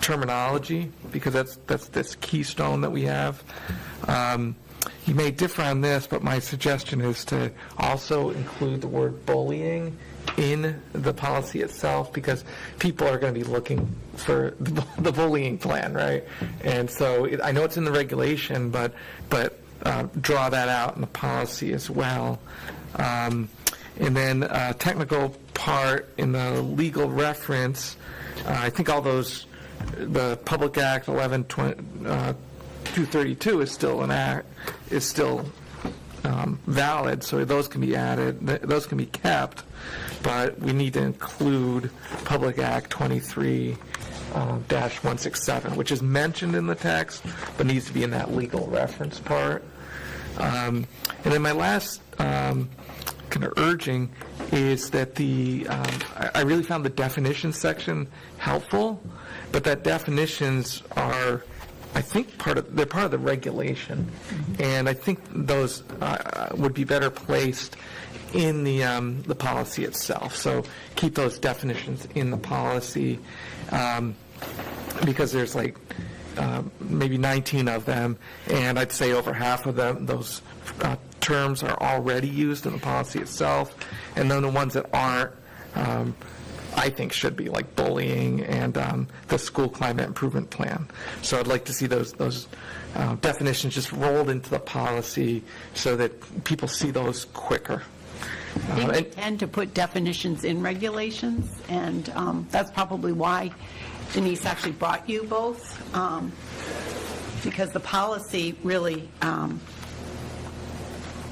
terminology because that's this keystone that we have. You may differ on this, but my suggestion is to also include the word bullying in the policy itself because people are going to be looking for the bullying plan, right? And so I know it's in the regulation, but draw that out in the policy as well. And then technical part in the legal reference, I think all those, the Public Act 232 is still an act, is still valid, so those can be added, those can be kept, but we need to include Public Act 23-167, which is mentioned in the text, but needs to be in that legal reference part. And then my last kind of urging is that I really found the definitions section helpful, but that definitions are, I think, they're part of the regulation, and I think those would be better placed in the policy itself. So keep those definitions in the policy because there's like maybe 19 of them, and I'd say over half of them, those terms are already used in the policy itself, and then the ones that aren't, I think should be like bullying and the school climate improvement plan. So I'd like to see those definitions just rolled into the policy so that people see those quicker. I think we tend to put definitions in regulations, and that's probably why Denise actually brought you both, because the policy really,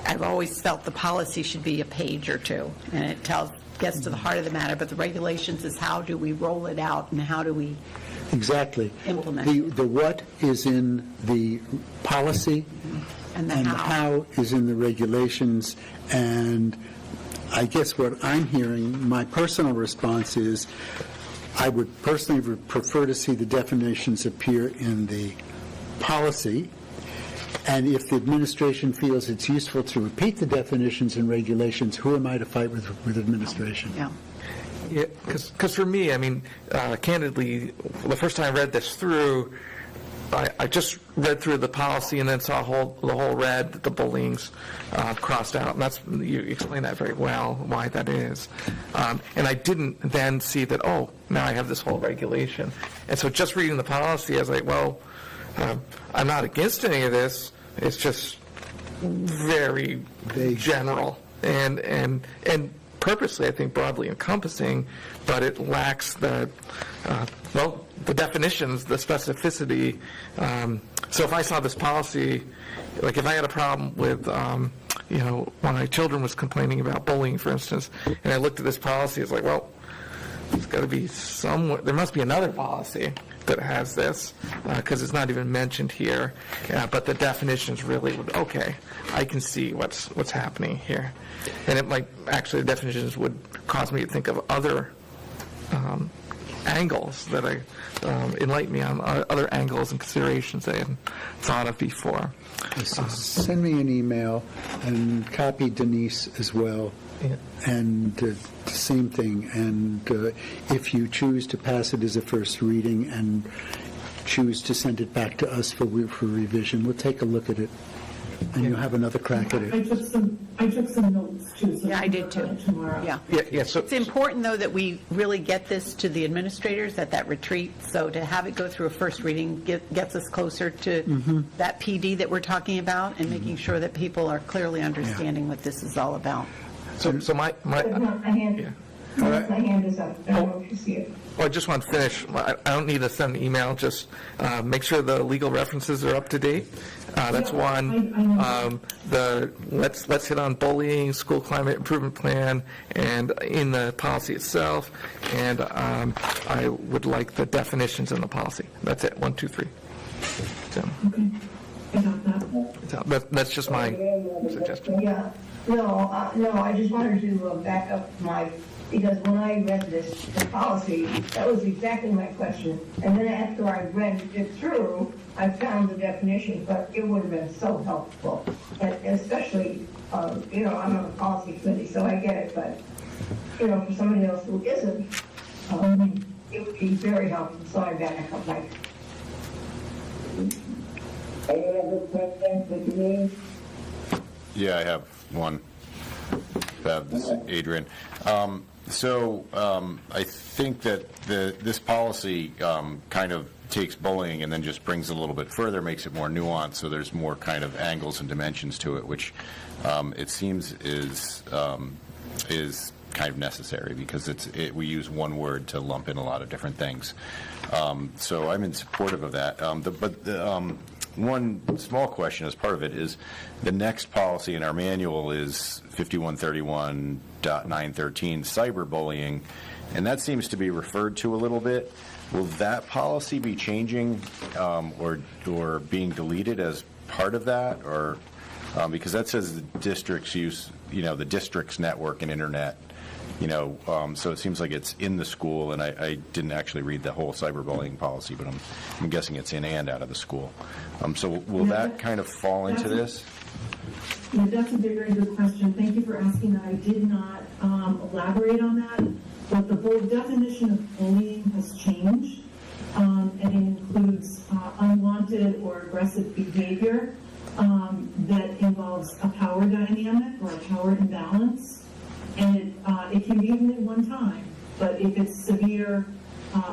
I've always felt the policy should be a page or two, and it gets to the heart of the matter, but the regulations is how do we roll it out and how do we Exactly. implement the what is in the policy and the how is in the regulations, and I guess what I'm hearing, my personal response is I would personally prefer to see the definitions appear in the policy, and if the administration feels it's useful to repeat the definitions and regulations, who am I to fight with administration? Yeah. Yeah, because for me, I mean, candidly, the first time I read this through, I just read through the policy and then saw the whole red, the bullying's crossed out, and you explained that very well, why that is. And I didn't then see that, oh, now I have this whole regulation. And so just reading the policy, I was like, well, I'm not against any of this, it's just very general and purposely, I think, broadly encompassing, but it lacks the definitions, the specificity. So if I saw this policy, like if I had a problem with, one of my children was complaining about bullying, for instance, and I looked at this policy, it's like, well, there's got to be there must be another policy that has this, because it's not even mentioned here, but the definitions really would, okay, I can see what's happening here. And it might, actually, the definitions would cause me to think of other angles that enlighten me on other angles and considerations I hadn't thought of before. So send me an email and copy Denise as well. Yeah. And the same thing. And if you choose to pass it as a first reading and choose to send it back to us for revision, we'll take a look at it, and you'll have another crack at it. I took some notes too. So Yeah, I did too. Tomorrow. Yeah. So It's important, though, that we really get this to the administrators at that retreat, so to have it go through a first reading gets us closer to that PD that we're talking about, and making sure that people are clearly understanding what this is all about. So my My hand is up. I don't know if you see it. Well, I just want to finish. I don't need to send an email. Just make sure the legal references are up to date. That's one. Let's hit on bullying, school climate improvement plan, and in the policy itself. And I would like the definitions in the policy. That's it. 1, 2, 3. So, Okay. I got that. that's just my suggestion. Yeah, no, I just wanted to back up because when I read the policy, that was exactly my question. And then after I read it through, I found the definition, but it would have been so helpful. And especially, I'm on the policy committee, so I get it, but, for somebody else who isn't, it would be very helpful, so I back up my. Any other questions that you need? Yeah, I have one. This is Adrian. I think that this policy kind of takes bullying and then just brings it a little bit further, makes it more nuanced, so there's more kind of angles and dimensions to it, which it seems is kind of necessary, because we use one word to lump in a lot of different things. So I'm in supportive of that. One small question as part of it is the next policy in our manual is 5131.913, cyberbullying, and that seems to be referred to a little bit. Will that policy be changing or being deleted as part of that, or because that says the district's use, the district's network and internet, so it seems like it's in the school, and I didn't actually read the whole cyberbullying policy, but I'm guessing it's in and out of the school. So will that kind of fall into this? Yeah, that's a very good question. Thank you for asking that. I did not elaborate on that, but the whole definition of bullying has changed, and it includes unwanted or aggressive behavior that involves a power dynamic or a power imbalance. And it can be even at one time, but if it's severe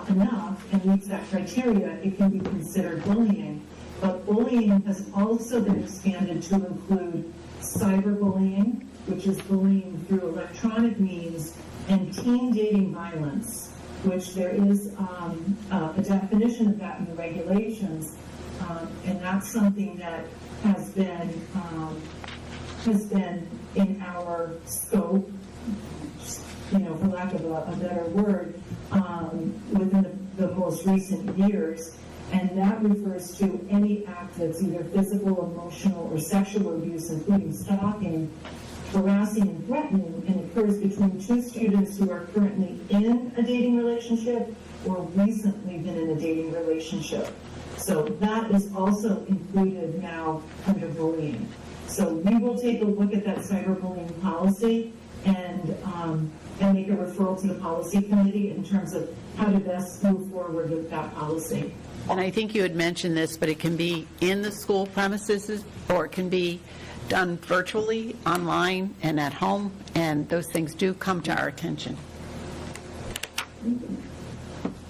enough and meets that criteria, it can be considered bullying. But bullying has also been expanded to include cyberbullying, which is bullying through electronic means, and teen dating violence, which there is a definition of that in the regulations, and that's something that has been in our scope, for lack of a better word, within the most recent years. And that refers to any act that's either physical, emotional, or sexual abuse, including stalking, harassing and threatening and occurs between two students who are currently in a dating relationship or recently been in a dating relationship. So that is also included now under bullying. So we will take a look at that cyberbullying policy and make a referral to the policy committee in terms of how to best move forward with that policy. And I think you had mentioned this, but it can be in the school premises, or it can be done virtually, online, and at home, and those things do come to our attention.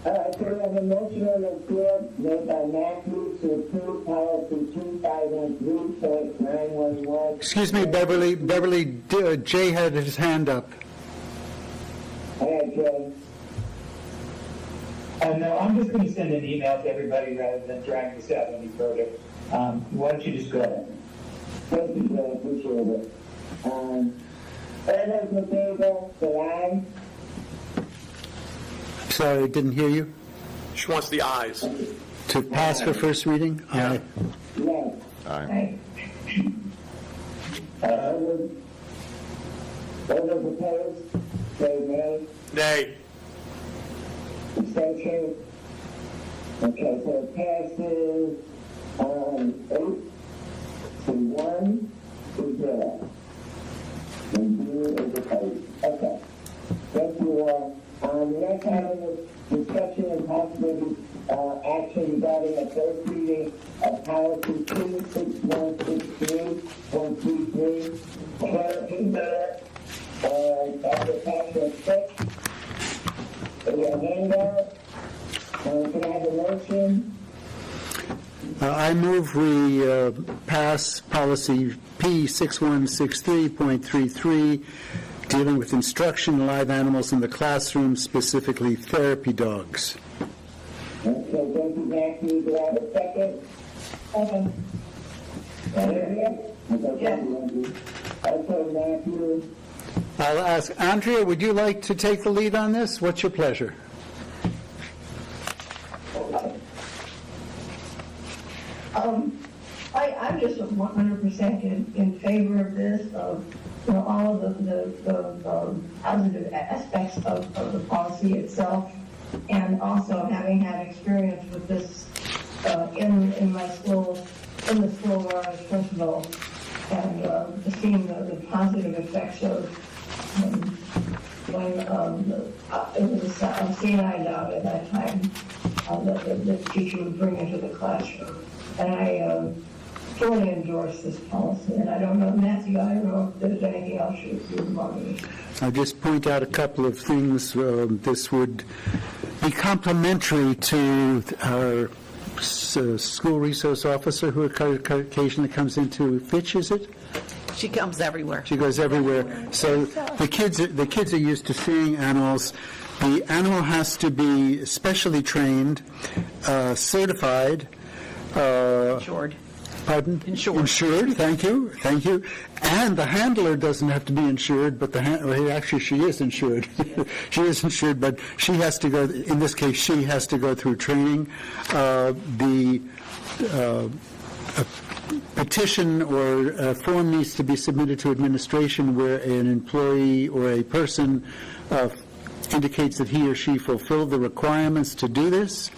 So we have a motion on the floor made by Matthew to approve policy 2513.911. Excuse me, Beverly, Jay had his hand up. All right, Jay. No, I'm just going to send an email to everybody rather than dragging this out any further. Why don't you just go ahead? Thank you, Jay. Appreciate it. All those in favor, say aye. Sorry, I didn't hear you. She wants the ayes. To pass for first reading? Aye. Yes. Aye. All those opposed, say nay. Nay. Abstention? Okay, so it passes 8 to 1 to 0. And you is opposed. Okay. Thank you all. Next item is discussion and possible action regarding a first reading of policy 26163.33, clarity matter, application 6. Your handout. Can I have a motion? I move we pass policy P6163.33, dealing with instruction of live animals in the classroom, specifically therapy dogs. Okay, thank you, Matthew. Do I have a second? Second. Andrea? Okay, Matthew. I'll ask, Andrea, would you like to take the lead on this? What's your pleasure? I'm just 100% in favor of this, of all of the positive aspects of the policy itself, and also having had experience with this in my school, in the school where I was principal, and seeing the positive effects of when it was a CNI dog at that time that the teacher would bring into the classroom. And I fully endorse this policy. And I don't know, Matthew, I don't know if there's anything else you want me to. I'll just point out a couple of things. This would be complementary to our school resource officer who occasionally comes into Fitch, is it? She comes everywhere. She goes everywhere. So the kids are used to seeing animals. The animal has to be specially trained, certified. Insured. Pardon? Insured, thank you. And the handler doesn't have to be insured, but actually she is insured. She is insured, but she has to go, in this case, she has to go through training. The petition or a form needs to be submitted to administration where an employee or a person indicates that he or she fulfilled the requirements to do this.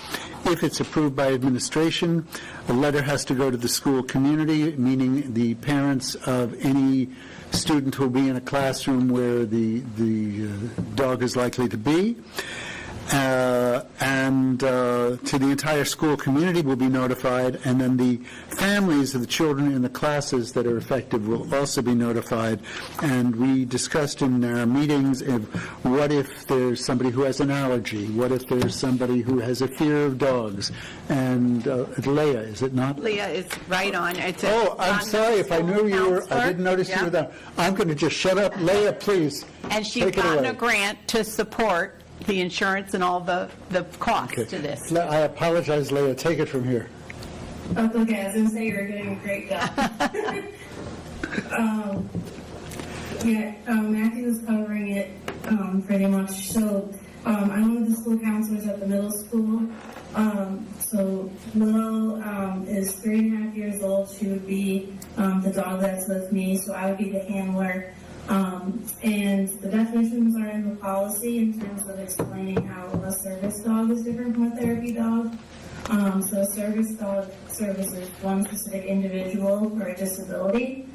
If it's approved by administration, a letter has to go to the school community, meaning the parents of any student who will be in a classroom where the dog is likely to be. And to the entire school community will be notified, and then the families of the children in the classes that are affected will also be notified. And we discussed in our meetings what if there's somebody who has an allergy, what if there's somebody who has a fear of dogs, and Leah, is it not? Leah is right on. I'm sorry if I knew you were, I didn't notice you were there. I'm going to just shut up. Leah, please. And she's gotten a grant to support the insurance and all the costs to this. I apologize, Leah. Take it from here. That's okay. I was going to say you're doing a great job. Matthew was covering it pretty much. So I'm one of the school counselors at the middle school. So Willow is 3.5 years old. She would be the dog that's with me. So I would be the handler And the definitions are in the policy in terms of explaining how a service dog is different from a therapy dog. So a service dog services one specific individual or a disability.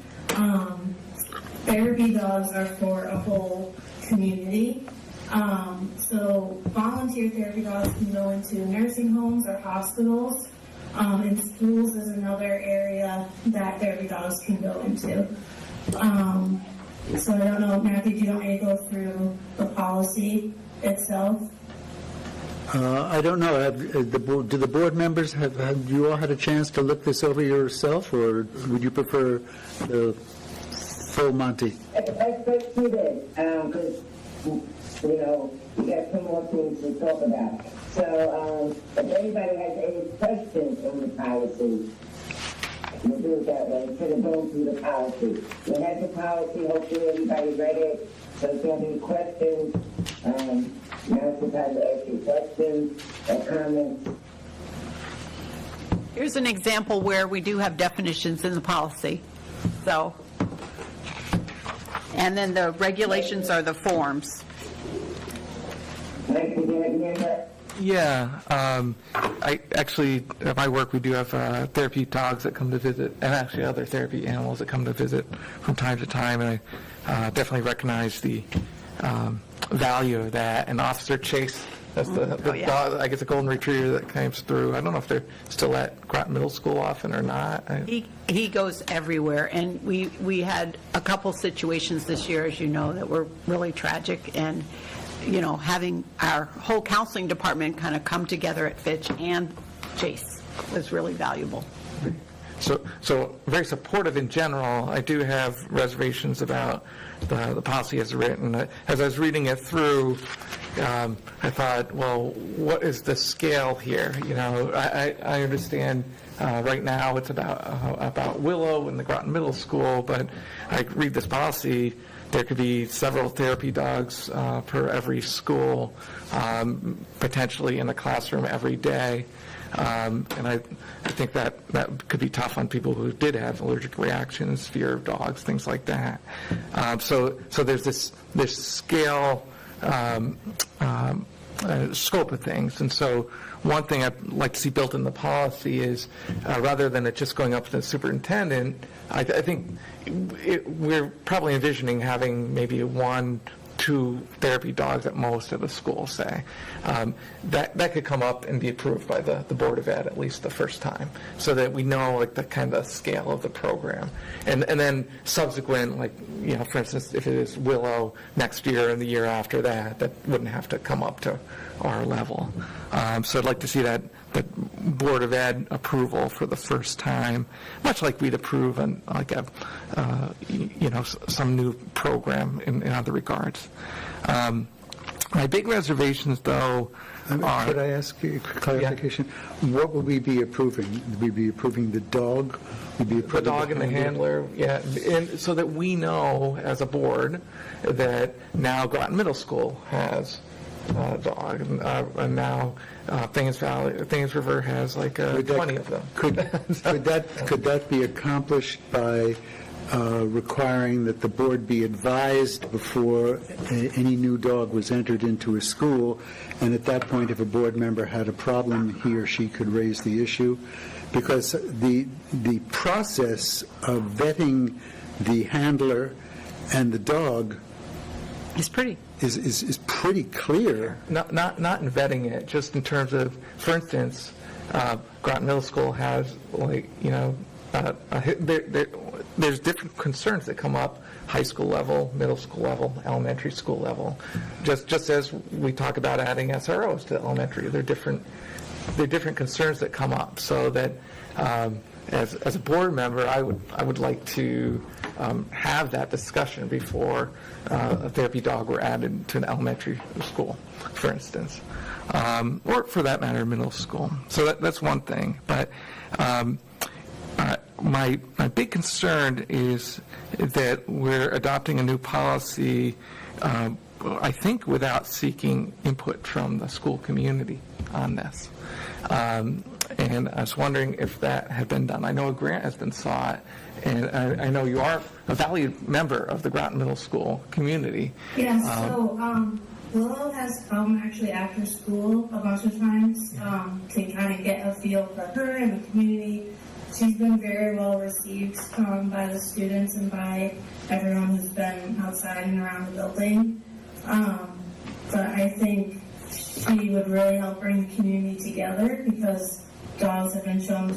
Therapy dogs are for a whole community. So volunteer therapy dogs can go into nursing homes or hospitals. And schools is another area that therapy dogs can go into. So I don't know, Matthew, do you want me to go through the policy itself? I don't know. Do the board members, have you all had a chance to look this over yourself, or would you prefer the full Monty? Let's go through this, because, we got some more things to talk about. So, if anybody has any questions on the policy, we'll do it that way, instead of going through the policy. We have the policy, hopefully everybody read it, so if you have any questions, now's the time to ask your questions or comments. Here's an example where we do have definitions in the policy. So, and then the regulations are the forms. Yeah, I actually, at my work, we do have therapy dogs that come to visit, and actually other therapy animals that come to visit from time to time, and I definitely recognize the value of that. And Officer Chase, that's the dog, I guess a golden retriever that comes through. I don't know if they're still at Groton Middle School often or not. He goes everywhere, and we had a couple situations this year, as you know, that were really tragic, and having our whole counseling department kind of come together at Fitch and Chase was really valuable. So very supportive in general. I do have reservations about the policy as written. As I was reading it through, I thought, well, what is the scale here? I understand right now it's about Willow and the Groton Middle School, but I read this policy, there could be several therapy dogs per every school, potentially in a classroom every day. And I think that could be tough on people who did have allergic reactions, fear of dogs, things like that. So there's this scale scope of things. And so one thing I'd like to see built in the policy is rather than it just going up to the superintendent, I think we're probably envisioning having maybe 1-2 therapy dogs at most at a school, say. That could come up and be approved by the Board of Ed at least the first time, so that we know the kind of scale of the program. And then subsequent, for instance, if it is Willow next year and the year after that, that wouldn't have to come up to our level. So I'd like to see that Board of Ed approval for the first time, much like we'd approve on some new program in other regards. My big reservations, though, are... Could I ask you a clarification? Yeah. What would we be approving? Would we be approving the dog? The dog and the handler, yeah. And so that we know, as a board, that now Groton Middle School has a dog, and now Thames River has 20 of them. Could that be accomplished by requiring that the board be advised before any new dog was entered into a school, and at that point, if a board member had a problem, he or she could raise the issue? Because the process of vetting the handler and the dog is pretty clear. Not in vetting it, just in terms of, for instance, Groton Middle School has there's different concerns that come up, high school level, middle school level, elementary school level. Just as we talk about adding SROs to elementary, there are different concerns that come up. So that as a board member, I would like to have that discussion before a therapy dog were added to an elementary school, for instance, or for that matter, middle school. So that's one thing. But my big concern is that we're adopting a new policy, I think, without seeking input from the school community on this. And I was wondering if that had been done. I know a grant has been sought, and I know you are a valued member of the Groton Middle School community. Yes, so Willow has come actually after school a bunch of times to kind of get a feel for her and the community. She's been very well received by the students and by everyone who's been outside and around the building. But I think she would really help bring the community together because dogs have been shown to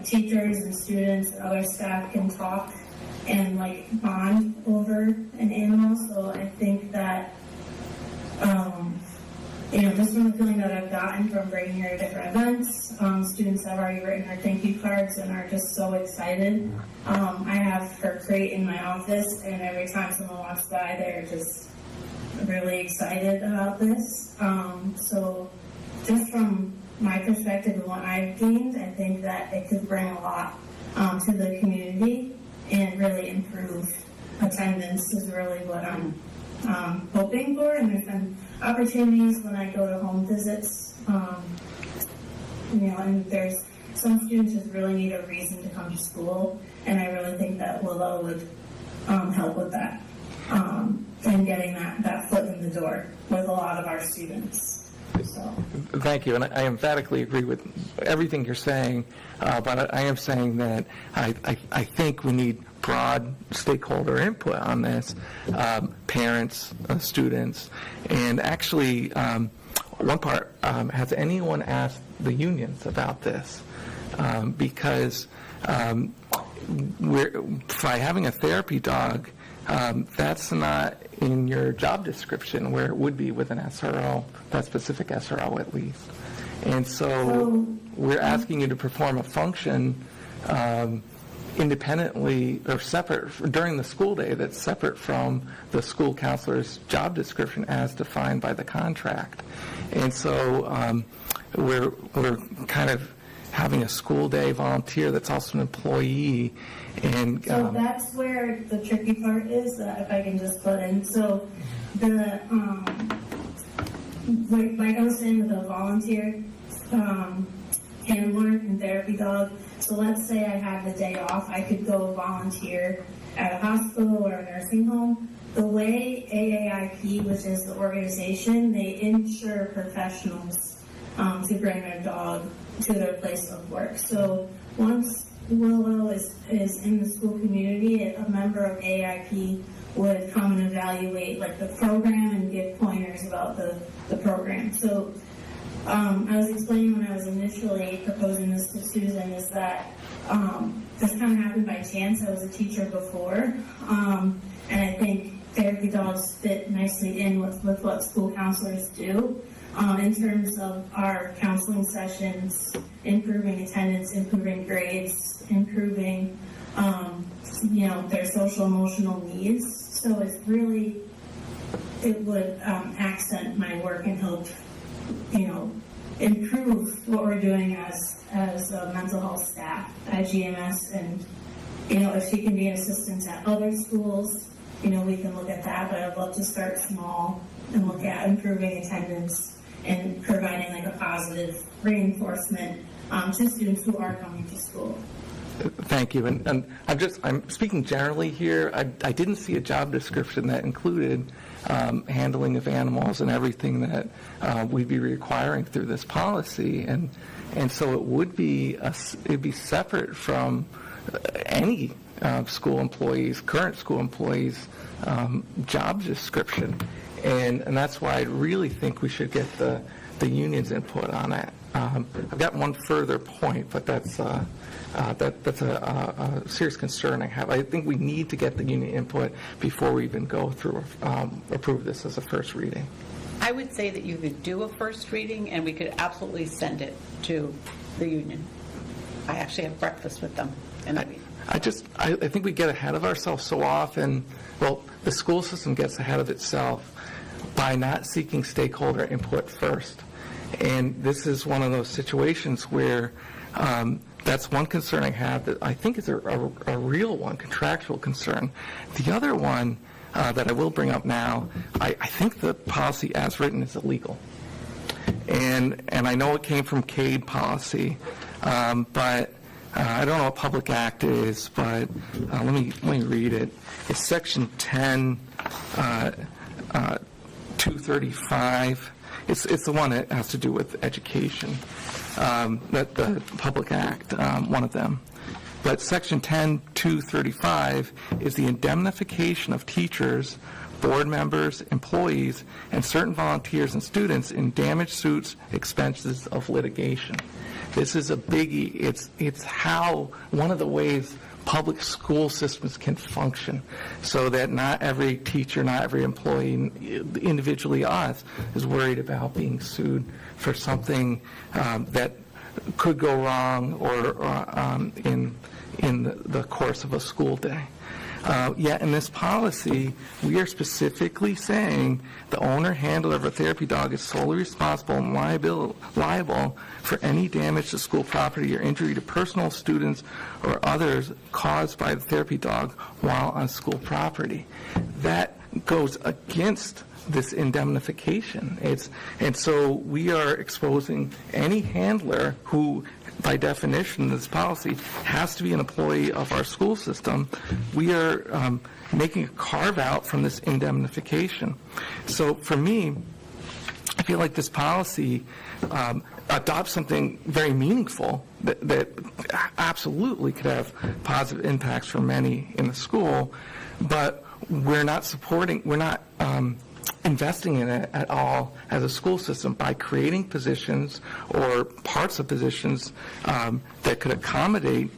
teachers and students and other staff can talk and bond over an animal. So I think that, just from the feeling that I've gotten from bringing her to different events, students have already written her thank you cards and are just so excited. I have her crate in my office, and every time someone walks by, they're just really excited about this. So just from my perspective and what I've gained, I think that it could bring a lot to the community and really improve attendance is really what I'm hoping for. And there's been opportunities when I go to home visits, and there's some students just really need a reason to come to school, and I really think that Willow would help with that and getting that foot in the door with a lot of our students. So. Thank you, and I emphatically agree with everything you're saying, but I am saying that I think we need broad stakeholder input on this, parents, students, and actually one part, has anyone asked the unions about this? Because by having a therapy dog, that's not in your job description where it would be with an SRO, that specific SRO at least. And so we're asking you to perform a function independently or separate during the school day that's separate from the school counselor's job description as defined by the contract. And so we're kind of having a school day volunteer that's also an employee. And so that's where the tricky part is, if I can just put in. So the like I was saying with a volunteer handler and therapy dog, so let's say I have the day off, I could go volunteer at a hospital or a nursing home. The way AAIP, which is the organization, they insure professionals to bring their dog to their place of work. So once Willow is in the school community, a member of AIP would come and evaluate the program and give pointers about the program. So I was explaining when I was initially proposing this to Susan is that this kind of happened by chance. I was a teacher before, and I think therapy dogs fit nicely in with what school counselors do. In terms of our counseling sessions, improving attendance, improving grades, improving, their social emotional needs. So it would accent my work and help, improve what we're doing as mental health staff at GMS. And, if she can be an assistant at other schools, we can look at that. But I'd love to start small and look at improving attendance and providing a positive reinforcement to students who are coming to school. Thank you. And I'm speaking generally here. I didn't see a job description that included handling of animals and everything that we'd be requiring through this policy. And so it would be it'd be separate from any school employees, current school employees' job description. And that's why I really think we should get the union's input on it. I've got one further point, but that's a serious concern I have. I think we need to get the union input before we even go through approve this as a first reading. I would say that you could do a first reading, and we could absolutely send it to the union. I actually have breakfast with them. And I think we get ahead of ourselves so often. Well, the school system gets ahead of itself by not seeking stakeholder input first. And this is one of those situations where that's one concern I have that I think is a real one, contractual concern. The other one that I will bring up now, I think the policy as written is illegal. and I know it came from CADE policy, but I don't know what public act is, but let me read it. It's section 10, 235. It's the one that has to do with education, the public act, one of them. But section 10.235 is the indemnification of teachers, board members, employees, and certain volunteers and students in damage suits, expenses of litigation. This is a biggie. It's how, one of the ways public school systems can function, so that not every teacher, not every employee, individually us, is worried about being sued for something that could go wrong or in the course of a school day. Yet in this policy, we are specifically saying the owner handler of a therapy dog is solely responsible and liable for any damage to school property or injury to personal students or others caused by the therapy dog while on school property. That goes against this indemnification. And so we are exposing any handler who, by definition, this policy has to be an employee of our school system. We are making a carve out from this indemnification. So for me, I feel like this policy adopts something very meaningful that absolutely could have positive impacts for many in the school, but we're not investing in it at all as a school system by creating positions or parts of positions that could accommodate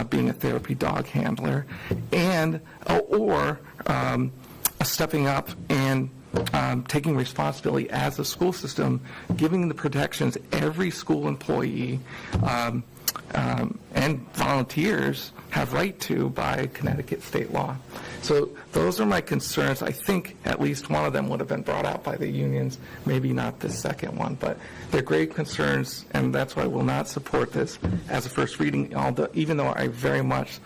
being a therapy dog handler, and or stepping up and taking responsibility as a school system, giving the protections every school employee and volunteers have right to by Connecticut state law. So those are my concerns. I think at least one of them would have been brought out by the unions, maybe not the second one, but they're great concerns, and that's why I will not support this as a first reading, even though I very much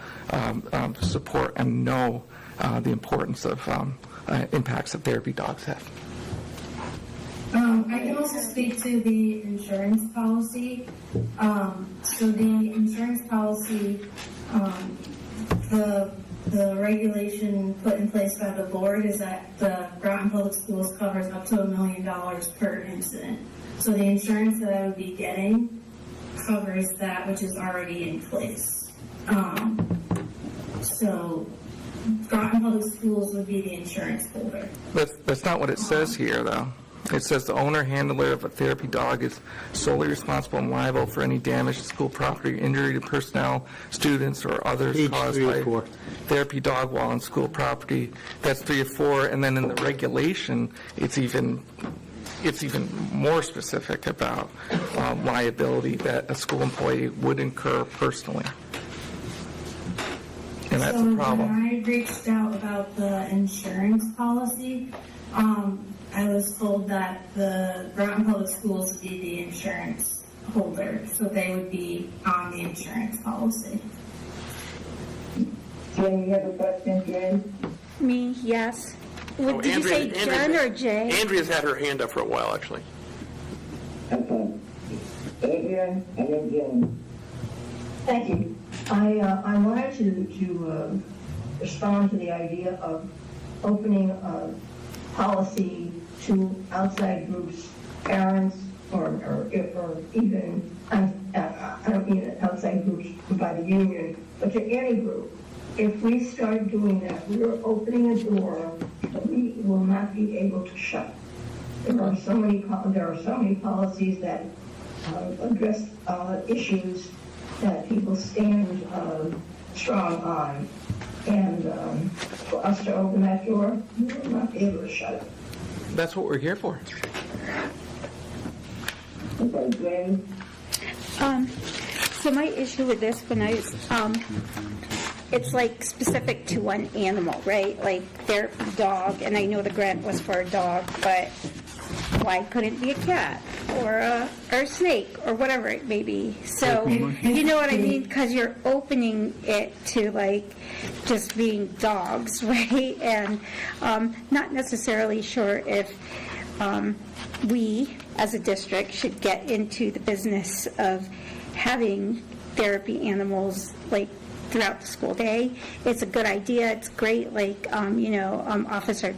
support and know the importance of impacts that therapy dogs have. I can also speak to the insurance policy. So the insurance policy, the regulation put in place by the board is that the Groton Public Schools covers up to $1 million per incident. So the insurance that I would be getting covers that which is already in place. So Groton Public Schools would be the insurance holder. That's not what it says here, though. It says the owner handler of a therapy dog is solely responsible and liable for any damage to school property, injury to personnel, students, or others caused by therapy dog while on school property. That's 3 or 4, and then in the regulation, it's even more specific about liability that a school employee would incur personally. And that's a problem. When I reached out about the insurance policy, I was told that the Groton Public Schools would be the insurance holder, so they would be on the insurance policy. Jen, you have a question, Jen? Me, yes. Did you say Jen or Jay? Andrea's had her hand up for a while, actually. Okay. Adrian and then Jen. Thank you. I wanted to respond to the idea of opening a policy to outside groups, parents, or even, I don't mean outside groups by the union, but to any group. If we start doing that, we are opening a door that we will not be able to shut. There are so many policies that address issues that people stand strong on. And for us to open that door, we will not be able to shut it. That's what we're here for. Okay, Jane? So my issue with this one is, it's like specific to one animal, right? Like therapy dog, and I know the grant was for a dog, but why couldn't it be a cat or a snake or whatever it may be? So, you know what I mean? Because you're opening it to like just being dogs, right? And not necessarily sure if we as a district, should get into the business of having therapy animals, like, throughout the school day. It's a good idea. It's great, like, Officer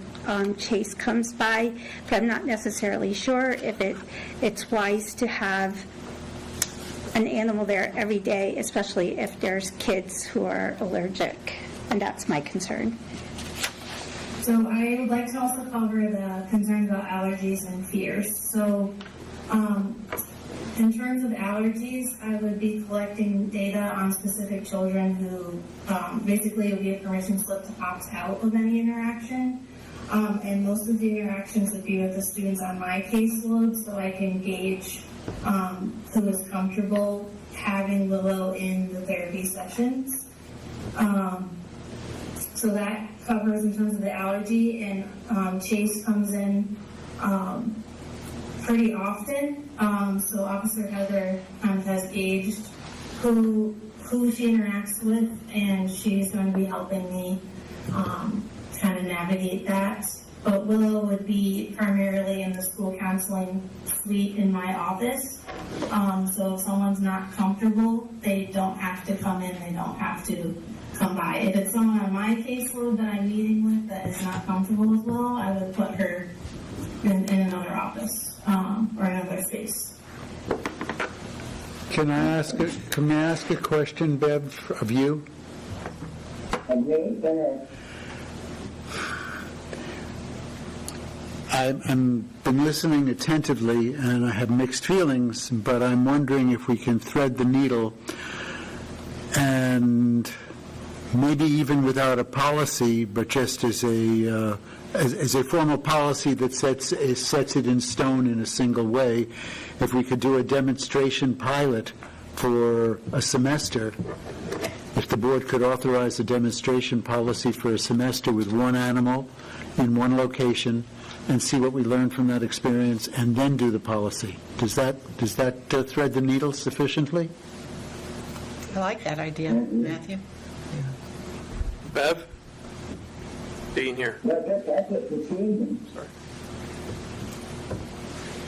Chase comes by, but I'm not necessarily sure if it's wise to have an animal there every day, especially if there's kids who are allergic, and that's my concern. So I would like to also cover the concerns about allergies and fears. So in terms of allergies, I would be collecting data on specific children who basically it would be a permission slip to opt out of any interaction. And most of the interactions would be with the students on my caseload, so I can gauge who is comfortable having Willow in the therapy sessions. So that covers in terms of the allergy, and Chase comes in pretty often. So Officer Heather has gauged who she interacts with, and she's going to be helping me kind of navigate that. But Willow would be primarily in the school counseling suite in my office. So if someone's not comfortable, they don't have to come in, they don't have to come by. If it's someone on my caseload that I'm meeting with that is not comfortable with Willow, I would put her in another office or another space. Can I ask a question, Bev, of you? I've been listening attentively, and I have mixed feelings, but I'm wondering if we can thread the needle and maybe even without a policy, but just as a formal policy that sets it in stone in a single way, if we could do a demonstration pilot for a semester, if the board could authorize a demonstration policy for a semester with one animal in one location and see what we learn from that experience and then do the policy. Does that thread the needle sufficiently? I like that idea, Matthew. Bev? Dean here. That's what the season. Sorry.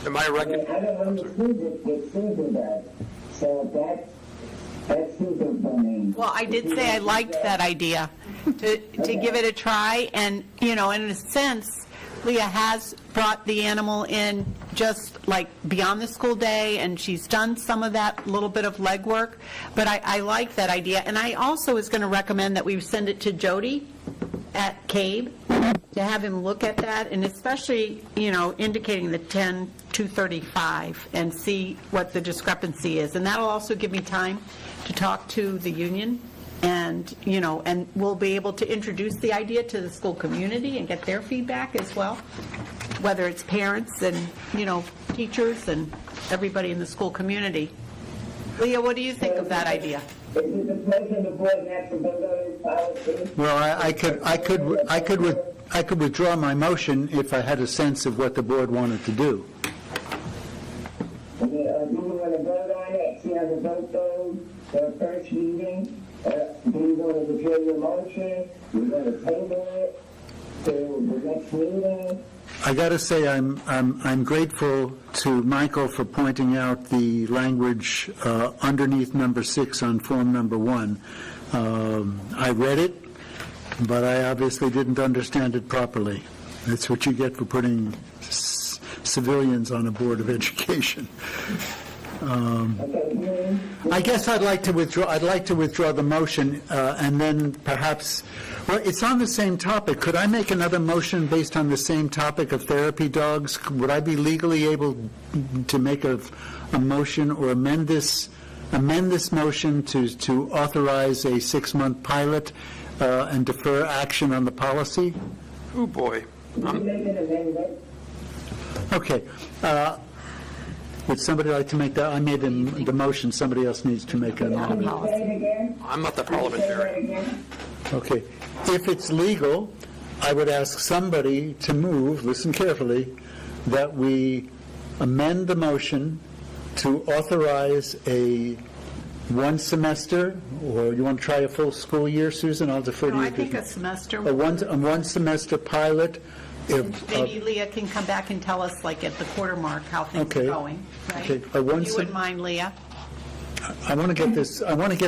Am I recognized? I don't understand what Susan does. So that's Susan's domain. Well, I did say I liked that idea, to give it a try. And, in a sense, Leah has brought the animal in just like beyond the school day, and she's done some of that little bit of legwork. But I like that idea. And I also was going to recommend that we send it to Jody at CABE to have him look at that, and especially, indicating the 10-235 and see what the discrepancy is. And that'll also give me time to talk to the union, and, and we'll be able to introduce the idea to the school community and get their feedback as well, whether it's parents and, teachers and everybody in the school community. Leah, what do you think of that idea? Is it the pleasure of the board not to vote on this policy? Well, I could withdraw my motion if I had a sense of what the board wanted to do. Do you want to vote on it? See how the vote goes for the first meeting? Do you want to withdraw your motion? Do you want to table it to the next meeting? I got to say, I'm grateful to Michael for pointing out the language underneath number 6 on form number 1. I read it, but I obviously didn't understand it properly. That's what you get for putting civilians on a board of education. I guess I'd like to withdraw the motion, and then perhaps, well, it's on the same topic. Could I make another motion based on the same topic of therapy dogs? Would I be legally able to make a motion or amend this motion to authorize a 6-month pilot and defer action on the policy? Oh, boy. Okay. Would somebody like to make that? I made the motion. Somebody else needs to make an amendment. I'm not the parliamentarian. Okay. If it's legal, I would ask somebody to move, listen carefully, that we amend the motion to authorize a 1 semester, or you want to try a full school year, Susan? I'll defer to you. I think a semester. A one semester pilot Maybe Leah can come back and tell us, like, at the quarter mark, how things are Okay. going, right? Okay. You wouldn't mind, Leah? I want to get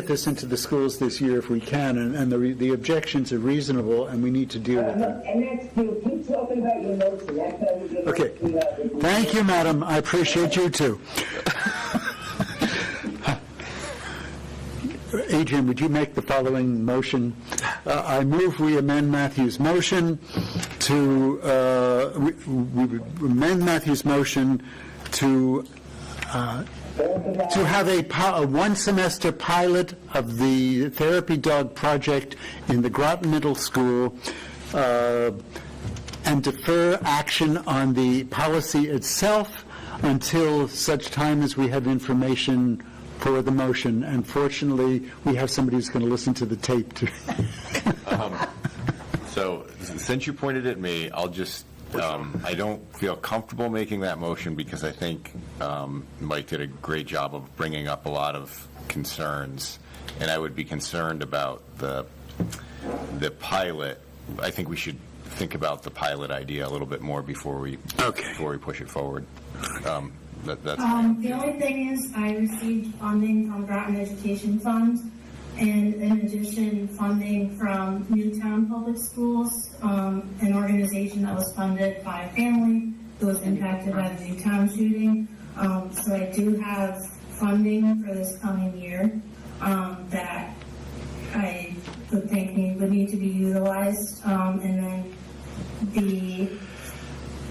this into the schools this year if we can, and the objections are reasonable, and we need to deal with them. And that's, you keep talking about your motion, that's how we get. Okay. Thank you, madam. I appreciate you, too. Adrian, would you make the following motion? I move we amend Matthew's motion to, we amend Matthew's motion to have a one-semester pilot of the therapy dog project in the Groton Middle School, and defer action on the policy itself until such time as we have information for the motion. And fortunately, we have somebody who's going to listen to the tape, too. So, since you pointed at me, I'll just, I don't feel comfortable making that motion because I think Mike did a great job of bringing up a lot of concerns, and I would be concerned about the pilot. I think we should think about the pilot idea a little bit more before we push it forward. That's the only thing is I received funding from Groton Education Fund, and in addition, funding from Newtown Public Schools, an organization that was funded by a family who was impacted by the Newtown shooting. So I do have funding for this coming year that I would think would need to be utilized. And then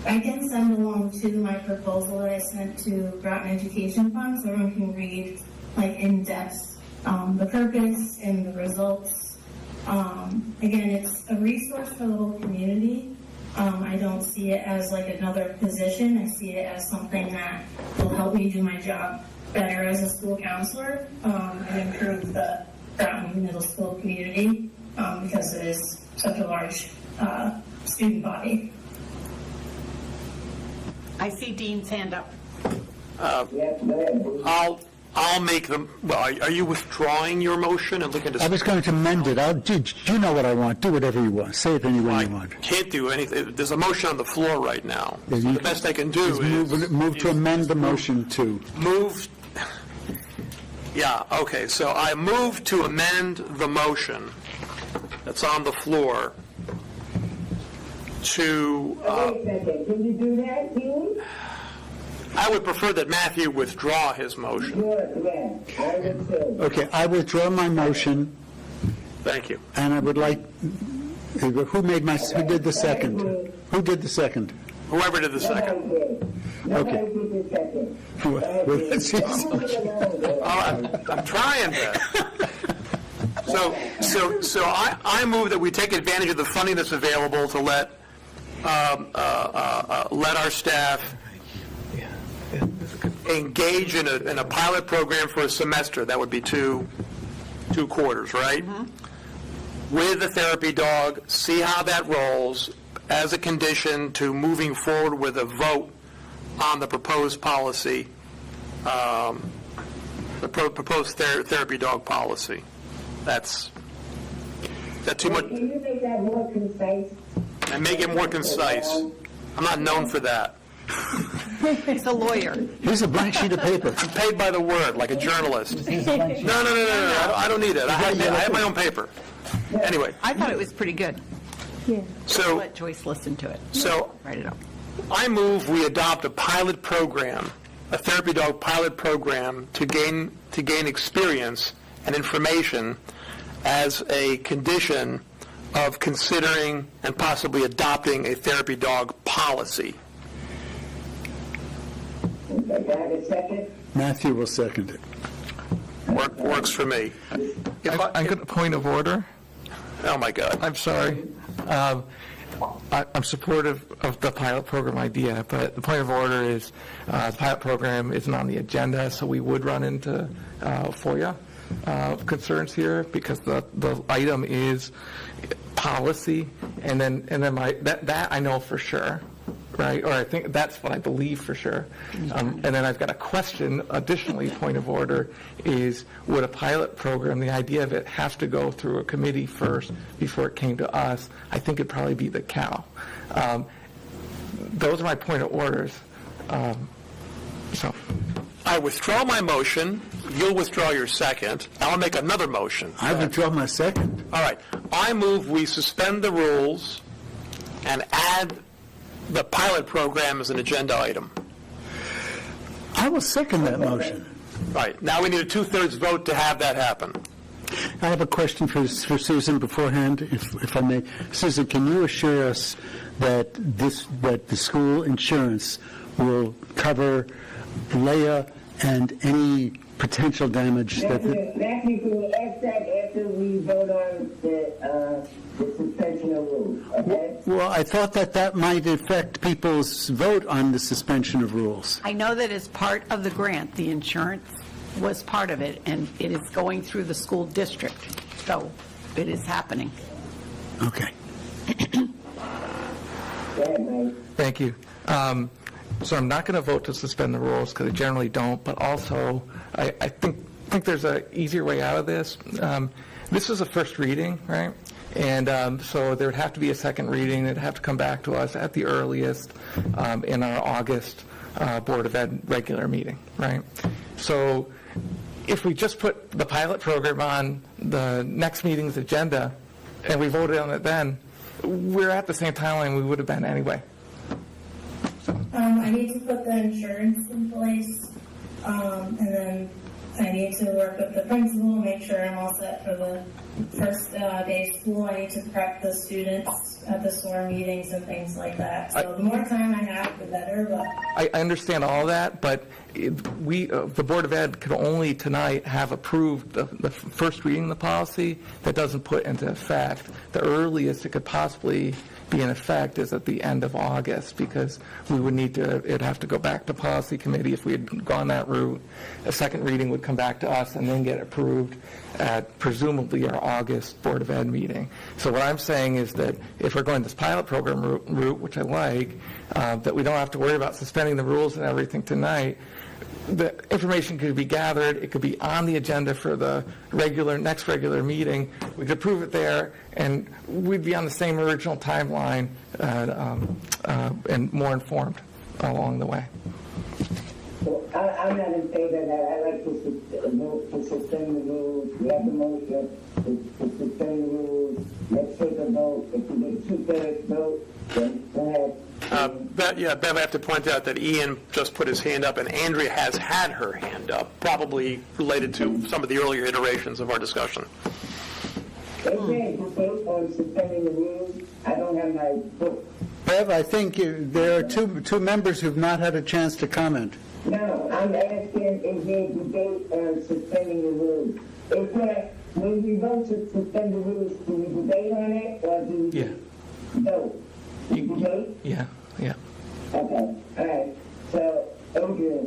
I can send along to my proposal that I sent to Groton Education Fund so everyone can read like in depth the purpose and the results. Again, it's a resource for the whole community. I don't see it as like another position. I see it as something that will help me do my job better as a school counselor and improve the Groton Middle School community because it is such a large student body. I see Dean's hand up. I'll make them, well, are you withdrawing your motion and looking to... I was going to amend it. You know what I want. Do whatever you want. Say it any way you want. Can't do anything. There's a motion on the floor right now. So the best I can do is... Move to amend the motion to... Move... Yeah, okay, so I move to amend the motion that's on the floor to... Wait a second. Can you do that, Dean? I would prefer that Matthew withdraw his motion. Good, yeah. I would too. Okay, I withdraw my motion, Thank you. and I would like... Who did the second? Who did the second? Whoever did the second. Okay. I'm trying to. So I move that we take advantage of the funding that's available to let our staff engage in a pilot program for a semester. That would be two quarters, right? Mm-hmm. With the therapy dog, see how that rolls as a condition to moving forward with a vote on the proposed policy, the proposed therapy dog policy. Is that too much? Can you make that more concise? And make it more concise. I'm not known for that. He's a lawyer. Here's a blank sheet of paper. I'm paid by the word, like a journalist. No. I don't need it. I have my own paper. Anyway. I thought it was pretty good. Yeah. So let Joyce listen to it. So write it up. I move we adopt a pilot program, a therapy dog pilot program to gain experience and information as a condition of considering and possibly adopting a therapy dog policy. Okay, I have a second. Matthew will second it. Works for me. I'm going to point of order. Oh, my God. I'm sorry. I'm supportive of the pilot program idea, but the point of order is the pilot program isn't on the agenda, so we would run into FOIA concerns here because the item is policy, and then that I know for sure. Right, or I think that's what I believe for sure. And then I've got a question, additionally, point of order, is would a pilot program, the idea of it, have to go through a committee first before it came to us? I think it'd probably be the CAL. those are my point of orders. So. I withdraw my motion. You'll withdraw your second. I'll make another motion. I withdraw my second. All right. I move we suspend the rules and add the pilot program as an agenda item. I will second that motion. Right. Now we need a 2/3 vote to have that happen. I have a question for Susan beforehand, if I may. Susan, can you assure us that the school insurance will cover Leah and any potential damage that... Matthew, can you ask that after we vote on the suspension of rules, okay? Well, I thought that might affect people's vote on the suspension of rules. I know that as part of the grant, the insurance was part of it, and it is going through the school district, so it is happening. Okay. Thank you. So I'm not going to vote to suspend the rules because I generally don't, but also I think there's an easier way out of this. This is a first reading, right? And so there would have to be a second reading. It would have to come back to us at the earliest in our August Board of Ed regular meeting, right? So if we just put the pilot program on the next meeting's agenda and we voted on it then, we're at the same timeline we would have been anyway. I need to put the insurance in place, and then I need to work with the principal, make sure I'm all set for the first day of school. I need to prep the students at the SOAR meetings and things like that. So the more time I have, the better. But I understand all that, but the Board of Ed could only tonight have approved the first reading of the policy. That doesn't put into effect. The earliest it could possibly be in effect is at the end of August, because we would need to, it'd have to go back to policy committee if we had gone that route. A second reading would come back to us and then get approved at presumably our August Board of Ed meeting. So what I'm saying is that if we're going this pilot program route, which I like, that we don't have to worry about suspending the rules and everything tonight. The information could be gathered. It could be on the agenda for the next regular meeting. We could approve it there, and we'd be on the same original timeline and more informed along the way. So I'm not in favor of that. I like to suspend the rules. We have the motion to suspend the rules. Let's take a vote. If we get 2/3 vote, then go ahead. Bev, I have to point out that Ian just put his hand up, and Andrea has had her hand up, probably related to some of the earlier iterations of our discussion. Okay, to vote on suspending the rules. I don't have my book. Bev, I think there are two members who've not had a chance to comment. No, I'm asking if there debate on suspending the rules. When we vote to suspend the rules, do we debate on it, or do we vote? Debate? Yeah. Okay, all right. So, Andrea.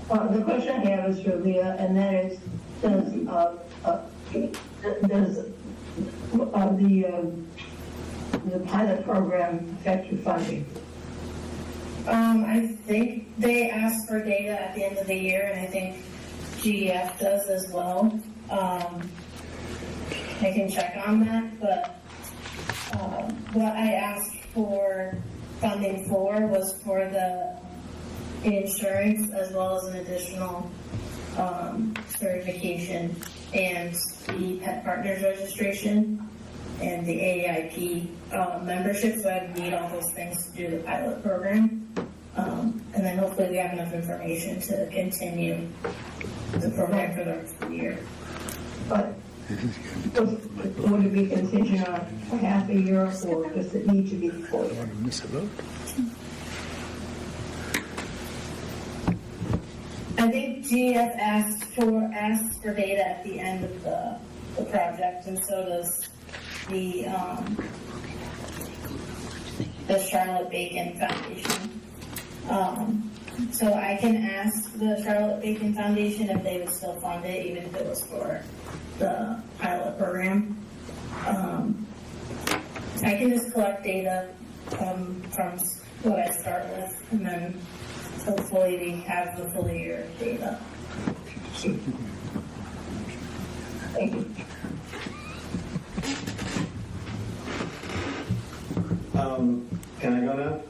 The question I have is for Leah, and that is, does the pilot program affect your funding? I think they ask for data at the end of the year, and I think GEF does as well. I can check on that, but what I asked for funding for was for the insurance as well as an additional certification and the Pet Partners registration and the AAIP membership, so I need all those things to do the pilot program. And then hopefully we have enough information to continue the program for the rest of the year. But would it be contingent on a half a year, or does it need to be full year? I think GF asked for data at the end of the project, and so does the Charlotte Bacon Foundation. So I can ask the Charlotte Bacon Foundation if they would still fund it, even if it was for the pilot program. I can just collect data from what I start with, and then hopefully we have the full year data. Thank you. Can I go now?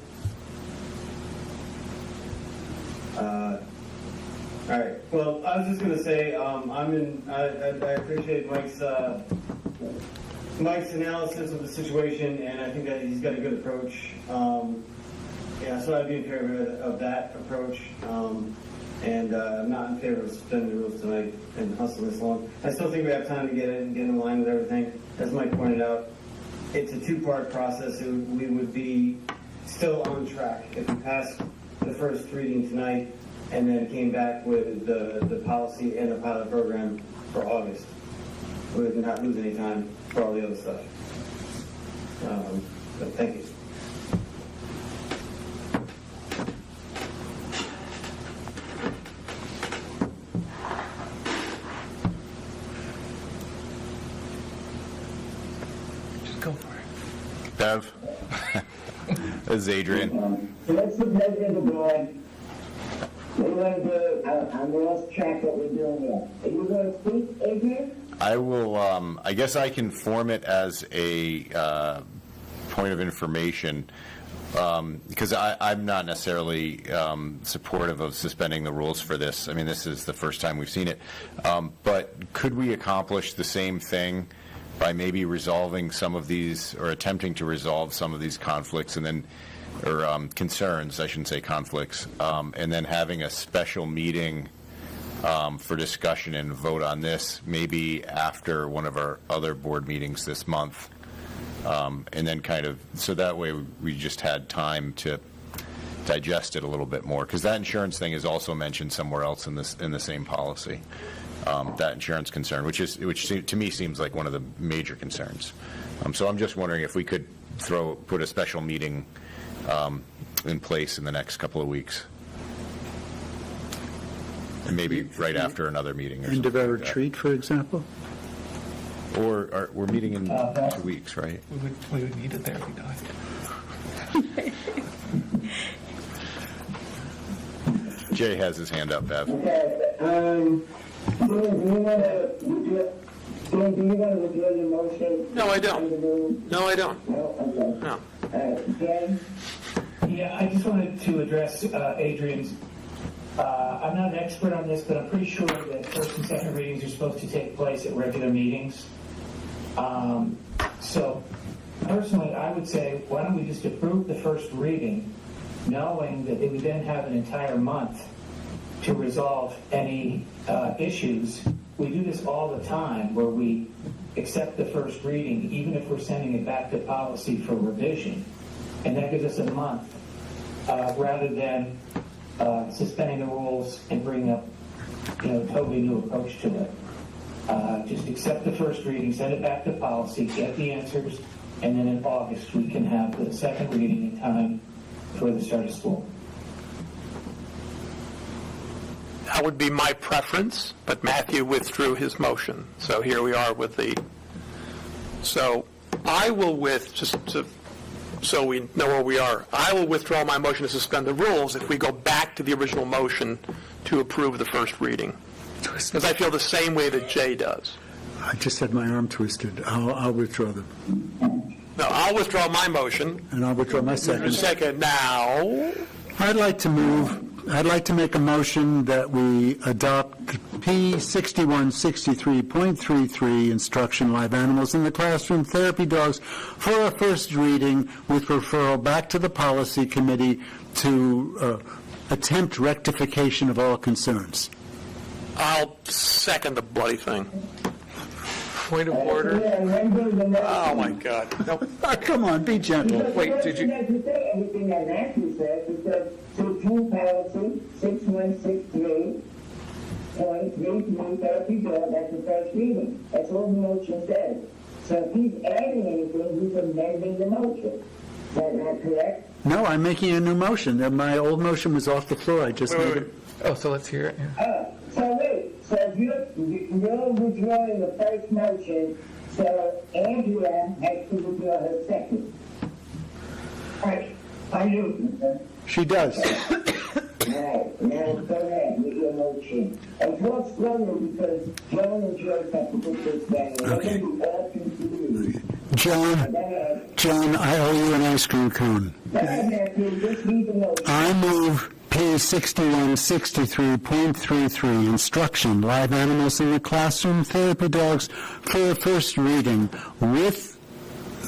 All right. Well, I was just going to say, I appreciate Mike's analysis of the situation, and I think that he's got a good approach. Yeah, so I'd be in favor of that approach, and I'm not in favor of suspending the rules tonight and hustling this along. I still think we have time to get in line with everything. As Mike pointed out, it's a two-part process. We would be still on track if we passed the first reading tonight and then came back with the policy and the pilot program for August. We would not lose any time for all the other stuff. But thank you. Just go for it. Bev? This is Adrian. So what's the pleasure of the board? What do you want to do? I'm lost track what we're doing here. Are you going to speak, Adrian? I will, I guess I can form it as a point of information, because I'm not necessarily supportive of suspending the rules for this. I mean, this is the first time we've seen it. But could we accomplish the same thing by maybe resolving some of these, or attempting to resolve some of these conflicts, and then, or concerns, I shouldn't say conflicts, and then having a special meeting for discussion and vote on this, maybe after one of our other board meetings this month, and then kind of, so that way we just had time to digest it a little bit more, because that insurance thing is also mentioned somewhere else in the same policy. That insurance concern, which to me seems like one of the major concerns. So I'm just wondering if we could put a special meeting in place in the next couple of weeks, and maybe right after another meeting. Or End of our like retreat, for example? Or we're meeting in 2 weeks, right? We would need it there if we died. Jay has his hand up, Bev. Okay. Do you want to withdraw your motion? No, I don't. No, I don't. No? Okay. No. Jen? Yeah, I just wanted to address Adrian's. I'm not an expert on this, but I'm pretty sure that first and second readings are supposed to take place at regular meetings. So personally, I would say, why don't we just approve the first reading, knowing that they would then have an entire month to resolve any issues. We do this all the time, where we accept the first reading, even if we're sending it back to policy for revision. And that gives us a month, rather than suspending the rules and bringing up, a totally new approach to it. Just accept the first reading, send it back to policy, get the answers, and then in August we can have the second reading in time for the start of school. That would be my preference, but Matthew withdrew his motion. So here we are with so I will so we know where we are, I will withdraw my motion to suspend the rules if we go back to the original motion to approve the first reading. Because I feel the same way that Jay does. I just had my arm twisted. I'll withdraw them. No, I'll withdraw my motion. And I'll withdraw my second. Second now. I'd like to make a motion that we adopt P6163.33, instruction live animals in the classroom, therapy dogs, for a first reading with referral back to the policy committee to attempt rectification of all concerns. I'll second the bloody thing. Point of order. Oh, my God. No. Come on, be gentle. Wait, did you? Everything that Matthew said, because to approve policy 6163.33 therapy dog, that's the first reading. That's all the motion says. So if he's adding anything, he's amending the motion. Is that not correct? No, I'm making a new motion. My old motion was off the floor. I just made it. Oh, so let's hear it. Yeah. So wait, so you're withdrawing the first motion, so Andrea has to withdraw her second. Right. I do. She does. Right. Now go ahead with your motion. And talk slowly because Joan and Joyce have to put this down. Okay. All confused. John, John, I owe you an ice cream cone. I move P6163.33, instruction, live animals in the classroom, therapy dogs, for first reading, with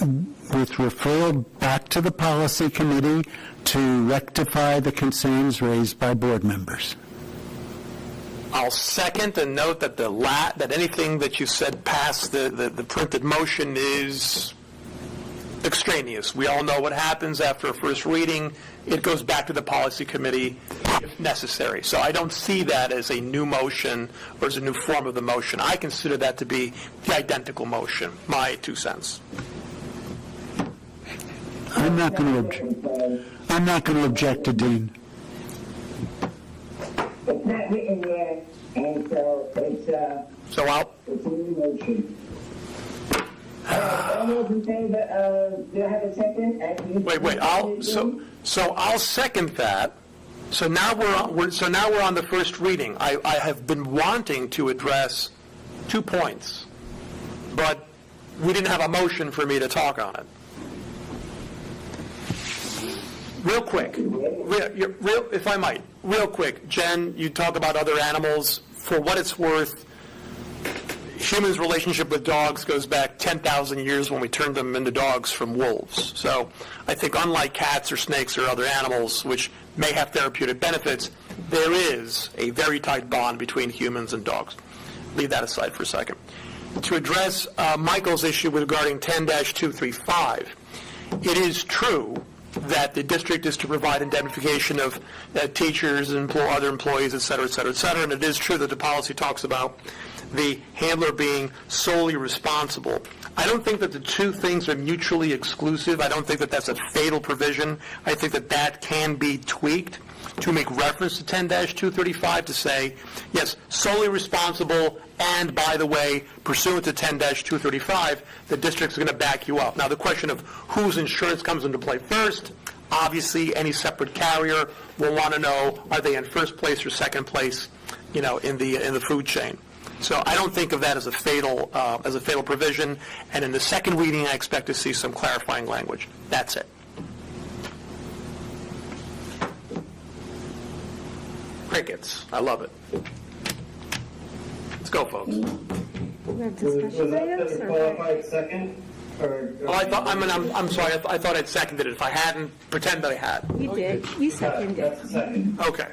referral back to the policy committee to rectify the concerns raised by board members. I'll second and note that that anything that you said past the printed motion is extraneous. We all know what happens after a first reading. It goes back to the policy committee if necessary. So I don't see that as a new motion or as a new form of the motion. I consider that to be the identical motion, my 2 cents. I'm not going to object to Dean. It's not written there, and so it's a new motion. All those in favor, do I have a second? Wait. I'll second that. So now we're on the first reading. I have been wanting to address 2 points, but we didn't have a motion for me to talk on it. Real quick, if I might, real quick, Jen, you talk about other animals. For what it's worth, humans' relationship with dogs goes back 10,000 years when we turned them into dogs from wolves. So I think unlike cats or snakes or other animals, which may have therapeutic benefits, there is a very tight bond between humans and dogs. Leave that aside for a second. To address Michael's issue regarding 10-235, it is true that the district is to provide indemnification of teachers and other employees, et cetera, et cetera, et cetera. And it is true that the policy talks about the handler being solely responsible. I don't think that the two things are mutually exclusive. I don't think that that's a fatal provision. I think that that can be tweaked to make reference to 10-235 to say, yes, solely responsible, and by the way, pursuant to 10-235, the district's going to back you up. Now, the question of whose insurance comes into play first, obviously any separate carrier will want to know, are they in first place or second place, in the food chain. So I don't think of that as a fatal provision, and in the second reading, I expect to see some clarifying language. That's it. Crickets. I love it. Let's go, folks. Was that a qualified second? I'm sorry. I thought I'd seconded it. If I hadn't, pretend that I had. You did. You seconded it. That's a second. Okay.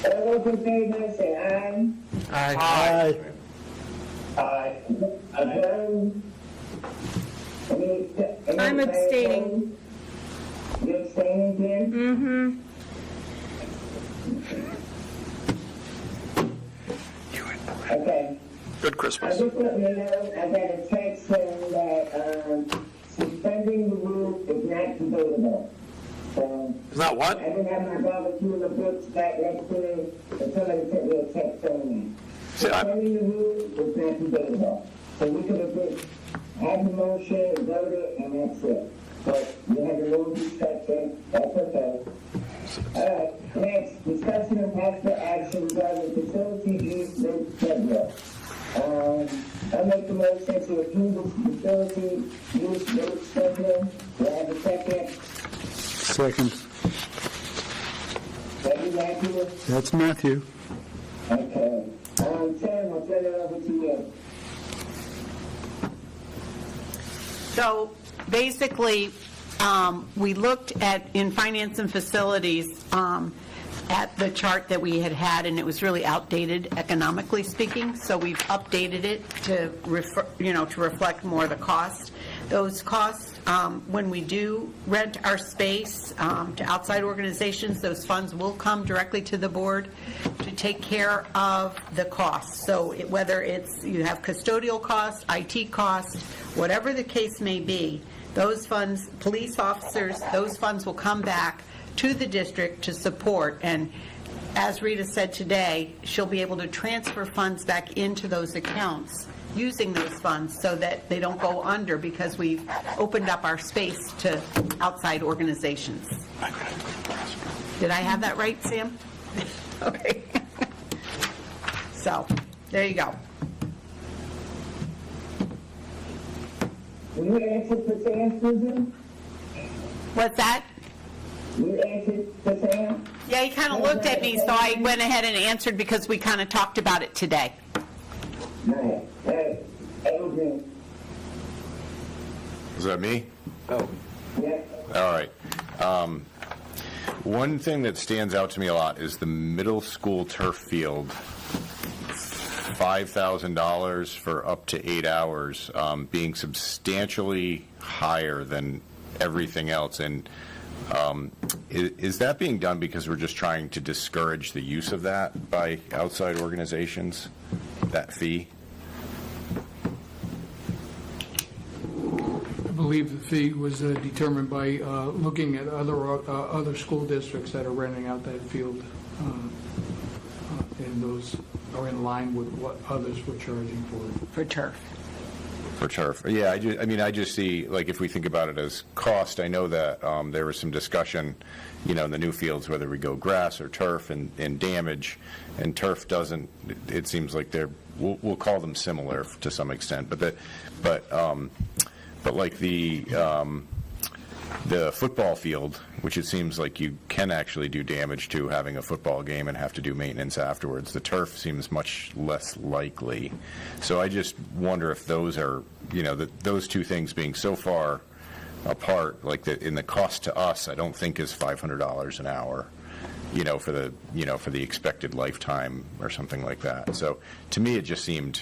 All those in favor, say aye. Aye. Aye. Opposed? I'm abstaining. You abstaining, Jen? Mm-hmm. Okay. Good Christmas. I just want you to know, I got a text saying that suspending the rule is not debatable. So Is that what? I didn't have my barbecue in the books back next to me, and somebody sent me a text saying that. Suspending the rule is not debatable. So we could have just had the motion, voted, and that's it. But you had the rule discussion, that's okay. All right, next, discussion and possible action regarding facility use rate schedule. I make the motion to approve the facility use rate schedule. Do I have a second? Second. Second, Matthew? That's Matthew. Okay. Sam, I'll turn it over to you. So basically, we looked at, in finance and facilities, at the chart that we had, and it was really outdated economically speaking. So we've updated it to reflect more the cost. Those costs, when we do rent our space to outside organizations, those funds will come directly to the board to take care of the costs. So whether it's you have custodial costs, IT costs, whatever the case may be, those funds, police officers, those funds will come back to the district to support. And as Rita said today, she'll be able to transfer funds back into those accounts using those funds so that they don't go under because we've opened up our space to outside organizations. Did I have that right, Sam? Okay. So, there you go. Will you answer for Sam, Susan? What's that? You answered for Sam? Yeah, he kind of looked at me, so I went ahead and answered because we kind of talked about it today. Right. Adrian. Is that me? Yeah. All right. One thing that stands out to me a lot is the middle school turf field, $5,000 for up to 8 hours, being substantially higher than everything else. And is that being done because we're just trying to discourage the use of that by outside organizations, that fee? I believe the fee was determined by looking at other school districts that are renting out that field, and those are in line with what others were charging for it. For turf. For turf, yeah. I just see, like, if we think about it as cost, I know that there was some discussion, in the new fields, whether we go grass or turf and damage, and turf doesn't. It seems like we'll call them similar to some extent, but like the football field, which it seems like you can actually do damage to having a football game and have to do maintenance afterwards. The turf seems much less likely. So I just wonder if those are, those two things being so far apart, like in the cost to us, I don't think is $500 an hour, for the expected lifetime or something like that. So to me, it just seemed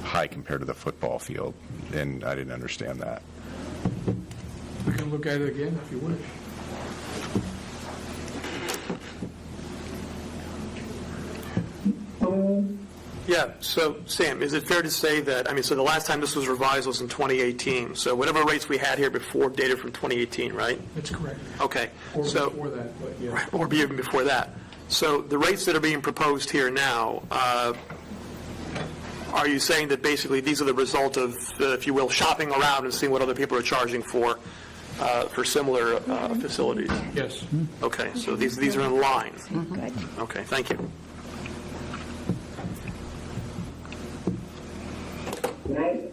high compared to the football field, and I didn't understand that. We can look at it again if you wish. Yeah, so Sam, is it fair to say that, so the last time this was revised was in 2018, so whatever rates we had here before dated from 2018, right? That's correct. Okay. Or so, before that, but yeah. Right, or even before that. So the rates that are being proposed here now, are you saying that basically these are the result of, if you will, shopping around and seeing what other people are charging for similar facilities? Yes. Okay, so these are in line. Good. Okay, thank you. Right?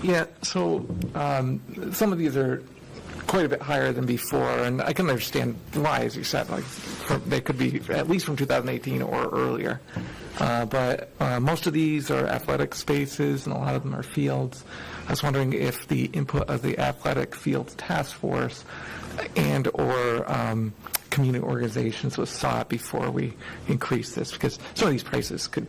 Yeah, so some of these are quite a bit higher than before, and I can understand why, as you said, like they could be at least from 2018 or earlier. But most of these are athletic spaces, and a lot of them are fields. I was wondering if the input of the Athletic Fields Task Force and or community organizations was sought before we increased this, because some of these prices could,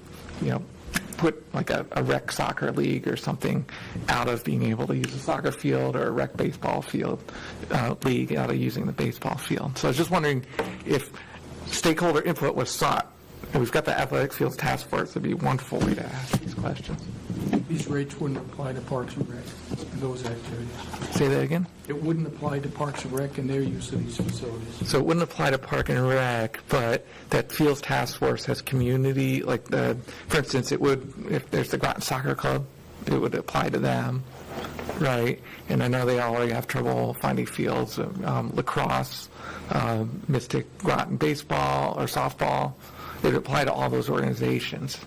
put like a rec soccer league or something out of being able to use a soccer field, or a rec baseball field league out of using the baseball field. So I was just wondering if stakeholder input was sought. And we've got the Athletic Fields Task Force. It'd be a wonderful way to ask these questions. These rates wouldn't apply to Parks and Rec, those activities. Say that again? It wouldn't apply to Parks and Rec and their use of these facilities. So it wouldn't apply to Park and Rec, but that Fields Task Force has community, like, for instance, it would, if there's the Groton Soccer Club, it would apply to them, right? And I know they already have trouble finding fields, lacrosse, Mystic Groton baseball or softball. It would apply to all those organizations.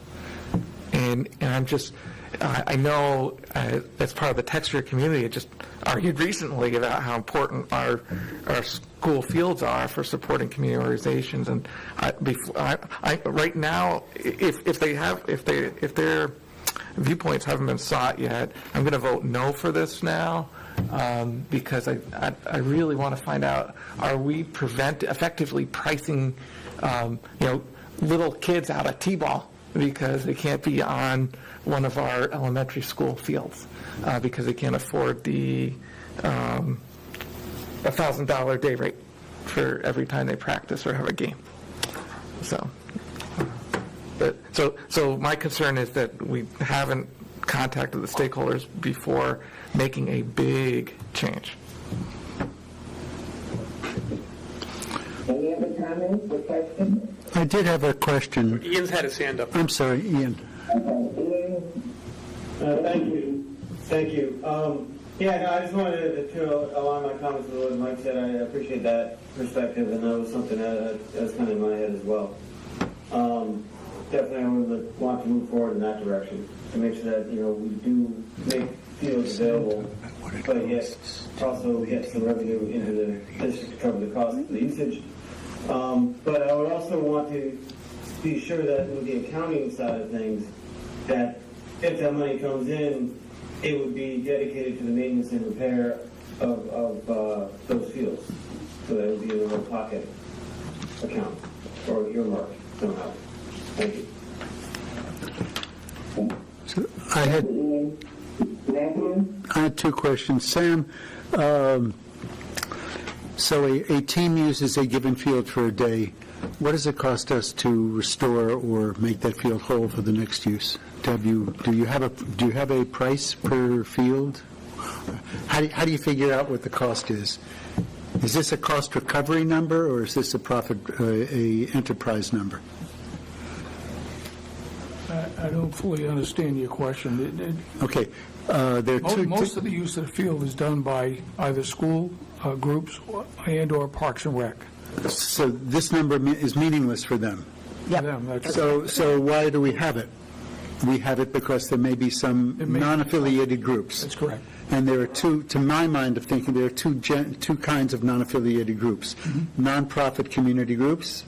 And I'm just, I know as part of the texture community, I just argued recently about how important our school fields are for supporting community organizations. And right now, if their viewpoints haven't been sought yet, I'm going to vote no for this now, because I really want to find out, are we effectively pricing, little kids out of T-ball because they can't be on one of our elementary school fields because they can't afford the $1,000 day rate for every time they practice or have a game. So my concern is that we haven't contacted the stakeholders before making a big change. Any other comments or questions? I did have a question. Ian's had his hand up. I'm sorry, Ian. Thank you. I just wanted to align my comments with what Mike said. I appreciate that perspective, and that was something that was kind of in my head as well. Definitely, I would want to move forward in that direction to make sure that we do make fields available but yet also get some revenue into the district to cover the cost of the usage. But I would also want to be sure that with the accounting side of things, that if that money comes in, it would be dedicated to the maintenance and repair of those fields. So that would be in a little pocket account or earmark somehow. Thank you. So I had two questions. Sam, so a team uses a given field for a day. What does it cost us to restore or make that field whole for the next use? Do you have a price per field? How do you figure out what the cost is? Is this a cost recovery number, or is this a enterprise number? I don't fully understand your question. Okay. There are Most of the use of the field is done by either school groups and/or Parks and Rec. So this number is meaningless for them. So why do we have it? We have it because there may be some non-affiliated groups. That's correct. And there are two, to my mind of thinking, there are two kinds of non-affiliated groups: non-profit community groups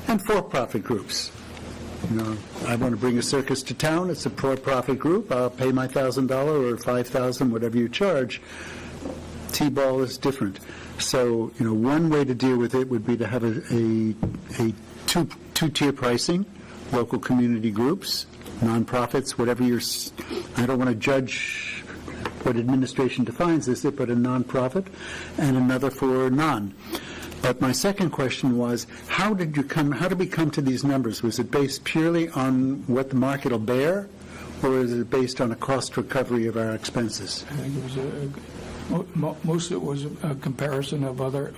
and for-profit groups. You know, I want to bring a circus to town. It's a for-profit group. I'll pay my $1,000 or $5,000, whatever you charge. T-ball is different. So, you know, one way to deal with it would be to have a two-tier pricing: local community groups, nonprofits, whatever I don't want to judge what administration defines as it, but a nonprofit, and another for non. But my second question was, how did we come to these numbers? Was it based purely on what the market will bear, or is it based on a cost recovery of our expenses? I think it was most of it was a comparison of other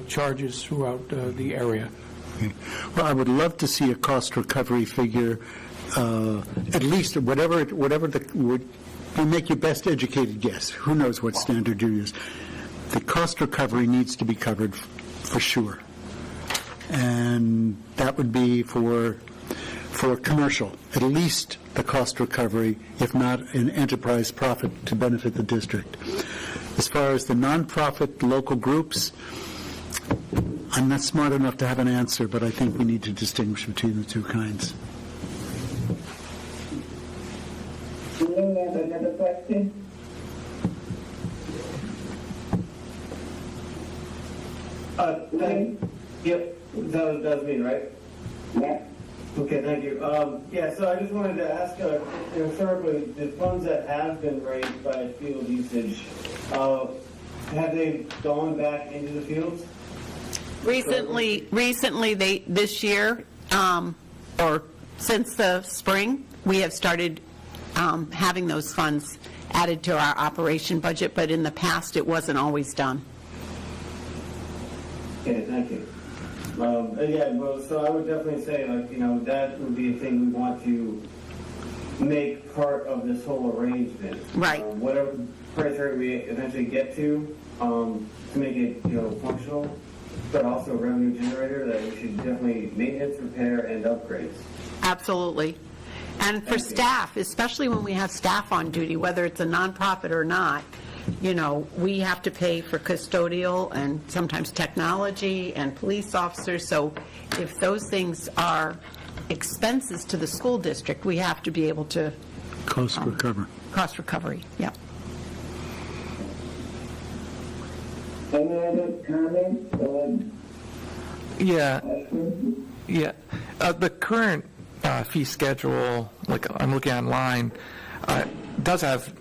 charges throughout the area. Okay. Well, I would love to see a cost recovery figure, at least whatever you make your best educated guess. Who knows what standard you use? The cost recovery needs to be covered for sure, and that would be for commercial, at least the cost recovery, if not an enterprise profit to benefit the district. As far as the nonprofit local groups, I'm not smart enough to have an answer, but I think we need to distinguish between the two kinds. Do you have another question? Yep, that's me, right? Yeah. Okay, thank you. So I just wanted to ask, historically, the funds that have been raised by field usage, have they gone back into the fields? Recently, this year, or since the spring, we have started having those funds added to our operation budget, but in the past, it wasn't always done. Okay, thank you. So I would definitely say, that would be a thing we want to make part of this whole arrangement. Right. Whatever price rate we eventually get to make it, functional, but also a revenue generator, that we should definitely maintenance, repair, and upgrades. Absolutely. And for staff, especially when we have staff on duty, whether it's a nonprofit or not, we have to pay for custodial and sometimes technology and police officers. So if those things are expenses to the school district, we have to be able to... Cost recovery, yeah. Any other comments or Yeah. questions? Yeah. The current fee schedule, like I'm looking online, does have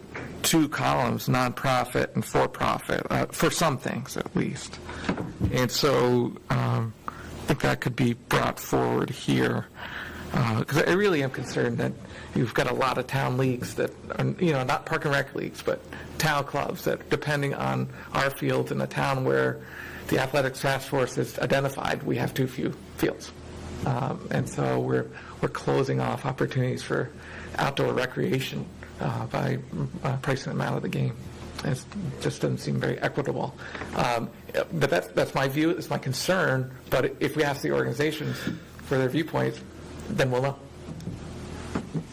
two columns, nonprofit and for-profit, for some things at least. And so I think that could be brought forward here. Because I really am concerned that you've got a lot of town leagues that are, not park and rec leagues, but town clubs that, depending on our fields in a town where the athletics task force is identified, we have too few fields. And so we're closing off opportunities for outdoor recreation by pricing them out of the game. It just doesn't seem very equitable. But that's my view, it's my concern, but if we ask the organizations for their viewpoints, then we'll know.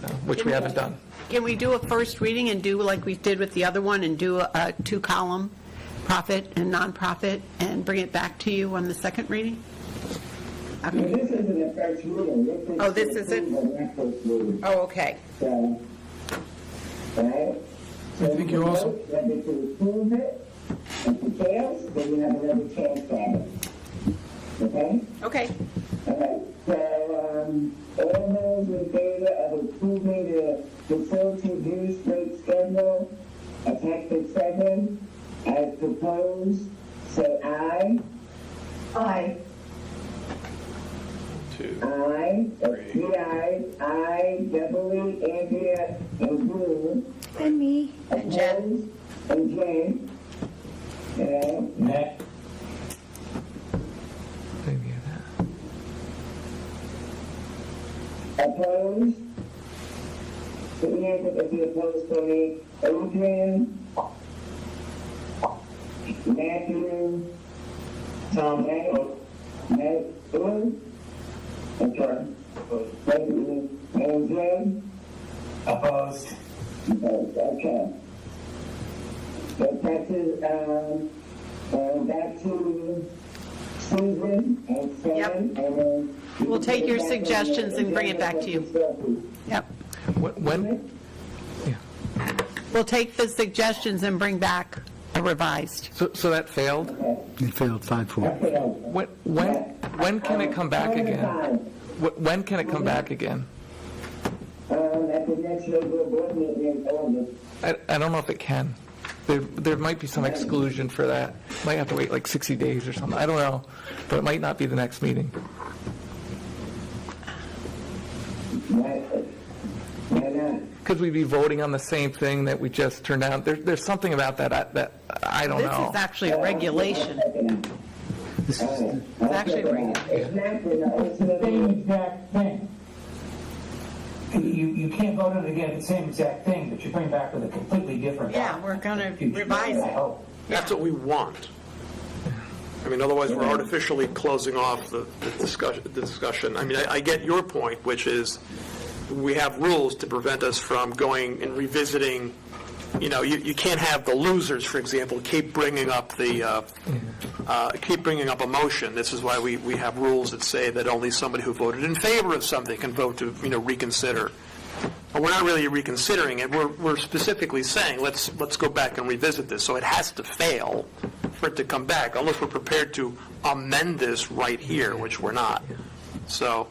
So which we haven't done. Can we do a first reading and do like we did with the other one and do a 2-column profit and nonprofit and bring it back to you on the second reading? Okay. This isn't a first reading. Oh, this isn't? Oh, okay. So, right? So I think you also. Whether to approve it, if it fails, then you have another chance at it. Okay? Okay. All right. So, all those in favor of approving the facility use rate schedule, attachment 7, as proposed, say aye. Aye. 2, Aye. 3. Aye. Beverly, Andrea, and Blue. And me. And Jen. And Jen. Net. Opposed? Put your hands up if you opposed for me. Adrian. Matthew. Tom. Matt. Blue. Okay. And Jen. Opposed. Opposed. Okay. So passes back to Susan and Sam. Yep. And then We'll take your suggestions and bring it back to you. Yep. When? We'll take the suggestions and bring back a revised. So that failed? It failed 5-4. When can it come back again? When can it come back again? At the next regular board meeting in August. I don't know if it can. There might be some exclusion for that. Might have to wait like 60 days or something. I don't know, but it might not be the next meeting. Why not? Because we'd be voting on the same thing that we just turned down. There's something about that that I don't know. This is actually a regulation. It's actually a regulation. It's the same exact thing. You can't vote on it again, it's the same exact thing, but you bring back with a completely different. Yeah, we're going to revise it. That's what we want. I mean, otherwise we're artificially closing off the discussion. I mean, I get your point, which is we have rules to prevent us from going and revisiting. You know, you can't have the losers, for example, keep bringing up a motion. This is why we have rules that say that only somebody who voted in favor of something can vote to, reconsider. But we're not really reconsidering it. We're specifically saying let's go back and revisit this. So it has to fail for it to come back, unless we're prepared to amend this right here, which we're not. So.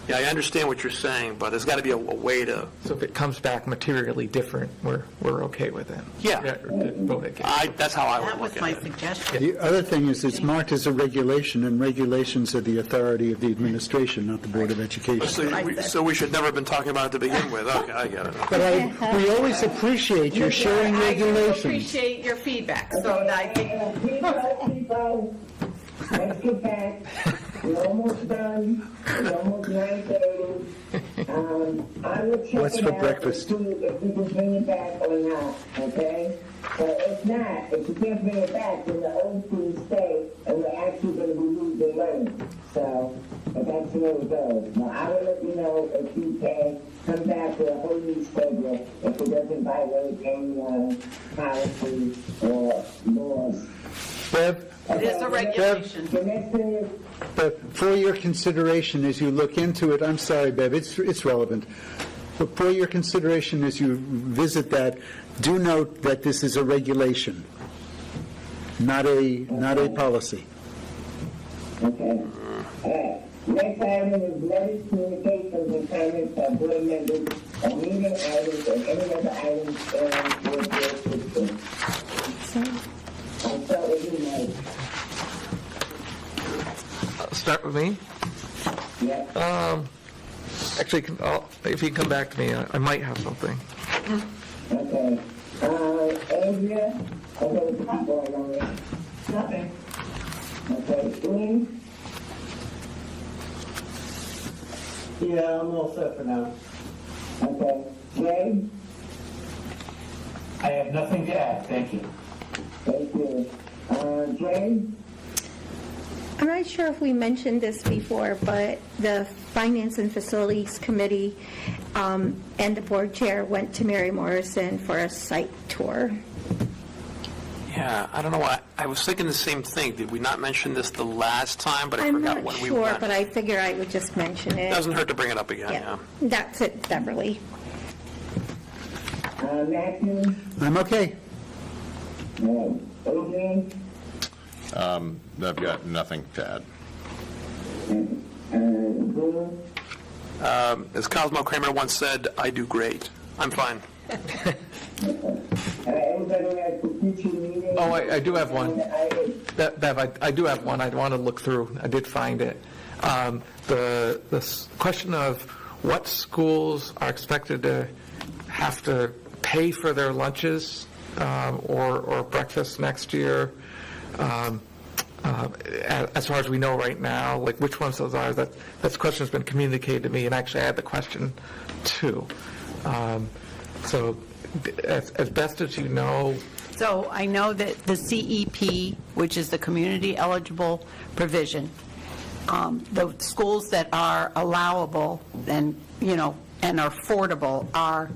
Yeah, I understand what you're saying, but there's got to be a way to... So if it comes back materially different, we're okay with it. Yeah. Vote again. That's how I would That was look my at it. suggestion. The other thing is it's marked as a regulation, and regulations are the authority of the administration, not the Board of Education. So we should never have been talking about it to begin with. Okay, I get it. But we always appreciate your sharing I do regulations. appreciate your feedback, so that I think... People, let's get back. We're almost done. It's almost 9:30. I will check What's it for out breakfast? and see if we can bring it back or not, okay? So if not, if you can't bring it back, then the old fees stay, and we're actually going to be losing money. So, but that's the way it goes. Now, I will let you know if you can come back with a whole new schedule if it doesn't violate any policy or laws. Bev? It is a regulation. The next thing is, But for your consideration as you look into it, I'm sorry, Bev, it's relevant. But for your consideration as you visit that, do note that this is a regulation, not a policy. okay. Next item is letters, communications, and comments by board members on meeting items and any other items on board system. I'll start with you, Mike. Start with me? Yeah. Actually, if you come back to me, I might have something. Okay. Andrea, okay, what's going on there? Nothing. Okay, Ian? Yeah, I'm all set for now. Okay. Jay? I have nothing to add, thank you. Thank you. Jay? I'm not sure if we mentioned this before, but the Finance and Facilities Committee and the board chair went to Mary Morrison for a site tour. Yeah, I don't know why. I was thinking the same thing. Did we not mention this the last time? But I I'm forgot not when we sure, went. but I figure I would just mention it. Doesn't hurt to bring it up again, yeah. That's it, Beverly. Matthew, I'm okay. Adrian, I've got nothing to add. Bruno, As Cosmo Kramer once said, I do great. I'm fine. everybody has the future meeting. Oh, I do have one. Bev, I do have one. I want to look through. I did find it. The question of what schools are expected to have to pay for their lunches or breakfast next year. As far as we know right now, like which ones those are, that question has been communicated to me, and actually I had the question too. So as best as you know. So I know that the CEP, which is the community eligible provision, the schools that are allowable and, and are affordable are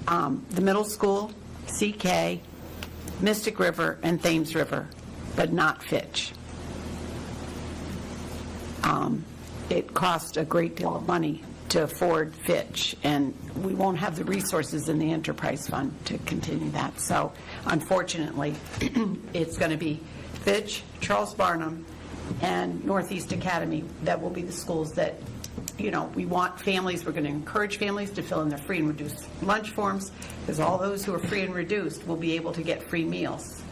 the middle school, CK, Mystic River, and Thames River, but not Fitch. It costs a great deal of money to afford Fitch, and we won't have the resources in the enterprise fund to continue that. So unfortunately, it's going to be Fitch, Charles Barnum, and Northeast Academy that will be the schools that, we want families, we're going to encourage families to fill in their free and reduced lunch forms, because all those who are free and reduced will be able to get free meals.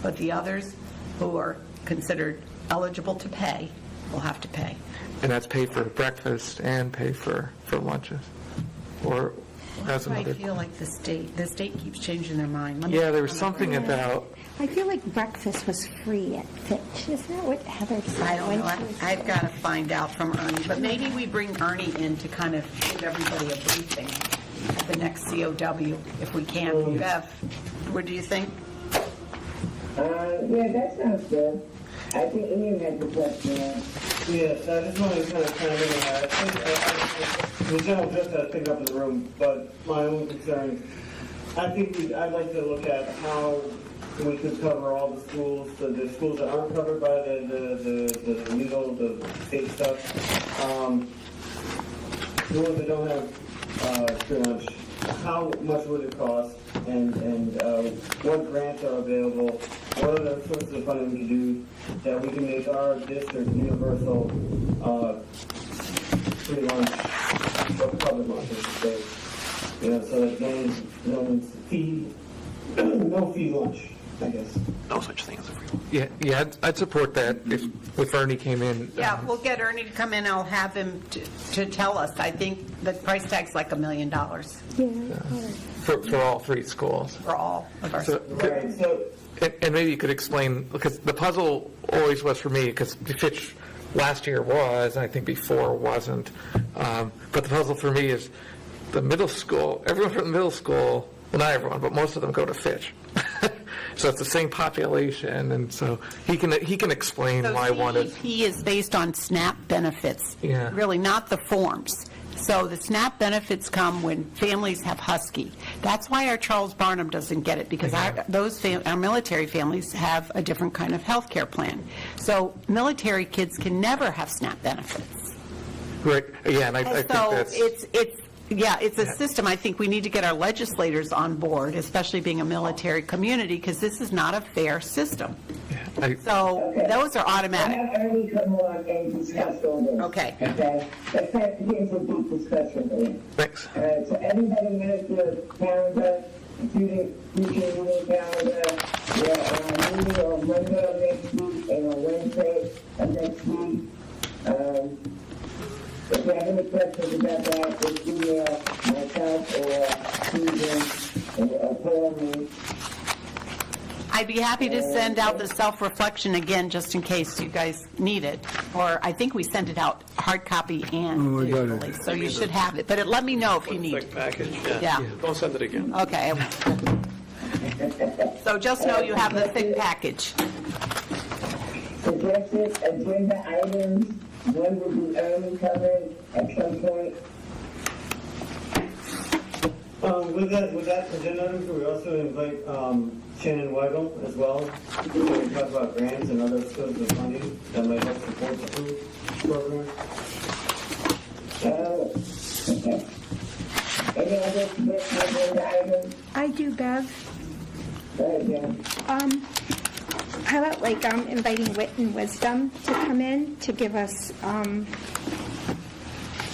But the others who are considered eligible to pay will have to pay. And that's pay for breakfast and pay for lunches? Or as I another... feel like the state keeps changing their mind. Yeah, there was something about... I feel like breakfast was free at Fitch. Isn't that what Heather said? I don't when know. she was I've got to find out from Ernie. But maybe we bring Ernie in to kind of give everybody a briefing at the next COW, if we can. Bev, what do you think? Yeah, that sounds good. I think Ian has a question. Yes, I just wanted to kind of chime in on that. I think, the general just had to pick up in the room, but my own concern, I'd like to look at how we could cover all the schools, the schools that aren't covered by the legal, the state stuff, the ones that don't have free lunch. How much would it cost, and what grants are available? What other sources of funding we can do that we can make our district universal free lunch, or public lunch, I should say. So that no one's no fee lunch, I guess. No such thing as a free lunch. Yeah, I'd support that if Ernie came in. Yeah, we'll get Ernie to come in. I'll have him to tell us. I think the price tag's like $1 million For all three schools. for all of our schools. Right, so And maybe you could explain, because the puzzle always was for me, because Fitch last year was, and I think before wasn't, but the puzzle for me is the middle school, everyone from the middle school, well, not everyone, but most of them go to Fitch. So it's the same population, and so he can explain So why one is. CEP is based on SNAP benefits, Yeah. really not the forms. So the SNAP benefits come when families have Husky. That's why our Charles Barnum doesn't get it, because our military families have a different kind of health care plan. So military kids can never have SNAP benefits. Right, yeah, and I think So that's... it's a system. I think we need to get our legislators on board, especially being a military community, because this is not a fair system. So those are automatic. I have Ernie come on and discuss all this. Okay. Okay? Let's get a deep discussion there. Thanks. All right, so everybody has the calendar, future meeting calendar. We're meeting on Monday of next week and on Wednesday of next week. If you have any questions about that, just email myself or Susan or call me. I'd be happy to send out the self-reflection again, just in case you guys need it. Or I think we sent it out hard copy and we got it. digitally, so you should have it. But let me know if you need it. Thick package, Yeah. Don't send it again. Okay. So just know you have the thick package. So suggested agenda items, one will be early covered at some point. With that agenda item, could we also invite Shannon Weigel as well? To talk about grants and other sources of funding that might help support the food program. Okay. Any other suggested agenda items? I do, Bev. Go ahead, Jen. How about like inviting Wit and Wisdom to come in to give us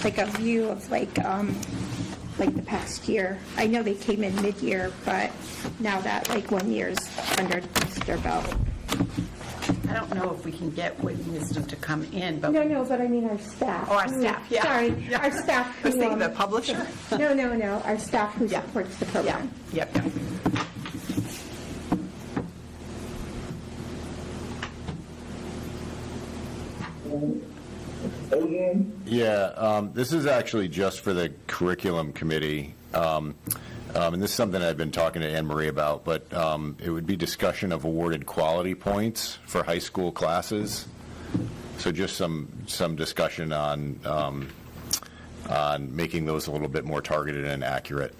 like a view of like the past year. I know they came in mid-year, but now that like 1 year's under their belt. I don't know if we can get Wit and Wisdom to come in, but No, but I mean our staff. Oh, our staff, yeah. Sorry, Yeah. our staff. I was thinking the publisher. No, our staff who supports the program. Yep. Yeah, this is actually just for the curriculum committee. And this is something I've been talking to Anne Marie about, but it would be discussion of awarded quality points for high school classes. So just some discussion on making those a little bit more targeted and accurate.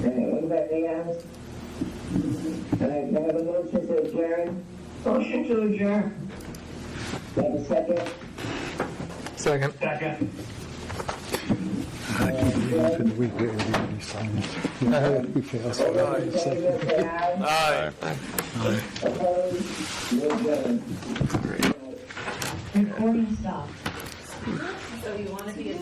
Anybody else? All right, can I have a motion to adjourn? Motion to adjourn. Do I have a second? Second. I can't believe for the week where everybody signed it. We failed. All those in favor, say aye. Aye. Opposed? We're adjourned. Recording stopped. So you want to be a